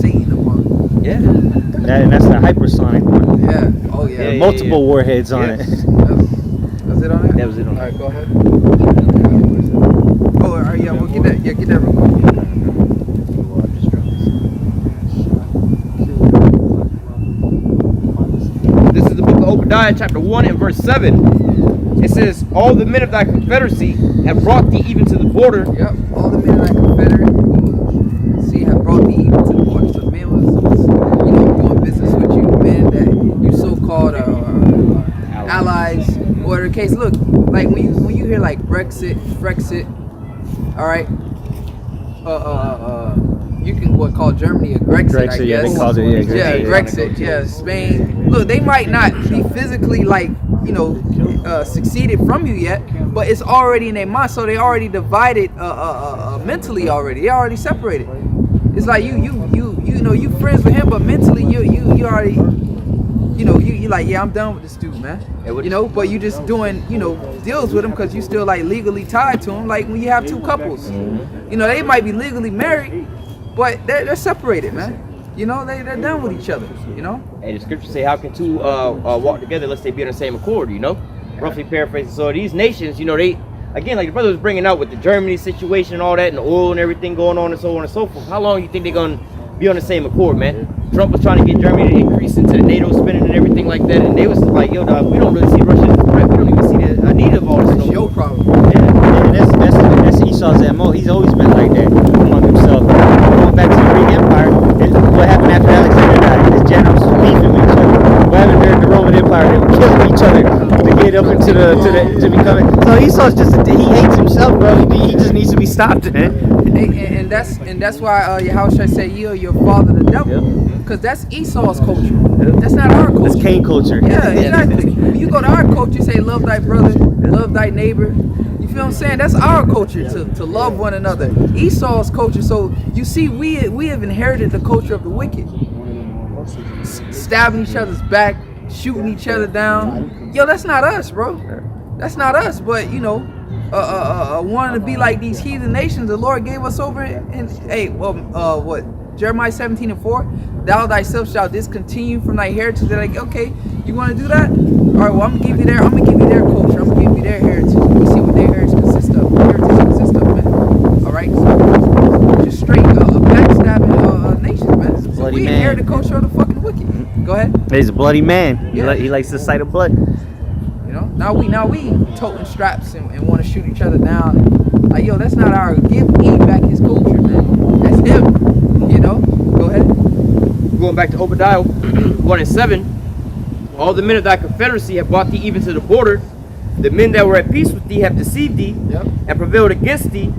Satan upon. Yeah. That's the hypersonic one. Yeah. Oh yeah. Multiple warheads on it. That's it on it? That was it on it. All right, go ahead. Oh, all right, yeah, we'll get that. Yeah, get that real quick. This is the book of Obadiah, chapter 1 and verse 7. It says, all the men of thy confederacy have brought thee even to the border. Yep, all the men of thy confederacy have brought thee even to the border. So men was doing business with you, men that you so-called allies, or whatever the case. Look, like when you hear like Brexit, all right, you can call Germany a Grexit, I guess. Yeah, they called it, yeah, Grexit, yeah, Spain. Look, they might not be physically succeeded from you yet, but it's already in their mind, so they already divided mentally already. They already separated. It's like you friends with him, but mentally you already you like, yeah, I'm done with this dude, man. But you just doing deals with him because you still like legally tied to him. Like when you have two couples, they might be legally married, but they're separated, man. They're done with each other. And the scriptures say, how can two walk together unless they be on the same accord? Roughly paraphrasing. So these nations, they again, like the brother was bringing out with the Germany situation and all that, and the oil and everything going on and so on and so forth. How long do you think they're gonna be on the same accord, man? Trump was trying to get Germany to increase into the NATO spending and everything like that, and they was like, yo, dog, we don't really see Russia as a threat. We don't even see the need of all this. It's your problem. That's Esau's MO. He's always been like that among himself. Going back to the Greek Empire, what happened after Alexander died? His generals beefing with each other. What happened during the Roman Empire? They were killing each other to get up into to becoming. So Esau's he hates himself, bro. He just needs to be stopped, man. And that's why Yahushua say you're your father the devil, because that's Esau's culture. That's not our culture. That's Cain culture. Yeah, exactly. When you go to our culture, you say love thy brother, love thy neighbor. You feel what I'm saying? That's our culture, to love one another. Esau's culture. So you see, we have inherited the culture of the wicked, stabbing each other's back, shooting each other down. Yo, that's not us, bro. That's not us. But wanting to be like these heathen nations, the Lord gave us over. And Jeremiah 17:4, thou thyself shalt discontinue from thy heritage. They're like, okay, you want to do that? All right, well, I'm gonna give you their culture. I'm gonna give you their heritage. We see what their heritage consists of, man. All right, so just straight backstabbing nations, man. So we inherit the culture of the fucking wicked. Go ahead. He's a bloody man. Yeah. He likes the sight of blood. You know, now we toting straps and want to shoot each other down. Like, yo, that's not our give back his culture, man. That's him. You know. Go ahead. Going back to Obadiah 1:7. All the men of thy confederacy have brought thee even to the border. The men that were at peace with thee have deceived thee, and prevailed against thee.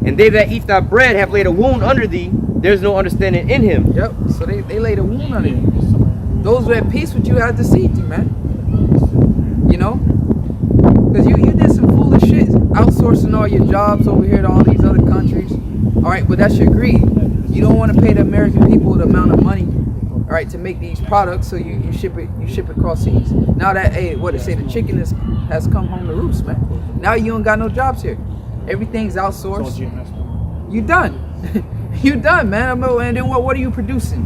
And they that eat thy bread have laid a wound under thee. There's no understanding in him. Yep. So they laid a wound under you. Those who are at peace with you have deceived you, man. You know? Because you did some foolish shit, outsourcing all your jobs over here to all these other countries. All right, but that's your greed. You don't want to pay the American people the amount of money, all right, to make these products, so you ship it across seas. Now that, hey, what they say, the chicken has come home to roost, man. Now you don't got no jobs here. Everything's outsourced. You done. You done, man. And then what are you producing?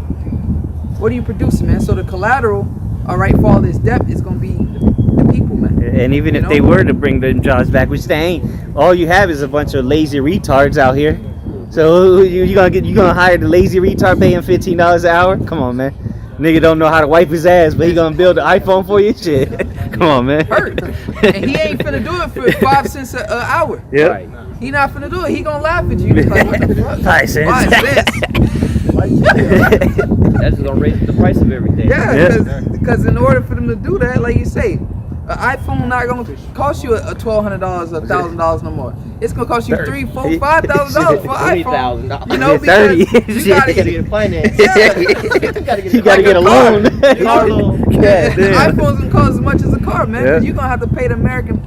What are you producing, man? So the collateral, all right, for all this debt is gonna be the people, man. And even if they were to bring them jobs back, which they ain't, all you have is a bunch of lazy retards out here. So you gonna hire the lazy retard paying $15 an hour? Come on, man. Nigga don't know how to wipe his ass, but he gonna build an iPhone for you? Shit. Come on, man. Hurt. And he ain't finna do it for 5 cents an hour. Yep. Right. He not finna do it. He gonna laugh at you. He's like, what the fuck? 5 cents. 5 cents. That's just gonna raise the price of everything. Yeah, because in order for them to do that, like you say, an iPhone not gonna cost you a $1,200, $1,000 no more. It's gonna cost you $3,000, $4,000, $5,000 for an iPhone. $20,000. You know, because you gotta get finance. Yeah. You gotta get a loan. Car loan. iPhone's gonna cost as much as a car, man. Because you're gonna have to pay the American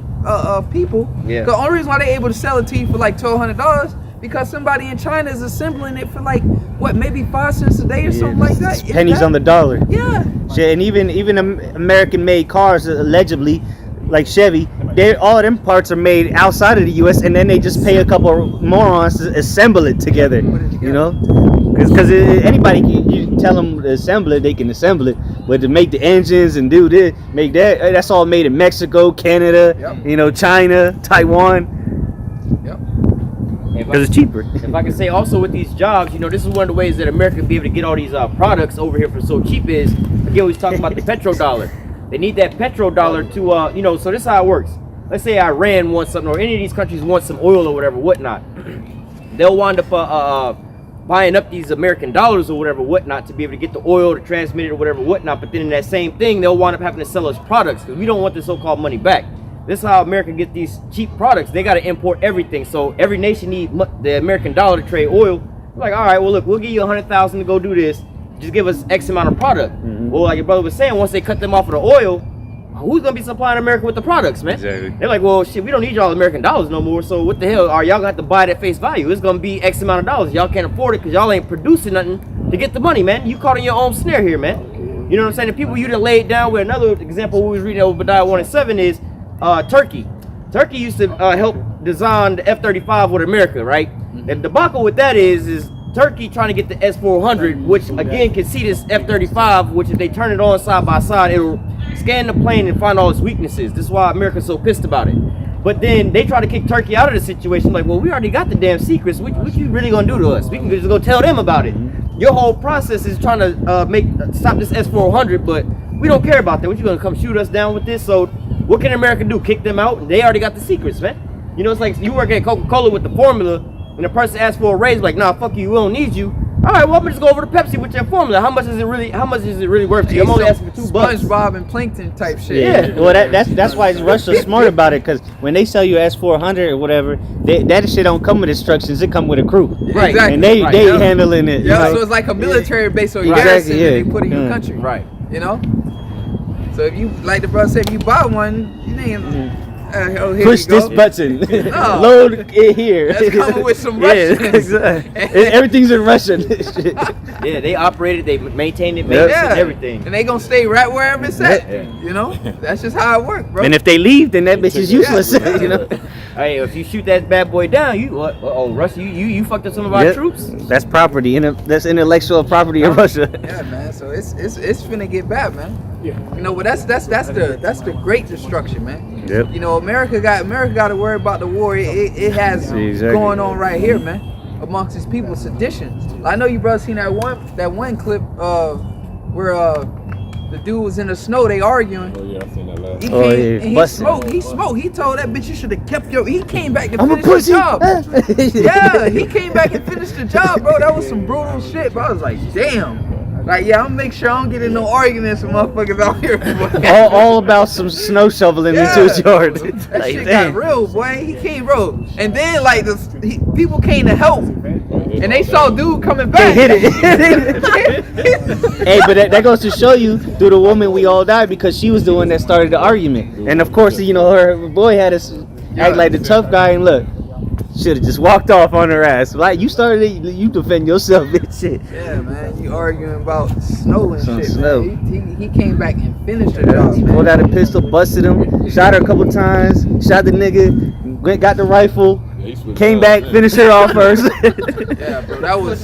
people. Yeah. The only reason why they're able to sell it to you for like $1,200 because somebody in China is assembling it for like what, maybe 5 cents a day or something like that. Pennies on the dollar. Yeah. Shit, and even American-made cars, allegedly, like Chevy, all of them parts are made outside of the U.S. and then they just pay a couple morons to assemble it together. You know, because anybody you tell them to assemble it, they can assemble it, but to make the engines and do this, make that's all made in Mexico, Canada, you know, China, Taiwan. Because it's cheaper. If I can say also with these jobs, you know, this is one of the ways that America can be able to get all these products over here for so cheap is, again, we was talking about the petrodollar. They need that petrodollar to, you know, so this is how it works. Let's say Iran wants something, or any of these countries want some oil or whatever, whatnot. They'll wind up buying up these American dollars or whatever, whatnot, to be able to get the oil, to transmit it or whatever, whatnot. But then in that same thing, they'll wind up having to sell us products because we don't want the so-called money back. This is how America get these cheap products. They got to import everything. So every nation needs the American dollar to trade oil. We're like, all right, well, look, we'll give you $100,000 to go do this. Just give us X amount of product. Well, like your brother was saying, once they cut them off of the oil, who's going to be supplying America with the products, man? Exactly. They're like, well, shit, we don't need y'all American dollars no more. So what the hell? Are y'all going to have to buy it at face value? It's going to be X amount of dollars. Y'all can't afford it because y'all ain't producing nothing to get the money, man. You caught in your own snare here, man. You know what I'm saying? The people you done laid down with. Another example we was reading Obadiah 1:7 is Turkey. Turkey used to help design the F-35 with America, right? And the debacle with that is Turkey trying to get the S-400, which again can see this F-35, which if they turn it on side by side, it'll scan the plane and find all its weaknesses. This is why America's so pissed about it. But then they try to kick Turkey out of the situation, like, well, we already got the damn secrets. What you really gonna do to us? We can just go tell them about it. Your whole process is trying to stop this S-400, but we don't care about that. What, you gonna come shoot us down with this? So what can America do? Kick them out? They already got the secrets, man. You know, it's like you work at Coca-Cola with the formula, and the person asks for a raise, like, nah, fuck you, we don't need you. All right, well, I'm gonna just go over to Pepsi with your formula. How much is it really worth to you? I'm only asking for $2. SpongeBob and Plankton type shit. Yeah, well, that's why Russia's smart about it, because when they sell you S-400 or whatever, that shit don't come with instructions. It come with a crew, Right. Exactly. And they handling it. Yeah, you know? so it's like a military base or Exactly, garrison yeah. that they put in your country. Right. You know. So if you, like the brother said, if you buy one, you ain't. Oh, here Push you go. this button. No. Load it here. That's coming with some Yeah, Russians. exactly. Everything's in Russian. Yeah, they operate it, they maintain it, Yeah. everything. And they gonna stay right wherever it's at. Yeah. You know, that's just how it works, bro. And if they leave, then that bitch is useless. Yeah. You know. Hey, if you shoot that bad boy down, you what? Oh, Russia, you fucked up some of our Yep. troops. That's property. That's intellectual property of Russia. Yeah, man. So it's finna get bad, man. Yeah. You know, but that's the great destruction, man. Yep. You know, America got to worry about the war it has Exactly. going on right here, man, amongst these people, sedition. I know you brothers seen that one clip where the dude was in the snow, they arguing. Oh yeah, I seen that last. He Oh, came yeah. and he Busting. smoked. He told that bitch you should have kept your. He came back and I'm a finished the pussy. job. Yeah, he came back and finished the job, bro. That was some brutal shit. But I was like, damn. Like, yeah, I'm gonna make sure I don't get in no arguments with motherfuckers out here. all about some snow shoveling into his yard. That Like, shit damn. got real, boy. He came, bro. And then like people came to help, and they saw dude coming back. They hit it. Hey, but that goes to show you, through the woman we all died because she was the one that started the argument. And of course, you know, her boy had us act like the tough guy, and look, should have just walked off on her ass. Like, you started it, you defend yourself, bitch. Shit. Yeah, man. You arguing about snow and Some shit, snow. man. He came back and finished the job, man. Pulled out a pistol, busted him, shot her a couple times, shot the nigga, went, got the rifle, came back, finished her off first. Yeah, bro. That was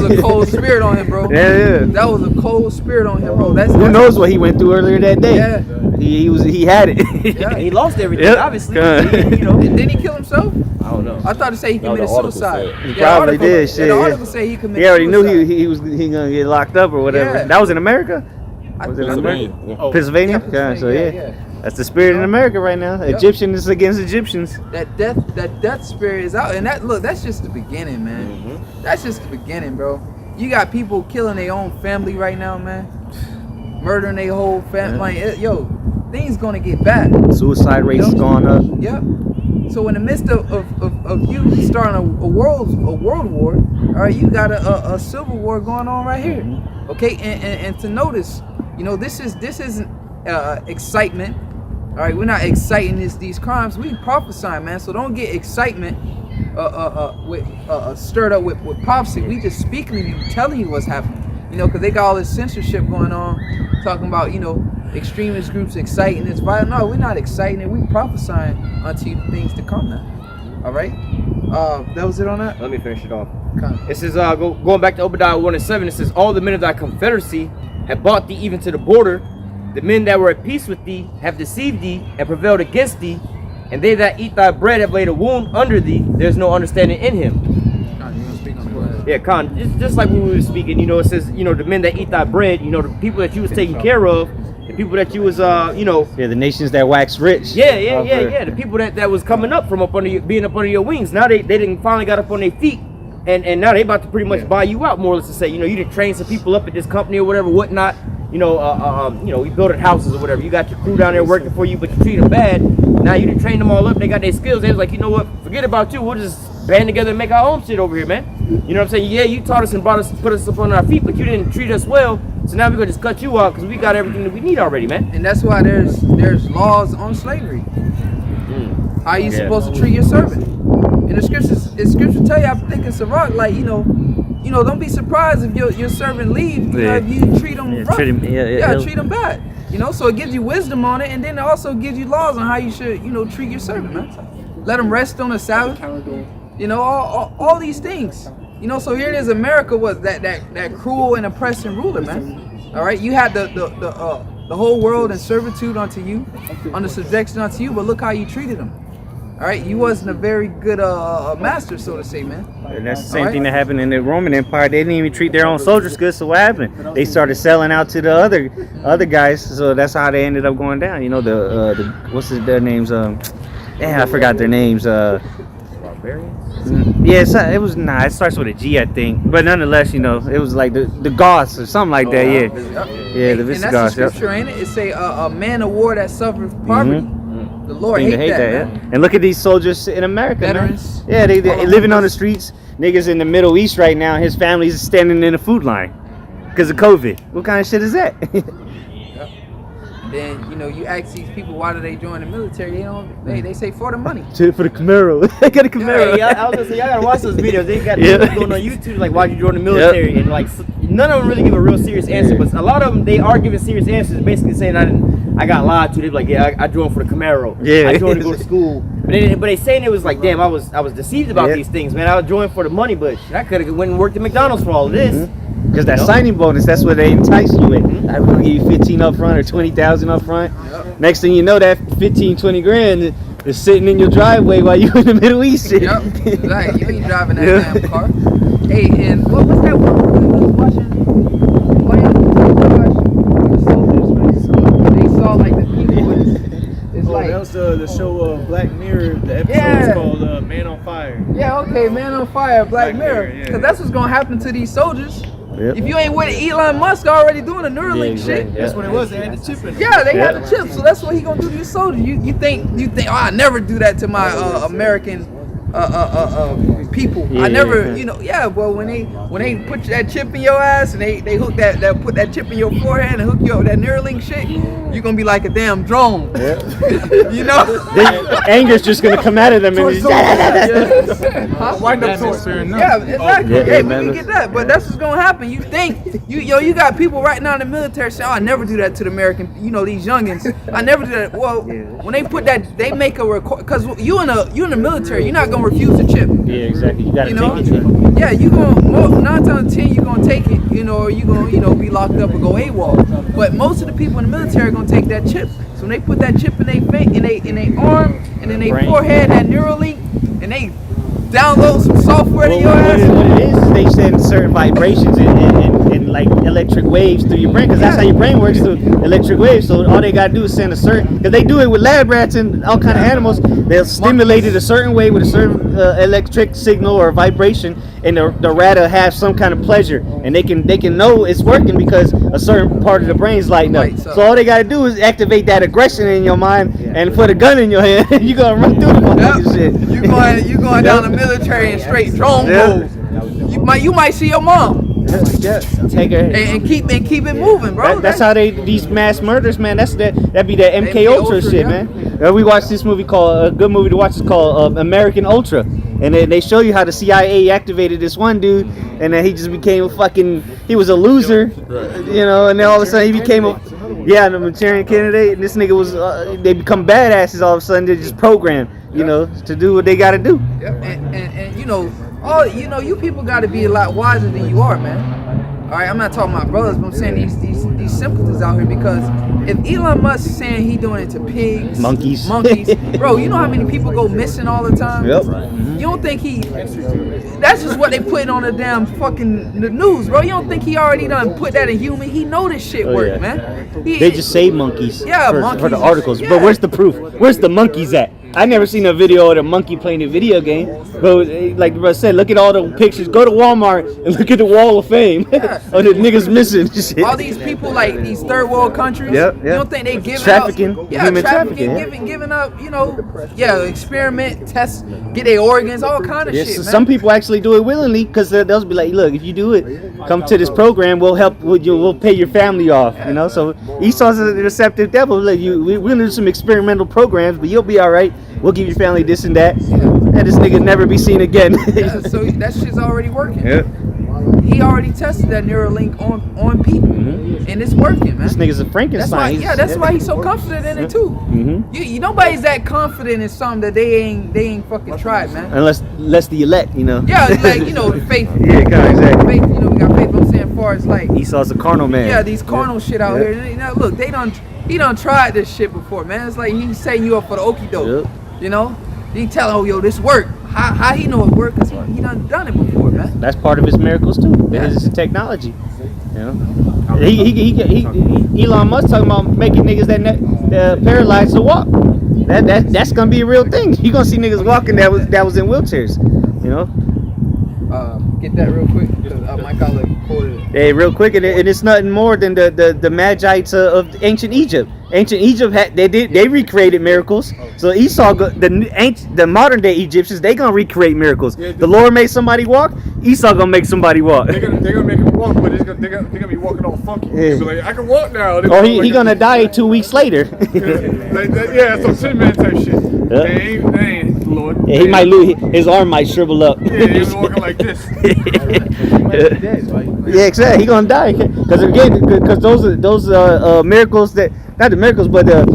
a cold spirit on him, bro. Yeah. That was a cold spirit on him, bro. Who knows what he went through earlier that day? Yeah. He had it. Yeah. He lost everything, Yep. obviously. Good. You know. Didn't he kill himself? I don't know. I thought it said he No, committed the article suicide. said. He Yeah, probably article- did, yeah, shit. the Yeah. article said he committed He already knew suicide. he was gonna get locked up or whatever. Yeah. That was in America? I Was it in think- America? Pennsylvania. Pennsylvania? Yeah, Yeah, so yeah. that's the spirit in America right now. Yep. Egyptians against Egyptians. That death spirit is out, and that's just the beginning, man. That's just the beginning, bro. You got people killing their own family right now, man. Murdering their whole family. Like, yo, things gonna get bad. Suicide rates Yep. gone up. Yep. So in the midst of you starting a world war, all right, you got a civil war going on right here. Okay, and to notice, you know, this isn't excitement. All right, we're not exciting these crimes. We prophesying, man. So don't get excitement stirred up with prophecy. We just speaking to you, telling you what's happening. You know, because they got all this censorship going on, talking about, you know, extremist groups exciting this violence. No, we're not exciting it. We prophesying unto you things to come now. All right. That was it on that. Let me finish it off. Okay. It says, going back to Obadiah 1:7, it says, all the men of thy confederacy have brought thee even to the border. The men that were at peace with thee have deceived thee and prevailed against thee. And they that eat thy bread have laid a wound under thee. There's no understanding in him. Yeah, Khan, just like when we were speaking, you know, it says, you know, the men that eat thy bread, you know, the people that you was taking care of, the people that you was, you know. Yeah, the nations that wax rich. Yeah. The people that was coming up from up under you, being up under your wings. Now they didn't finally got up on their feet, and now they about to pretty much buy you out, more or less to say, you know, you done train some people up at this company or whatever, whatnot. You know, we building houses or whatever. You got your crew down there working for you, but you treat them bad. Now you done train them all up. They got their skills. They was like, you know what? Forget about you. We'll just band together and make our own shit over here, man. You know what I'm saying? Yeah, you taught us and put us up on our feet, but you didn't treat us well. So now we're gonna just cut you out because we got everything that we need already, man. And that's why there's laws on slavery. How you supposed to treat your servant? And the scripture tell you, I think it's a rock, like, you know, don't be surprised if your servant leaves. You know, if you treat him rough. Treat him, Treat him bad. You know, so it gives you wisdom on it, and then it also gives you laws on how you should, you know, treat your servant, man. Let him rest on the Sabbath. You know, all these things. You know, so here it is, America was that cruel and oppressing ruler, man. All right, you had the whole world in servitude unto you, under subjection unto you, but look how you treated them. All right, you wasn't a very good master, so to say, man. And that's the same thing that happened in the Roman Empire. They didn't even treat their own soldiers good. So what happened? They started selling out to the other guys. So that's how they ended up going down. You know, the what's their names? I forgot their names. Yeah, it starts with a G, I think. But nonetheless, you know, it was like the Goths or something like that. Yeah, the Visigoths. And that's the scripture, ain't it? It say a man of war that suffered poverty. The Lord hate that, man. And look at these soldiers in America, Veterans. man. Yeah, they living on the streets. Niggas in the Middle East right now, his family's standing in a food line because of COVID. What kind of shit is that? Then, you know, you ask these people why do they join the military, they say for the money. For the Camaro. They got a Camaro. Yeah, I was gonna say, y'all gotta watch those videos. They got videos going on YouTube, like why'd you join the military, and like none of them really give a real serious answer, but a lot of them, they are giving serious answers, basically saying I got lied to. They're like, yeah, I joined for the Camaro. Yeah. I joined to go to school. But they saying it was like, damn, I was deceived about these things, man. I was joined for the money, but I could have went and worked at McDonald's for all of this. Because that signing bonus, that's what they entice you with. I'm going to give you 15 up front or 20,000 up front. Next thing you know, that 15, 20 grand is sitting in your driveway while you're in the Middle East. Yep, exactly. You ain't driving that damn car. Hey, and what was that one we was watching? The soldiers the show Black Mirror. The episode Yeah. is called Man on Fire. Yeah, okay, Man on Fire, Black Mirror. Mirror, yeah. Because that's what's gonna happen to these soldiers. Yep. If you ain't with Elon Musk already doing the Neuralink shit. That's what it was. They had the chip in it. Yeah, they had the chip, so that's what he gonna do to your soldiers. You think, oh, I never do that to my American people. I never, well, when they put that chip in your ass and they hook that put that chip in your forehead and hook you up with that Neuralink shit, you gonna be like a damn drone. You know? Anger's just gonna come out of them and Huh? Wind up source. Yeah, exactly. Yeah, Hey, man. we can get that, but that's what's gonna happen. You think you got people right now in the military saying, "Oh, I never do that to the American, these youngins. I never do that." Well, when they put that, they make a record because you in the military, you're not gonna refuse a chip. Yeah, exactly. You gotta You know? take it. Yeah, you gonna 9 times 10 you gonna take it, or you gonna be locked up or go AWOL. But most of the people in the military are gonna take that chip. So when they put that chip in their arm and in their Brain. forehead, that Neuralink, and they download some software to your ass. What it is they send certain vibrations and like electric waves through your brain, because that's how your brain works, through electric waves. So all they gotta do is send a certain, because they do it with lab rats and all kind of animals. They'll stimulate it a certain way with a certain electric signal or vibration, and the rat will have some kind of pleasure, and they can know it's working because a certain part of the brain's lighting up. Lights up. So all they gotta do is activate that aggression in your mind and put a gun in your hand, and you gonna run through the motherfucking shit. You going down the military in straight drone mode. You might see your mom Take her. and keep it moving, bro. That's how these mass murders, man. That be that MK Ultra shit, yeah. man. We watched this movie called a good movie to watch is called American Ultra, and they show you how the CIA activated this one dude, and then he just became he was a loser, and then all of a sudden he became a the Manchurian candidate, and this nigga was they become badasses all of a sudden. They're just programmed, to do what they got to do. Yep. And you people got to be a lot wiser than you are, man. All right, I'm not talking about brothers, but I'm saying these simpletons out here, because if Elon Musk is saying he doing it to pigs, Monkeys, bro, you know how many people go missing all the time? Yep. You don't think that's just what they put on the damn fucking the news, bro? You don't think he already done put that in human? He know this shit work, yeah. man. They just say monkeys, monkeys for the articles, yeah. but where's the proof? Where's the monkeys at? I never seen a video of a monkey playing a video game, but like the brother said, look at all the pictures. Go to Walmart and look at the Wall of Fame of the niggas missing. Shit. All these people, like these third world countries, Yep. you don't think they giving Trafficking, up? human trafficking, giving up, experiment, test, get their organs, all kind of Yeah, shit, so man. some people actually do it willingly, because they'll be like, look, if you do it, come to this program, we'll help with you, we'll pay your family off, So Esau's a deceptive devil. Like, we're gonna do some experimental programs, but you'll be all right. We'll give your family this and that, and this nigga never be seen again. Yeah, so that shit's already working. Yep. He already tested that Neuralink on people, and it's working, man. This nigga's a Frankenstein. That's why he's so confident in it too. Mm-hmm. Nobody's that confident in something that they ain't fucking tried, man. Unless the elect, Yeah, like the faith. Yeah, exactly. Faith, we got faith. I'm saying, as far as like Esau's a carnal man. Yeah, these carnal shit out here. Look, he done tried this shit before, man. It's like he's setting you up for the okie doke. He telling, yo, this work. How he know it work? Cause he done it before, man. That's part of his miracles too. Yeah. It's technology. Elon Musk talking about making niggas that paralyzed to walk. That's gonna be a real thing. You gonna see niggas walking that was in wheelchairs. Get that real quick, because my colleague quoted it. Hey, real quick, and it's nothing more than the Magites of ancient Egypt. Ancient Egypt they recreated miracles. So Esau, the modern day Egyptians, they gonna recreate miracles. The Lord made somebody walk. Esau gonna make somebody walk. They're gonna make him walk, but they're gonna be walking all funky. Yeah. They'll be like, I can walk now. Or he gonna die 2 weeks later. Yeah, some Tin Man type shit. Yeah. They ain't Lord. Yeah, he might lose. His arm might shrivel up. Yeah, he's walking like this. Yeah, exactly. He gonna die because those miracles that, not the miracles, but the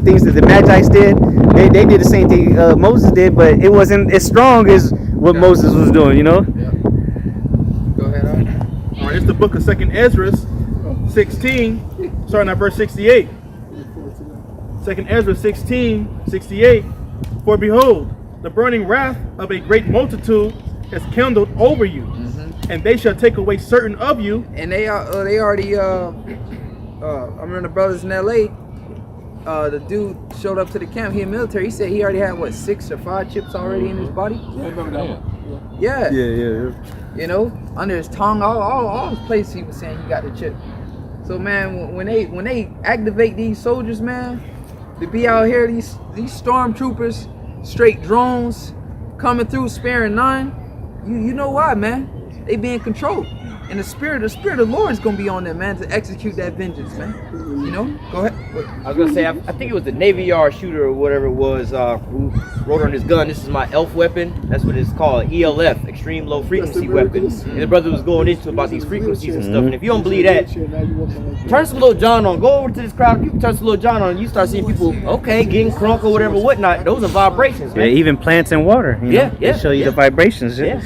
things that the Magi's did. They did the same thing Moses did, but it wasn't as strong as what Moses was doing. Go ahead. All right, it's the book of 2nd Ezra, 16, starting at verse 68. 2nd Ezra 16, 68. For behold, the burning wrath of a great multitude has kindled over you, and they shall take away certain of you. And they already I remember the brothers in LA. the dude showed up to the camp. He in military. He said he already had what 6 or 5 chips already in his body. I remember that one. Yeah. Yeah. You know, under his tongue, all his places he was saying he got the chip. So man, when they activate these soldiers, man, to be out here, these stormtroopers, straight drones coming through, sparing none. You know why, man? They being controlled. And the spirit of the Lord is gonna be on them, man, to execute that vengeance, man. You know? Go ahead. I was gonna say, I think it was the Navy Yard shooter or whatever it was who wrote on his gun, "This is my ELF weapon." That's what it's called, ELF, extreme low frequency weapon. And the brother was going into about these frequencies and stuff. And if you don't believe that, turn some Lil John on. Go over to this crowd of people, turn some Lil John on, and you start seeing people, okay, getting crunk or whatever, whatnot. Those are vibrations, man. Yeah, even plants and water. You know, they show you the vibrations. Yeah.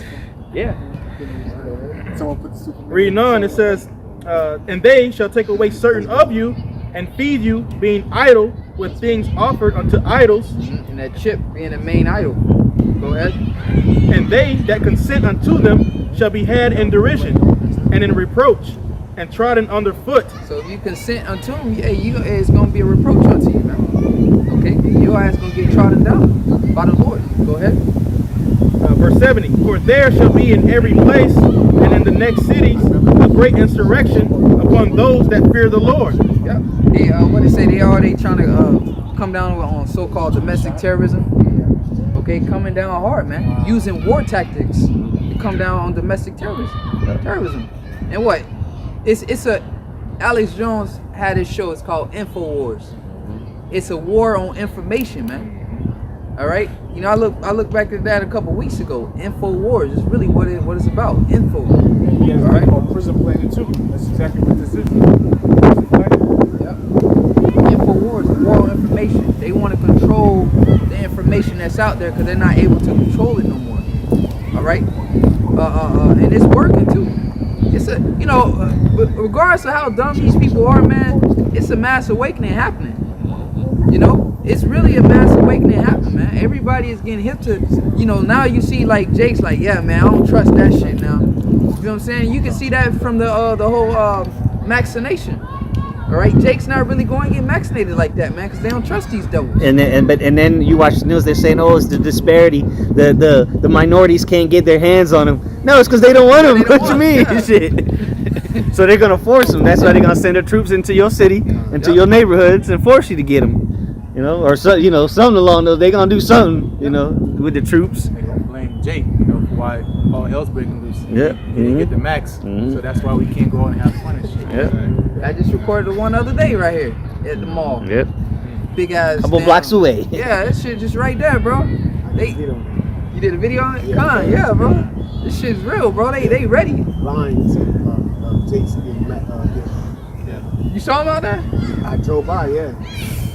Reading on, it says, and they shall take away certain of you and feed you, being idle with things offered unto idols. And that chip being the main idol. Go ahead. And they that consent unto them shall be had in derision and in reproach and trodden underfoot. So if you consent unto him, it's going to be a reproach unto you, man. Okay? Your ass going to get trodden down by the Lord. Go ahead. Verse 70, for there shall be in every place and in the next cities a great insurrection upon those that fear the Lord. Yep. They, what they say, they already trying to come down on so-called domestic terrorism. Okay, coming down hard, man. Using war tactics to come down on domestic terrorism. And what? It's a, Alex Jones had his show, it's called InfoWars. It's a war on information, man. All right, you know, I look back at that a couple weeks ago. InfoWars is really what it's about. Info. Yeah, all right. Called Prison Planet too. That's exactly what this is. Yep. InfoWars, war on information. They want to control the information that's out there because they're not able to control it no more. All right. And it's working too. It's a, you know, regardless of how dumb these people are, man, it's a mass awakening happening. You know, it's really a mass awakening happening, man. Everybody is getting hip to, you know, now you see like Jake's like, yeah, man, I don't trust that shit now. You know what I'm saying? You can see that from the whole vaccination. All right, Jake's not really going to get vaccinated like that, man, because they don't trust these devils. And then you watch the news, they're saying, oh, it's the disparity. The minorities can't get their hands on them. No, it's because they don't want them. What you mean? Yeah. Shit. So they're gonna force them. That's why they're gonna send their troops into your city, into your neighborhoods, and force you to get them. You know, or so, you know, something along those. They're gonna do something. You know, with the troops. They're gonna blame Jake, you know, for why all hell's breaking loose. Yeah. He didn't get the max, so that's why we can't go out and have fun and shit. Yeah. I just recorded one other day right here at the mall. Yep. Big ass. Couple blocks away. Yeah, that shit just right there, bro. You did a video on it? Yeah, bro. This shit's real, bro. They ready. Lines Jake's getting You saw him out there? I drove by, yeah.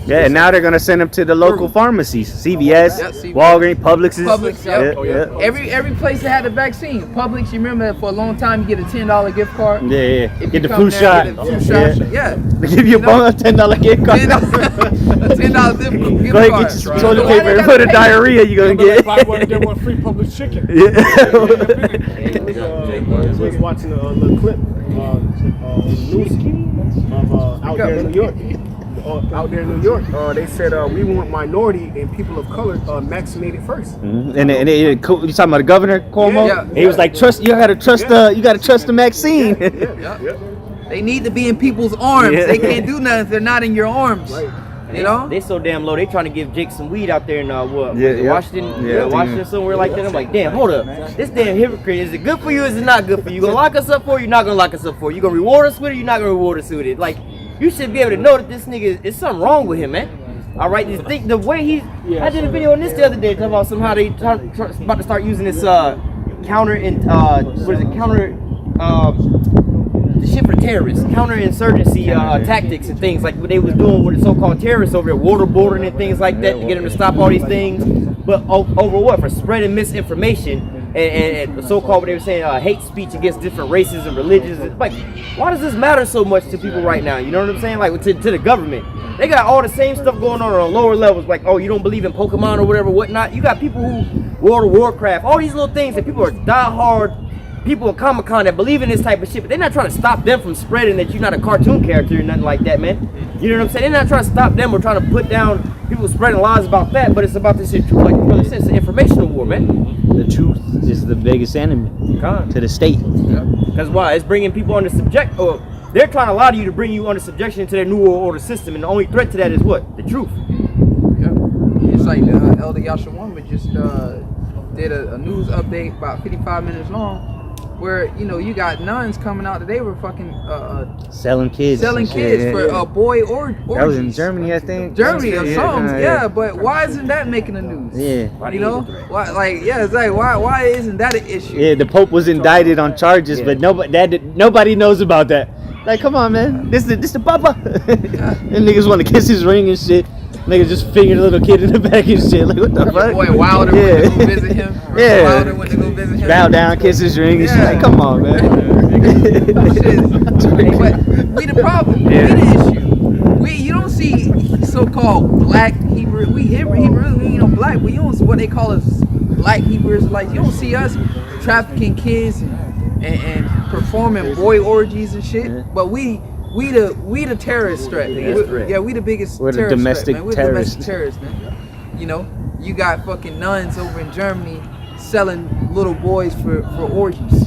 Yeah, and now they're gonna send them to the local pharmacies, CVS, Yeah, CVS. Walgreens, Publix. Publix, yeah. Oh, yeah. Every place that had the vaccine. Publix, you remember that for a long time you get a $10 gift card. Yeah. If Get you the come flu there, shot. get a flu shot. Yeah. They give you a $10 gift card. $10 gift Go ahead, card. get you some toilet paper and for the diarrhea you're gonna get. Buy one, get one free Publix chicken. I was watching a little clip news of out there in New York. Out there in New York, they said we want minority and people of color vaccinated first. And you talking about the governor Cuomo? Yeah. He was like, trust. You gotta trust the vaccine. They need to be in people's arms. Yeah. They can't do nothing if they're not in your arms. Right. You know? They so damn low. They trying to give Jake some weed out there in Yeah, Washington, yeah. Washington somewhere like that. I'm like, damn, hold up. This damn hypocrite. Is it good for you? Is it not good for you? You gonna lock us up for it? You're not gonna lock us up for it. You gonna reward us with it? You're not gonna reward us with it. Like, you should be able to know that this nigga is something wrong with him, man. All right, just think the way he. I did a video on this the other day talking about somehow they about to start using this counter the shit for terrorists, counterinsurgency tactics and things like what they was doing with the so-called terrorists over there, waterboarding and things like that to get them to stop all these things. But over what? For spreading misinformation and so-called what they were saying hate speech against different races and religions. Like, why does this matter so much to people right now? You know what I'm saying? Like to the government, they got all the same stuff going on lower levels. Like, oh, you don't believe in Pokemon or whatever, whatnot. You got people who World of Warcraft, all these little things that people are diehard people at Comic-Con that believe in this type of shit, but they're not trying to stop them from spreading that you're not a cartoon character or nothing like that, man. You know what I'm saying? They're not trying to stop them or trying to put down people spreading lies about that, but it's about this shit, like your brother said, it's an informational war, man. The truth is the biggest enemy to the state. Because why? It's bringing people under subject, or they're trying to lie to you to bring you under subjection to their new world order system, and the only threat to that is what? The truth. It's like Elder Yashawamba just did a news update about 55 minutes long, where you got nuns coming out that they were fucking Selling kids for boy orgies. That was in Germany, I think. Germany or something, but why isn't that making the news? Why? Like, it's like why isn't that an issue? Yeah, the Pope was indicted on charges, but nobody knows about that. Like, come on, man, this the Papa. And niggas want to kiss his ring and shit. Niggas just finger the little kid in the back and shit. Like, what the fuck? Boy Wilder went to go visit him. Wilder went to go visit him. Bow down, kiss his ring and shit. Like, come on, man. But we the problem. We the issue. You don't see so-called black Hebrew. We Hebrews, we ain't no black. We don't see what they call us black Hebrews. Like, you don't see us trafficking kids and performing boy orgies and shit. But we the terrorist threat. We the biggest We're the terrorist domestic threat, man. We're terrorists. domestic terrorists, man. You got fucking nuns over in Germany selling little boys for orgies.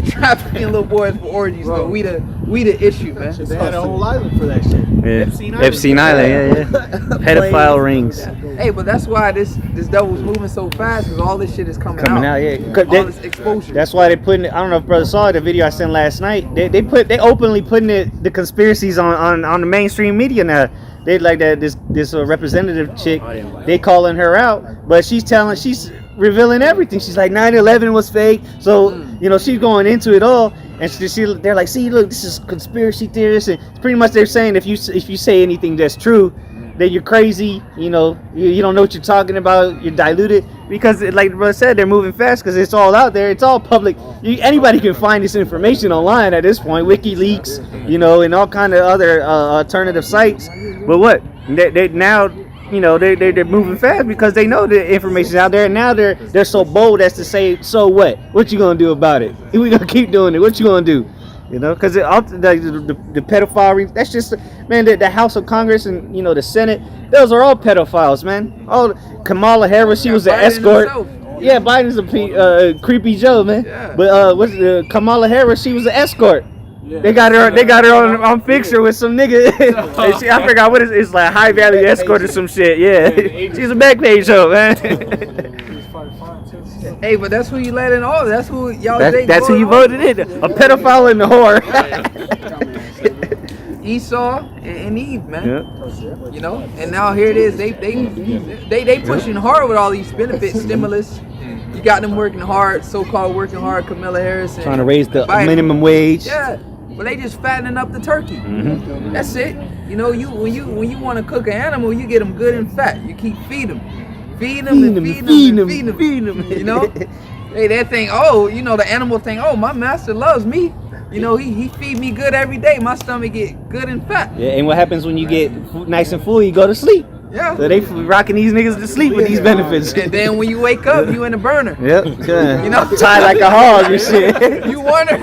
Trafficking little boys for orgies. But we the issue, man. They had a whole island for that shit. Epstein Island. Pedophile rings. Hey, but that's why this devil's moving so fast, because all this shit is coming out. All this exposure. That's why they putting it. I don't know if brother saw the video I sent last night. They openly putting the conspiracies on the mainstream media now. They like that this representative chick. They calling her out, but she's revealing everything. She's like 9/11 was fake. So she's going into it all, and they're like, see, look, this is conspiracy theorists, and pretty much they're saying if you say anything that's true, that you're crazy. You don't know what you're talking about. You're diluted because, like the brother said, they're moving fast because it's all out there. It's all public. Anybody can find this information online at this point. WikiLeaks, and all kind of other alternative sites. But what they now. They're moving fast because they know the information's out there, and now they're so bold as to say, so what? What you gonna do about it? We gonna keep doing it. What you gonna do? Because the pedophile, that's just, man, the House of Congress and the Senate, those are all pedophiles, man. All Kamala Harris, she was an escort. Yeah, Biden's a creepy Joe, man. Yeah. But Kamala Harris, she was an escort. Yeah. They got her on Fixer with some nigga. I forgot what it's like, high value escort or some shit. Yeah, she's a back page hoe, man. Hey, but that's who you let in all. That's who y'all. That's who you voted in. A pedophile and a whore. Esau and Eve, man. Yeah. And now here it is. They pushing hard with all these benefits, stimulus. You got them working hard, so-called working hard. Kamala Harris and trying to raise the Biden. Minimum wage. Yeah. But they just fattening up the turkey. Mm-hmm. That's it. When you want to cook an animal, you get them good and fat. You keep feeding them. Feed them. They think, the animal think, my master loves me. He feed me good every day. My stomach get good and fat. Yeah, and what happens when you get nice and full? You go to sleep. Yeah. So they rocking these niggas to sleep with these benefits. And then when you wake up, you in a burner. Yep. Tied like a hog and shit. You wonder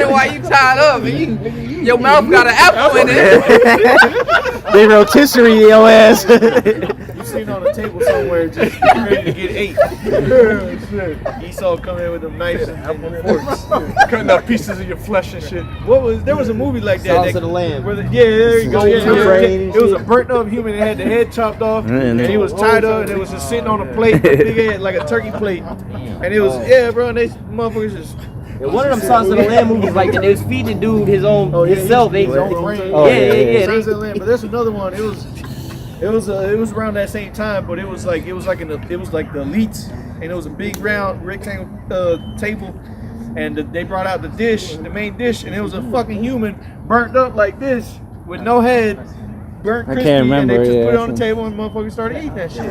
why you tied up. And your mouth got an apple in it. They rotisserie your ass. You sitting on a table somewhere just ready to get ate. Esau come in with them knives and forks. Cutting up pieces of your flesh and shit. There was a movie like that. Sauce of the Lamb. There you go. It was a burnt up human that had the head chopped off, and he was tied up, and it was just sitting on a plate, big head, like a turkey plate. And it was, bro, and they motherfuckers just. Yeah, one of them Sons of the Lamb movies like that. They was feeding the dude himself. His own brain. Sons of the Lamb. But there's another one. It was around that same time, but it was like the elites, and it was a big round rectangle table, and they brought out the main dish, and it was a fucking human burnt up like this with no head, burnt crispy, and they just put it on the table, and motherfuckers started eating that shit.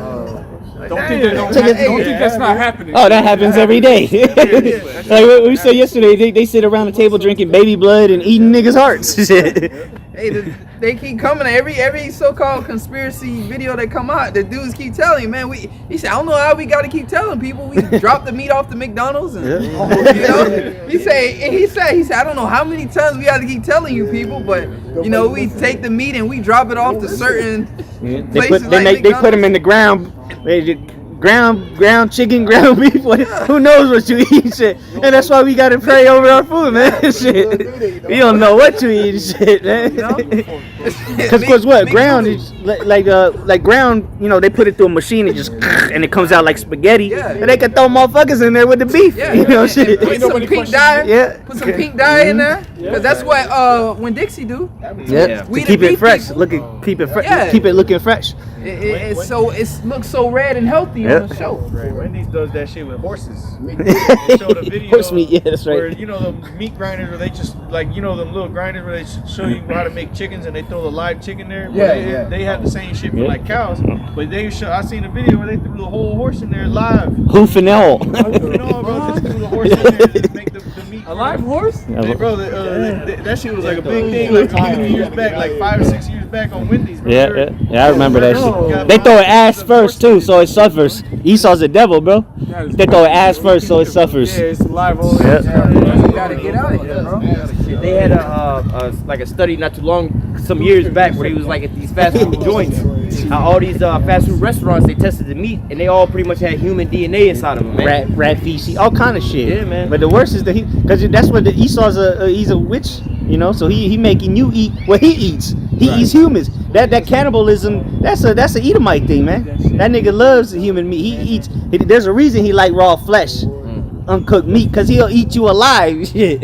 Don't think that's not happening. Oh, that happens every day. Like what we said yesterday, they sit around the table drinking baby blood and eating niggas' hearts. Hey, they keep coming. Every so-called conspiracy video that come out, the dudes keep telling, man. He said, I don't know how we got to keep telling people. We drop the meat off the McDonald's, and you know. He said, I don't know how many times we got to keep telling you people, but you know, we take the meat and we drop it off to certain places. They put them in the ground. Ground chicken, ground beef. Who knows what you eat, shit? And that's why we gotta pray over our food, man. Shit, you don't know what you eat, shit, man. Because what ground is like ground? You know, they put it through a machine and just and it comes out like spaghetti. And they can throw motherfuckers in there with the beef. You know, shit. Put some pink dye. Put some pink dye in there. Because that's what when Dixie do. Yeah, to keep it fresh. Keep it fresh. Keep it looking fresh. It looks so red and healthy on the show. Wendy's does that shit with horses. They showed a video horse meat, yeah, that's right. Where you know the meat grinders where they just like them little grinders where they show you how to make chickens and they throw the live chicken there. They have the same shit for like cows, but I seen a video where they threw the whole horse in there live. Hoof and all. Bro, just threw the horse in there and make the meat. A live horse? Hey, bro, that shit was like a big thing like a few years back, like 5 or 6 years back on Wendy's. Yeah, I remember that shit. They throw it ass first too, so it suffers. Esau's a devil, bro. They throw it ass first, so it suffers. Yeah, it's live all You gotta get out of here, bro. They had a study not too long, some years back, where he was like at these fast food joints. All these fast food restaurants, they tested the meat, and they all pretty much had human DNA inside of them, man. Rat feces, all kind of shit. Yeah, man. But the worst is that because that's what Esau's he's a witch, you know. So he making you eat what he eats. He eats humans. That cannibalism, that's a Edomite thing, man. That nigga loves human meat. He eats. There's a reason he like raw flesh, uncooked meat, because he'll eat you alive. Shit.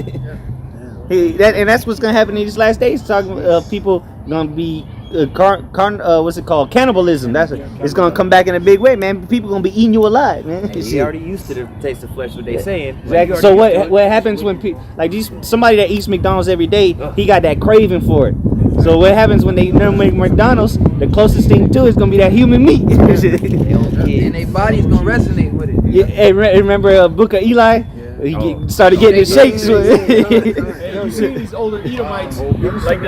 And that's what's gonna happen in these last days. Talking people gonna be what's it called? Cannibalism. It's gonna come back in a big way, man. People gonna be eating you alive, man. He already used to the taste of flesh. What they saying? Exactly. So what happens when people like somebody that eats McDonald's every day? He got that craving for it. So what happens when they make McDonald's? The closest thing to it is gonna be that human meat. And their body's gonna resonate with it. Yeah, hey, remember Book of Eli? He started getting his shakes. You see these older Edomites, like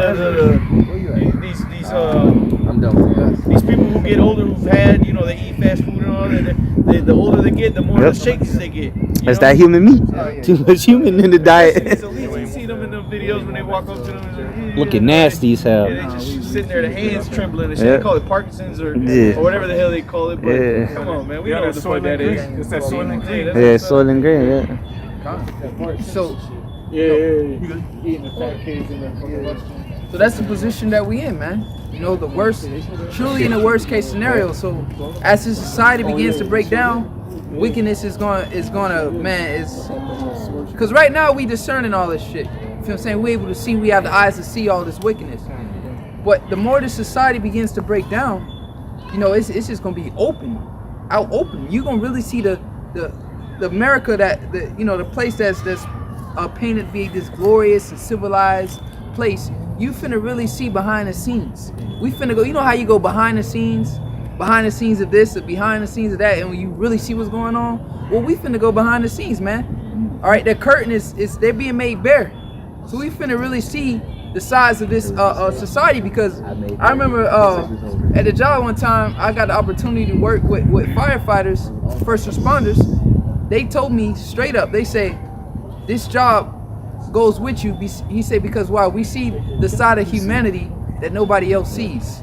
these people who get older, who've had, you know, they eat fast food and all that. The older they get, the more the shakes they get. That's that human meat. Too much human in the diet. You see them in the videos when they walk up to them. Looking nasty as hell. Yeah, they just sitting there, the hands trembling and shit. They call it Parkinson's or whatever the hell they call it. But come on, man, we know what the fuck that is. It's that soil and grain. Yeah, soil and grain. Yeah. So Eating the fat kids in the So that's the position that we in, man. You know, the worst, truly in the worst case scenario. So as this society begins to break down, wickedness is gonna, man, because right now we discerning all this shit. You feel what I'm saying? We're able to see, we have the eyes to see all this wickedness. But the more the society begins to break down, you know, it's just gonna be out open. You're gonna really see the America the place that's painted to be this glorious and civilized place. You finna really see behind the scenes. We finna go, you know how you go behind the scenes of this or behind the scenes of that, and when you really see what's going on, well, we finna go behind the scenes, man. All right, the curtain is they're being made bare. So we finna really see the size of this society, because I remember at the job one time, I got the opportunity to work with firefighters, first responders. They told me straight up, they say, this job goes with you. He said, because why? We see the side of humanity that nobody else sees.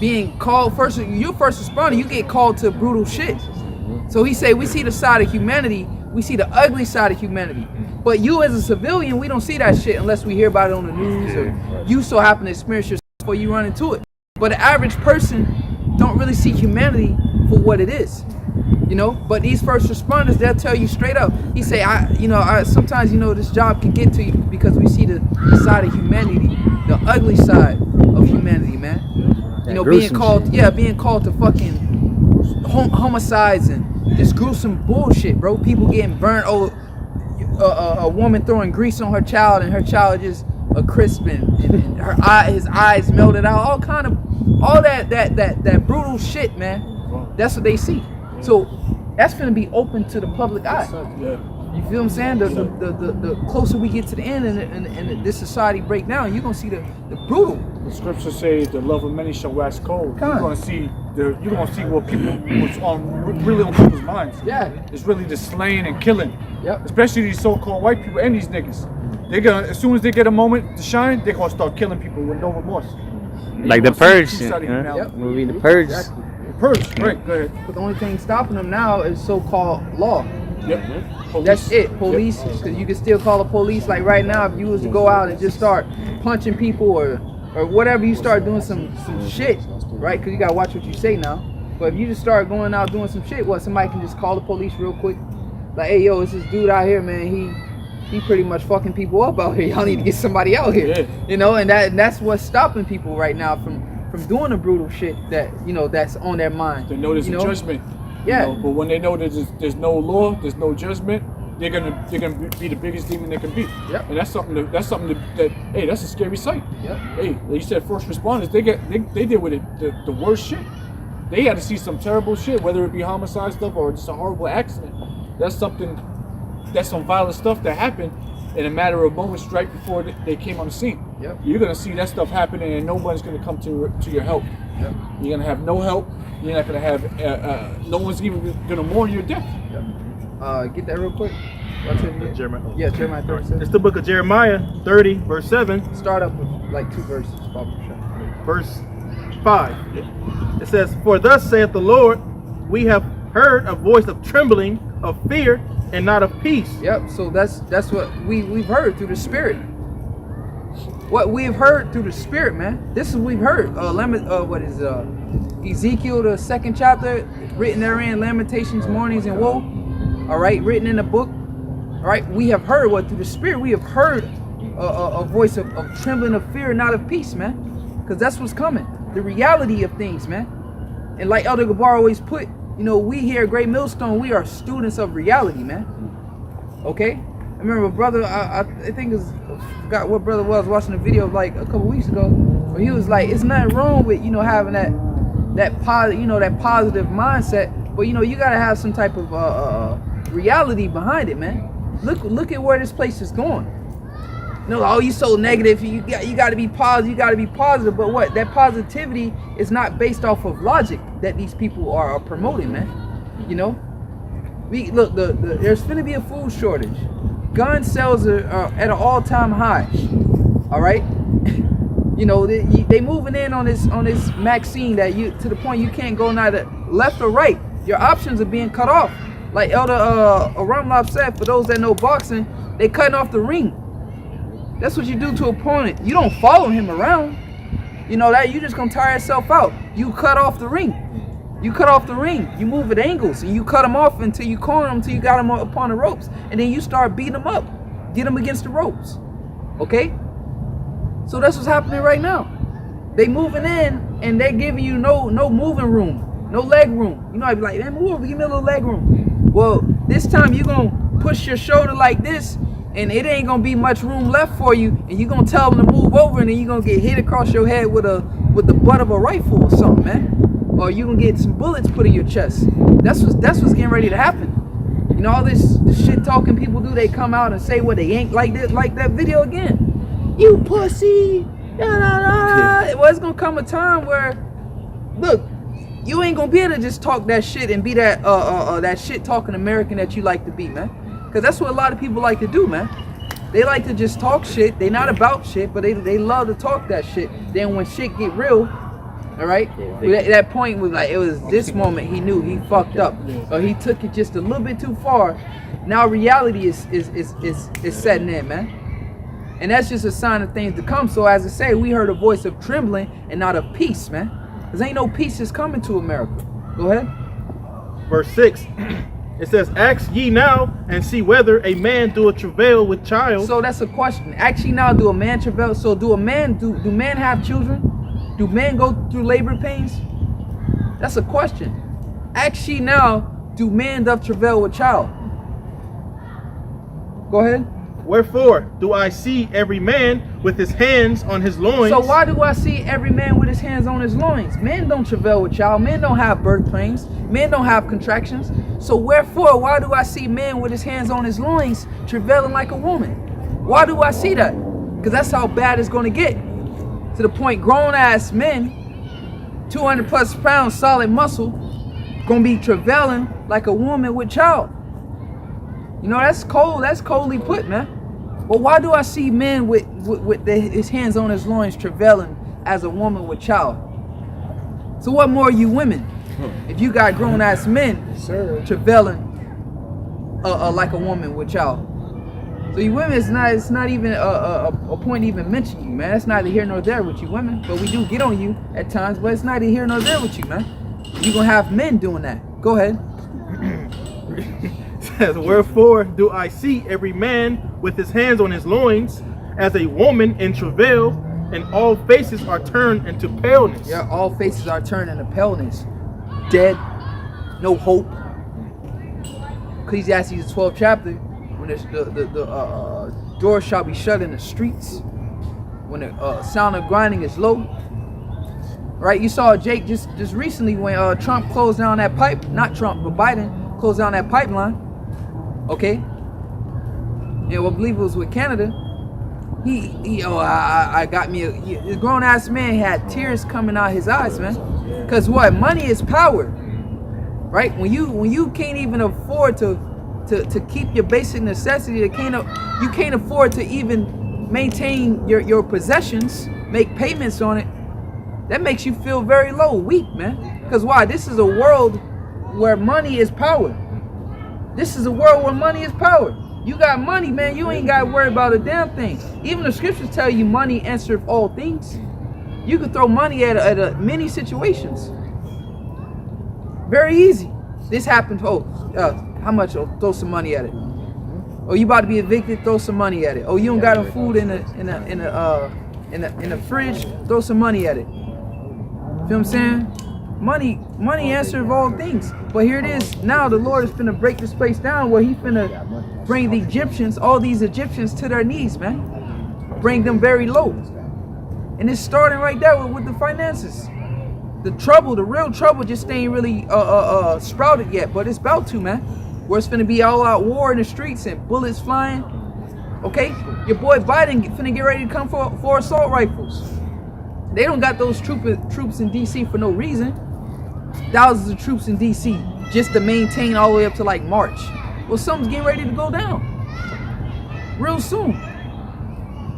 Being called you're first responder, you get called to brutal shit. So he said, we see the side of humanity, we see the ugly side of humanity. But you as a civilian, we don't see that shit unless we hear about it on the news or you so happen to experience yourself before you run into it. But the average person don't really see humanity for what it is. You know, but these first responders, they'll tell you straight up. He say, sometimes, you know, this job can get to you because we see the side of humanity, the ugly side of humanity, man. You know, being called to fucking homicides and just gruesome bullshit, bro. People getting burnt. A woman throwing grease on her child and her child just crisp and his eyes melted out. All that brutal shit, man. That's what they see. So that's gonna be open to the public eye. You feel what I'm saying? The closer we get to the end and this society break down, you're gonna see the brutal. The scriptures say the love of many shall wax cold. Come on. You're gonna see what what's really on people's minds. Yeah. It's really the slaying and killing. Yep. Especially these so-called white people and these niggas. They're gonna, as soon as they get a moment to shine, they're gonna start killing people with no remorse. Like the Purge, Yep. movie The Purge. Exactly. Purge, right? Go ahead. But the only thing stopping them now is so-called law. Yep. Police. That's it, police. Because you can still call the police. Like right now, if you was to go out and just start punching people or whatever, you start doing some shit, right? Because you gotta watch what you say now. But if you just start going out doing some shit, somebody can just call the police real quick. Like, hey, yo, it's this dude out here, man. He pretty much fucking people up out here. Y'all need to get somebody out here. Yeah. You know, and that's what's stopping people right now from doing the brutal shit that, you know, that's on their mind. They know there's you a judgment. Yeah. You know, but when they know there's no law, there's no judgment, they're gonna be the biggest demon they can be. Yep. And that's something that hey, that's a scary sight. Yep. Hey, like you said, first responders, they deal with it the worst shit. They had to see some terrible shit, whether it be homicide stuff or just a horrible accident. That's some violent stuff that happened in a matter of moments right before they came on the scene. Yep. You're gonna see that stuff happening, and nobody's gonna come to your help. Yep. You're gonna have no help. You're not gonna have no one's even gonna mourn your death. Yep. Get that real quick. Jeremiah. Yeah, Jeremiah 37. It's the book of Jeremiah 30, verse 7. Start up with like 2 verses. Verse 5. It says, "For thus saith the Lord, we have heard a voice of trembling, of fear, and not of peace." Yep. So that's what we've heard through the Spirit. What we've heard through the Spirit, man. This is what we've heard. Ezekiel, the 2nd chapter, written therein, Lamentations, mournings, and woe. All right, written in the book. All right, we have heard what through the Spirit we have heard a voice of trembling, of fear, not of peace, man. Because that's what's coming. The reality of things, man. And like Elder Gabar always put, you know, we here at Great Millstone, we are students of reality, man. Okay? I remember a brother, I think it was, I forgot what brother was, watching a video like a couple weeks ago, where he was like, it's nothing wrong with, you know, having that positive mindset, but you know, you gotta have some type of reality behind it, man. Look at where this place is going. No, oh, you so negative. You got to be positive. You got to be positive. But what? That positivity is not based off of logic that these people are promoting, man. You know, there's going to be a food shortage. Gun sales are at an all-time high. All right. You know, they moving in on this vaccine that to the point you can't go neither left or right. Your options are being cut off. Like Elder Ramlov said, for those that know boxing, they cutting off the ring. That's what you do to an opponent. You don't follow him around. You know that you just gonna tire yourself out. You cut off the ring. You cut off the ring. You move at angles and you cut him off until you corner him, until you got him upon the ropes, and then you start beating him up, get him against the ropes. Okay? So that's what's happening right now. They moving in and they giving you no moving room, no leg room. You know, I'd be like, man, move over, give me a little leg room. Well, this time you gonna push your shoulder like this, and it ain't gonna be much room left for you, and you're gonna tell them to move over, and then you're gonna get hit across your head with the butt of a rifle or something, man. Or you gonna get some bullets put in your chest. That's what's getting ready to happen. You know, all this shit talking people do, they come out and say what they ain't like that video again. You pussy. Well, it's gonna come a time where, look, you ain't gonna be able to just talk that shit and be that shit talking American that you like to be, man. Because that's what a lot of people like to do, man. They like to just talk shit. They not about shit, but they love to talk that shit. Then when shit get real, all right, that point was like, it was this moment he knew he fucked up, or he took it just a little bit too far. Now reality is setting in, man, and that's just a sign of things to come. So as I say, we heard a voice of trembling and not of peace, man, because ain't no peace is coming to America. Go ahead. Verse 6. It says, "Ask ye now and see whether a man do a travail with child." So that's a question. Ask ye now, do a man travail? So do men have children? Do men go through labor pains? That's a question. Ask ye now, do men doth travail with child? Go ahead. Wherefore do I see every man with his hands on his loins? So why do I see every man with his hands on his loins? Men don't travail with child. Men don't have birth pains. Men don't have contractions. So wherefore, why do I see men with his hands on his loins travailing like a woman? Why do I see that? Because that's how bad it's going to get. To the point grown-ass men, 200 plus pounds solid muscle, going to be travailing like a woman with child. You know, that's cold. That's coldly put, man. But why do I see men with his hands on his loins travailing as a woman with child? So what more are you women? If you got grown ass men travailing like a woman with child. So you women, it's not even a point to even mention you, man. It's neither here nor there with you women. But we do get on you at times, but it's neither here nor there with you, man. You're gonna have men doing that. Go ahead. Says, wherefore do I see every man with his hands on his loins as a woman in travail, and all faces are turned into paleness. Yeah, all faces are turned into paleness. Dead, no hope. Ecclesiastes the 12th chapter, when the door shall be shut in the streets, when the sound of grinding is low. Right, you saw Jake just recently when Trump closed down that pipe, not Trump, but Biden closed down that pipeline. Okay, yeah, well, I believe it was with Canada. I got me a grown ass man had tears coming out his eyes, man. Cause what? Money is power, right? When you can't even afford to keep your basic necessity, you can't afford to even maintain your possessions, make payments on it. That makes you feel very low, weak, man. Cause why? This is a world where money is power. This is a world where money is power. You got money, man, you ain't got to worry about a damn thing. Even the scriptures tell you money answers all things. You can throw money at many situations. Very easy. This happened. How much? Oh, throw some money at it. Oh, you about to be evicted? Throw some money at it. Oh, you don't got no food in the fridge? Throw some money at it. Feel what I'm saying? Money answers all things. But here it is. Now the Lord is finna break this place down where He finna bring the Egyptians, all these Egyptians, to their knees, man. Bring them very low. And it's starting right there with the finances. The real trouble just ain't really sprouted yet, but it's about to, man. Where it's finna be all out war in the streets and bullets flying. Okay? Your boy Biden finna get ready to come for assault rifles. They don't got those troops in DC for no reason. Thousands of troops in DC just to maintain all the way up to like March. Well, something's getting ready to go down real soon.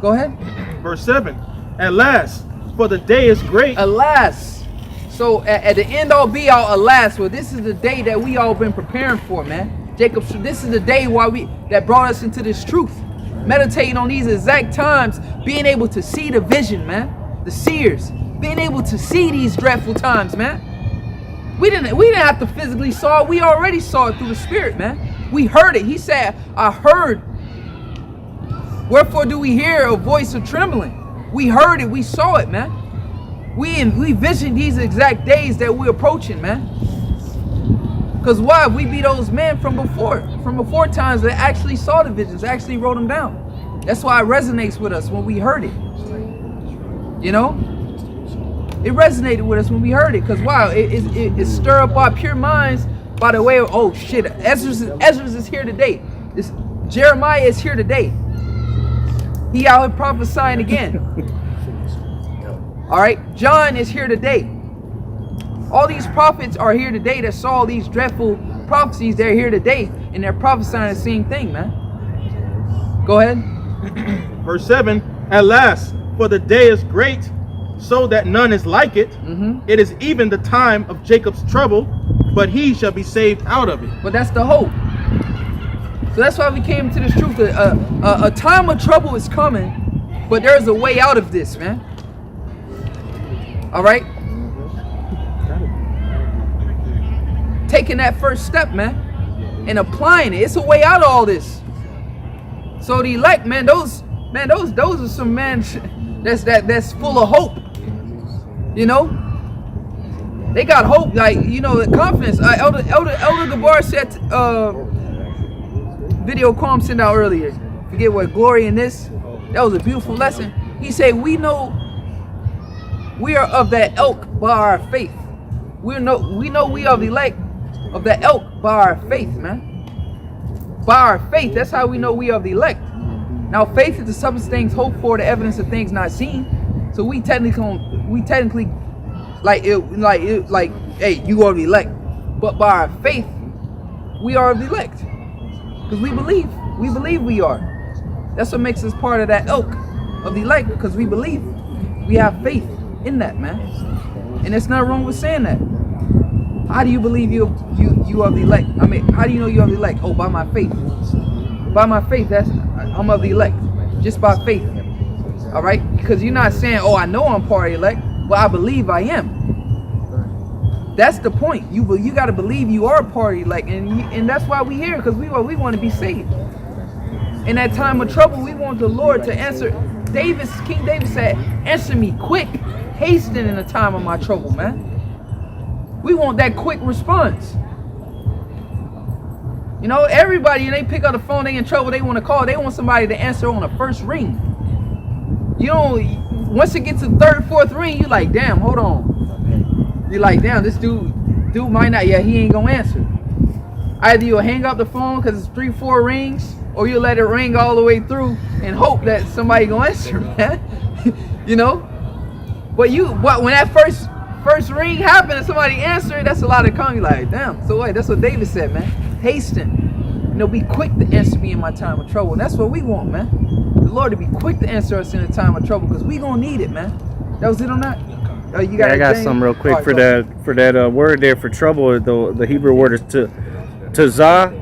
Go ahead. Verse 7. At last, for the day is great. Alas. So at the end all be all, alas. Well, this is the day that we all been preparing for, man. Jacob, this is the day that brought us into this truth. Meditating on these exact times, being able to see the vision, man. The seers, being able to see these dreadful times, man. We didn't have to physically saw it. We already saw it through the Spirit, man. We heard it. He said, I heard. Wherefore do we hear a voice of trembling? We heard it. We saw it, man. We visioned these exact days that we're approaching, man. Because why? We be those men from before times that actually saw the visions, actually wrote them down. That's why it resonates with us when we heard it. You know, it resonated with us when we heard it, because wow, it stirred up our pure minds by the way of, oh shit, Ezra is here today. Jeremiah is here today. He out here prophesying again. All right, John is here today. All these prophets are here today that saw these dreadful prophecies. They're here today, and they're prophesying the same thing, man. Go ahead. Verse 7. At last, for the day is great, so that none is like it. It is even the time of Jacob's trouble, but he shall be saved out of it. But that's the hope. So that's why we came to this truth. A time of trouble is coming, but there's a way out of this, man. All right? Taking that first step, man, and applying it. It's a way out of all this. So the elect, man, those are some men that's full of hope. You know, they got hope, like, you know, the confidence. Elder Gabar said, video Quam sent out earlier. forget what glory in this. That was a beautiful lesson. He said, we know we are of that elk by our faith. We know we are the elect of that elk by our faith, man. By our faith, that's how we know we are the elect. Now, faith is the substance of things hoped for, the evidence of things not seen. So we technically, like, hey, you are the elect. But by our faith, we are the elect. Because we believe we are. That's what makes us part of that elk of the elect, because we believe. We have faith in that, man. And there's nothing wrong with saying that. How do you believe you are the elect? I mean, how do you know you are the elect? Oh, by my faith. By my faith, I'm of the elect. Just by faith. All right? Because you're not saying, oh, I know I'm part of the elect, but I believe I am. That's the point. You got to believe you are part of the elect. And that's why we're here, because we want to be saved. In that time of trouble, we want the Lord to answer. King David said, answer me quick, hasten in the time of my trouble, man. We want that quick response. You know, everybody, and they pick up the phone, they in trouble, they want to call, they want somebody to answer on the first ring. You know, once it gets to the third, fourth ring, you're like, damn, hold on. You're like, damn, this dude might not, yeah, he ain't gonna answer. Either you'll hang up the phone because it's 3, 4 rings, or you let it ring all the way through and hope that somebody gonna answer, man. You know? But when that first ring happened and somebody answered, that's a lot of calm. You're like, damn. So wait, that's what David said, man. Hasten. You know, be quick to answer me in my time of trouble. And that's what we want, man. The Lord to be quick to answer us in a time of trouble, because we gonna need it, man. That was it on that? I got something real quick for that word there for trouble. The Hebrew word is tazara.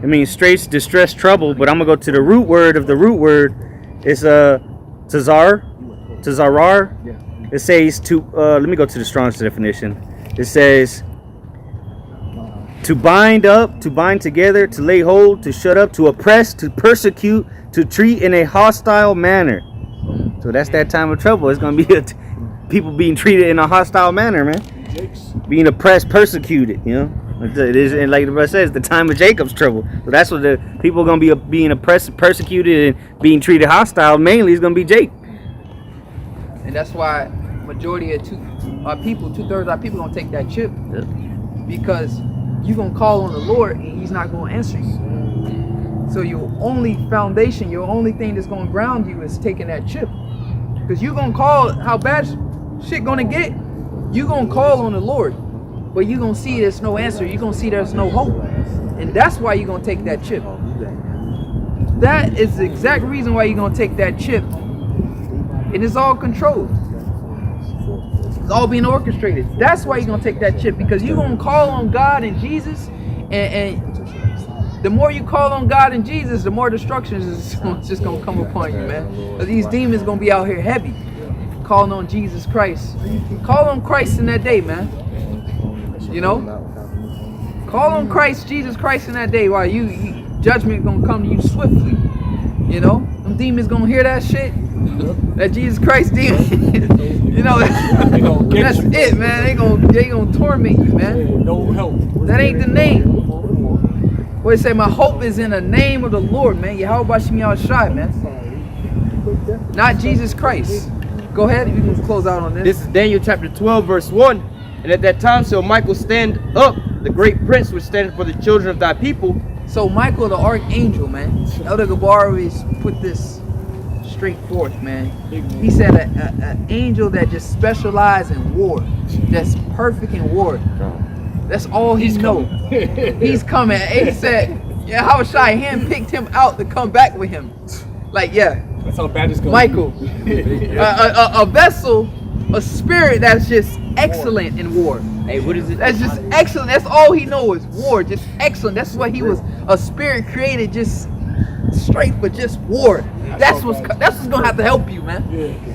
It means straight distress, trouble. But I'm gonna go to the root word of the root word. It's tazarar. It says to. Let me go to the Strong's definition. It says to bind up, to bind together, to lay hold, to shut up, to oppress, to persecute, to treat in a hostile manner. So that's that time of trouble. It's gonna be people being treated in a hostile manner, man. Being oppressed, persecuted. You know. It is, and like the verse says, the time of Jacob's trouble. So that's what the people are going to be being oppressed, persecuted, and being treated hostile. Mainly, is going to be Jake. And that's why majority of our people, 2/3 of our people, going to take that chip, because you're going to call on the Lord and He's not going to answer you. So your only foundation, your only thing that's going to ground you is taking that chip, because you're going to call how bad shit going to get. You're going to call on the Lord. But you're going to see there's no answer. You're going to see there's no hope. And that's why you're going to take that chip. That is the exact reason why you're going to take that chip. And it's all controlled. It's all being orchestrated. That's why you're going to take that chip. Because you're going to call on God and Jesus. And the more you call on God and Jesus, the more destruction is just going to come upon you, man. Because these demons going to be out here heavy. Calling on Jesus Christ. Call on Christ in that day, man. You know, call on Christ, Jesus Christ in that day. While judgment gonna come to you swiftly. You know, them demons gonna hear that shit. That Jesus Christ demon. You know, that's it, man. They gonna torment you, man. No help. That ain't the name. What they say, my hope is in the name of the Lord, man. Yahweh Shemi Al-Shai, man. Not Jesus Christ. Go ahead, you can close out on this. This is Daniel chapter 12, verse 1. And at that time shall Michael stand up, the great prince which standeth for the children of thy people. So Michael the archangel, man. Elder Gabar always put this straight forth, man. He said an angel that just specializes in war. That's perfect in war. That's all he knows. He's coming. He said, yeah, how Shai handpicked him out to come back with him. Like, yeah. That's how bad it's going. Michael. A vessel, a spirit that's just excellent in war. Hey, what is it? That's just excellent. That's all he knows is war. Just excellent. That's what he was. A spirit created just straight for just war. That's what's gonna have to help you, man.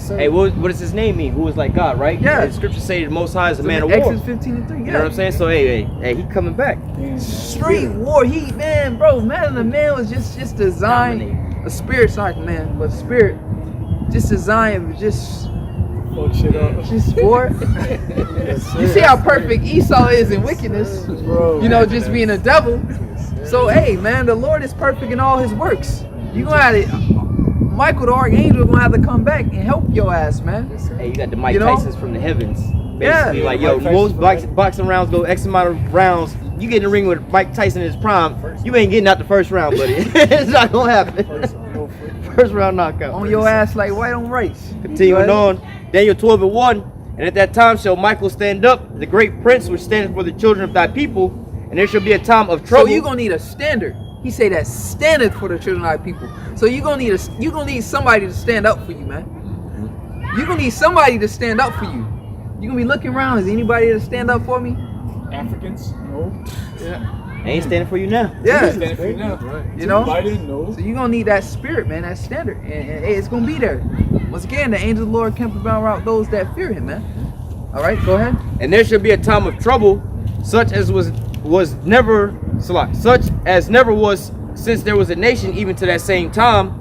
Hey, what does his name mean? Who is like God, right? Yeah. The scriptures say the Most High is a man of war. Exodus 15:3. Yeah. You know what I'm saying? So hey, he coming back. Straight war. Man, the man was just designed. A spirit cycle, man, but spirit just designed just fuck shit up. Just war. You see how perfect Esau is in wickedness. You know, just being a devil. So hey, man, the Lord is perfect in all His works. You gonna have to, Michael the Archangel gonna have to come back and help your ass, man. Hey, you got the Mike You know? Tysons from the heavens. Yeah. Basically, like, yo, most boxing rounds go X amount of rounds. You get in the ring with Mike Tyson in his prime, you ain't getting out the first round, buddy. It's not gonna happen. First round knockout. On your ass like white on rice. Continuing on, Daniel 12:1. And at that time shall Michael stand up, the great prince which standeth for the children of thy people, and there shall be a time of trouble. So you gonna need a standard. He say that standard for the children of our people. So you gonna need somebody to stand up for you, man. You gonna need somebody to stand up for you. You gonna be looking around. Is anybody to stand up for me? Africans? No. Yeah. They ain't standing for you now. Yeah. Standing for you now. Right. You know. Biden? No. So you gonna need that spirit, man. That standard, and it's gonna be there. Once again, the angel of the Lord campeth about those that fear Him, man. All right, go ahead. And there shall be a time of trouble, such as never was since there was a nation, even to that same time.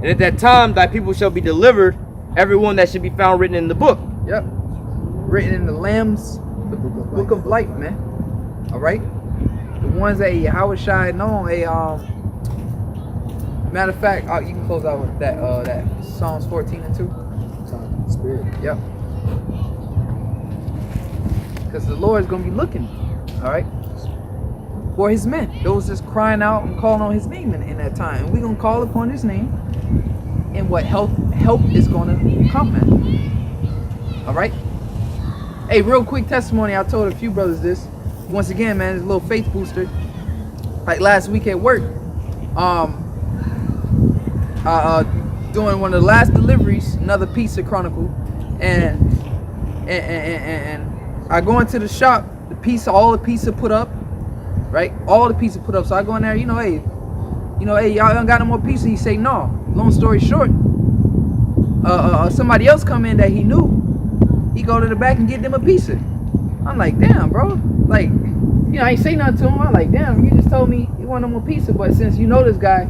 And at that time thy people shall be delivered, everyone that should be found written in the book. Yep. Written in the Lamb's book of life, man. All right. The ones that Yahushua known. Matter of fact, you can close out with that Psalms 14:2. Spirit. Yep. Because the Lord is gonna be looking, all right, for His men, those that's crying out and calling on His name in that time. And we're gonna call upon His name, and what help is gonna come, man. All right. Hey, real quick testimony. I told a few brothers this. Once again, man, it's a little faith booster. Like last week at work, doing one of the last deliveries, another pizza chronicle, and I go into the shop, all the pizza put up, right? All the pizza put up. So I go in there, hey, y'all don't got no more pizza? He say no. Long story short, somebody else come in that he knew. He go to the back and get them a pizza. I'm like, damn, bro. Like, I ain't say nothing to him. I'm like, damn, you just told me you want no more pizza, but since you know this guy,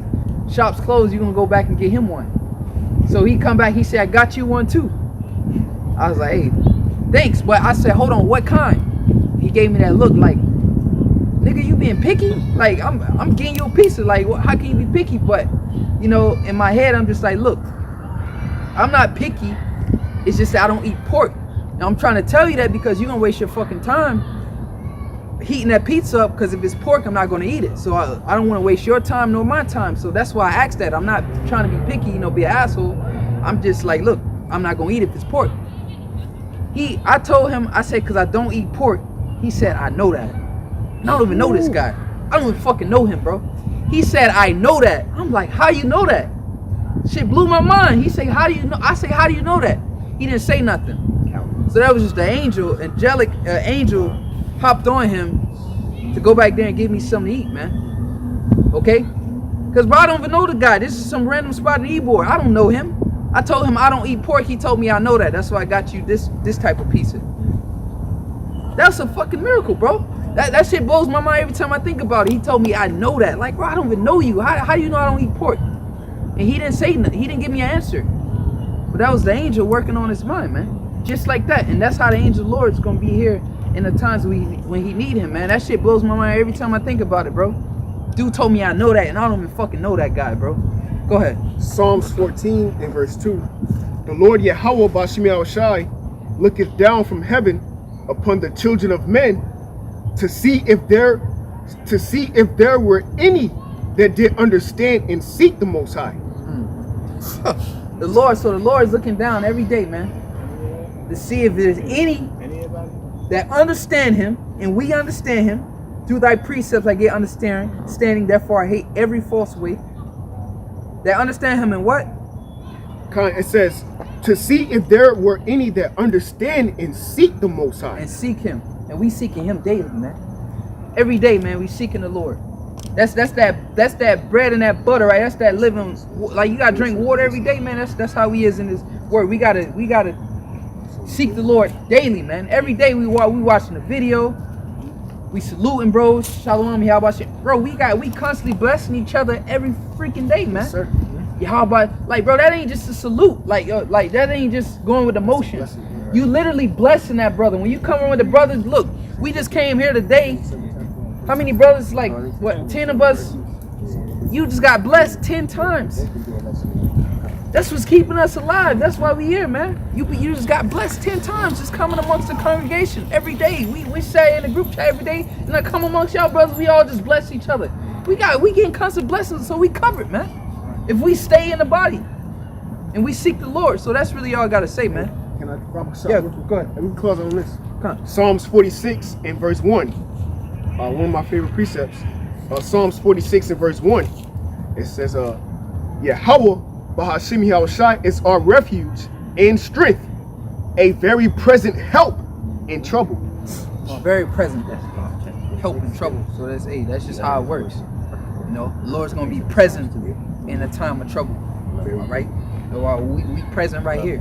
shop's closed, you gonna go back and get him one. So he come back, he said, I got you one too. I was like, hey, thanks, but I said, hold on, what kind? He gave me that look like, nigga, you being picky? Like, I'm getting you a pizza. Like, how can you be picky? But, in my head, I'm just like, look, I'm not picky. It's just that I don't eat pork. Now, I'm trying to tell you that because you're going to waste your fucking time heating that pizza up, because if it's pork, I'm not going to eat it. So I don't want to waste your time nor my time. So that's why I asked that. I'm not trying to be picky, be an asshole. I'm just like, look, I'm not going to eat it if it's pork. I told him, I said, because I don't eat pork. He said, I know that. I don't even know this guy. I don't even fucking know him, bro. He said, I know that. I'm like, how you know that? Shit blew my mind. He said, how do you know? I say, how do you know that? He didn't say nothing. So that was just the angelic angel hopped on him to go back there and give me something to eat, man. Okay? Because, bro, I don't even know the guy. This is some random spot in Ybor. I don't know him. I told him I don't eat pork. He told me I know that. That's why I got you this type of pizza. That's a fucking miracle, bro. That shit blows my mind every time I think about it. He told me I know that. Like, bro, I don't even know you. How do you know I don't eat pork? And he didn't say nothing. He didn't give me an answer. But that was the angel working on his mind, man. Just like that. And that's how the angel of the Lord is going to be here in the times when he need him, man. That shit blows my mind every time I think about it, bro. Dude told me I know that, and I don't even fucking know that guy, bro. Go ahead. Psalms 14 and verse 2. The Lord Yahweh Bashim Yahushai looketh down from heaven upon the children of men to see if there were any that did understand and seek the Most High. The Lord is looking down every day, man, to see if there's any that understand Him, and we understand Him. Through thy precepts I get understanding, therefore I hate every false way. That understand Him in what? It says, to see if there were any that understand and seek the Most High. And seek Him. And we seeking Him daily, man. Every day, man, we seeking the Lord. That's that bread and that butter, right? That's that living, like you gotta drink water every day, man. That's how He is in His word. We gotta seek the Lord daily, man. Every day we watching the video, we saluting, bro. Shalom, how about you, bro? We constantly blessing each other every freaking day, man. Yes, sir. Yeah, how about, like, bro? That ain't just a salute, like that ain't just going with emotions. You literally blessing that brother. When you come in with the brothers, look, we just came here today How many brothers, like, what, 10 of us? You just got blessed 10 times. That's what's keeping us alive. That's why we here, man. You just got blessed 10 times just coming amongst the congregation every day. We say in the group chat every day, and I come amongst y'all brothers, we all just bless each other. We getting constant blessings, so we covered, man. If we stay in the body and we seek the Lord. So that's really all I gotta say, man. Can I drop a shot? Yeah, go ahead. Let me close on this. Come on. Psalms 46 and verse 1. One of my favorite precepts. Psalms 46 and verse 1. It says, Yahweh Bahashim Yahushai is our refuge and strength, a very present help in trouble. Very present help in trouble. So that's just how it works. You know, the Lord's gonna be present in a time of trouble. All right? So, we present right here,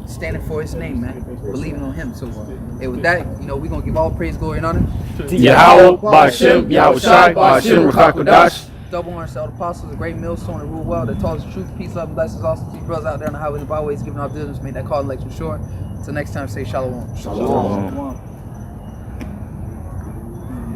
standing for His name, man, believing on Him. So, with that, you know, we're gonna give all praise, glory, and honor to Yahweh, Ba'ashem, Yahushai, Ba'ashem, Ruchakodash. Double honors to all the apostles, a great millstone and rule well that taught us the truth, peace, love, and blessings. Also to you brothers out there on the highways and byways, giving our business, made that call election sure. Until next time, say shalom. Shalom.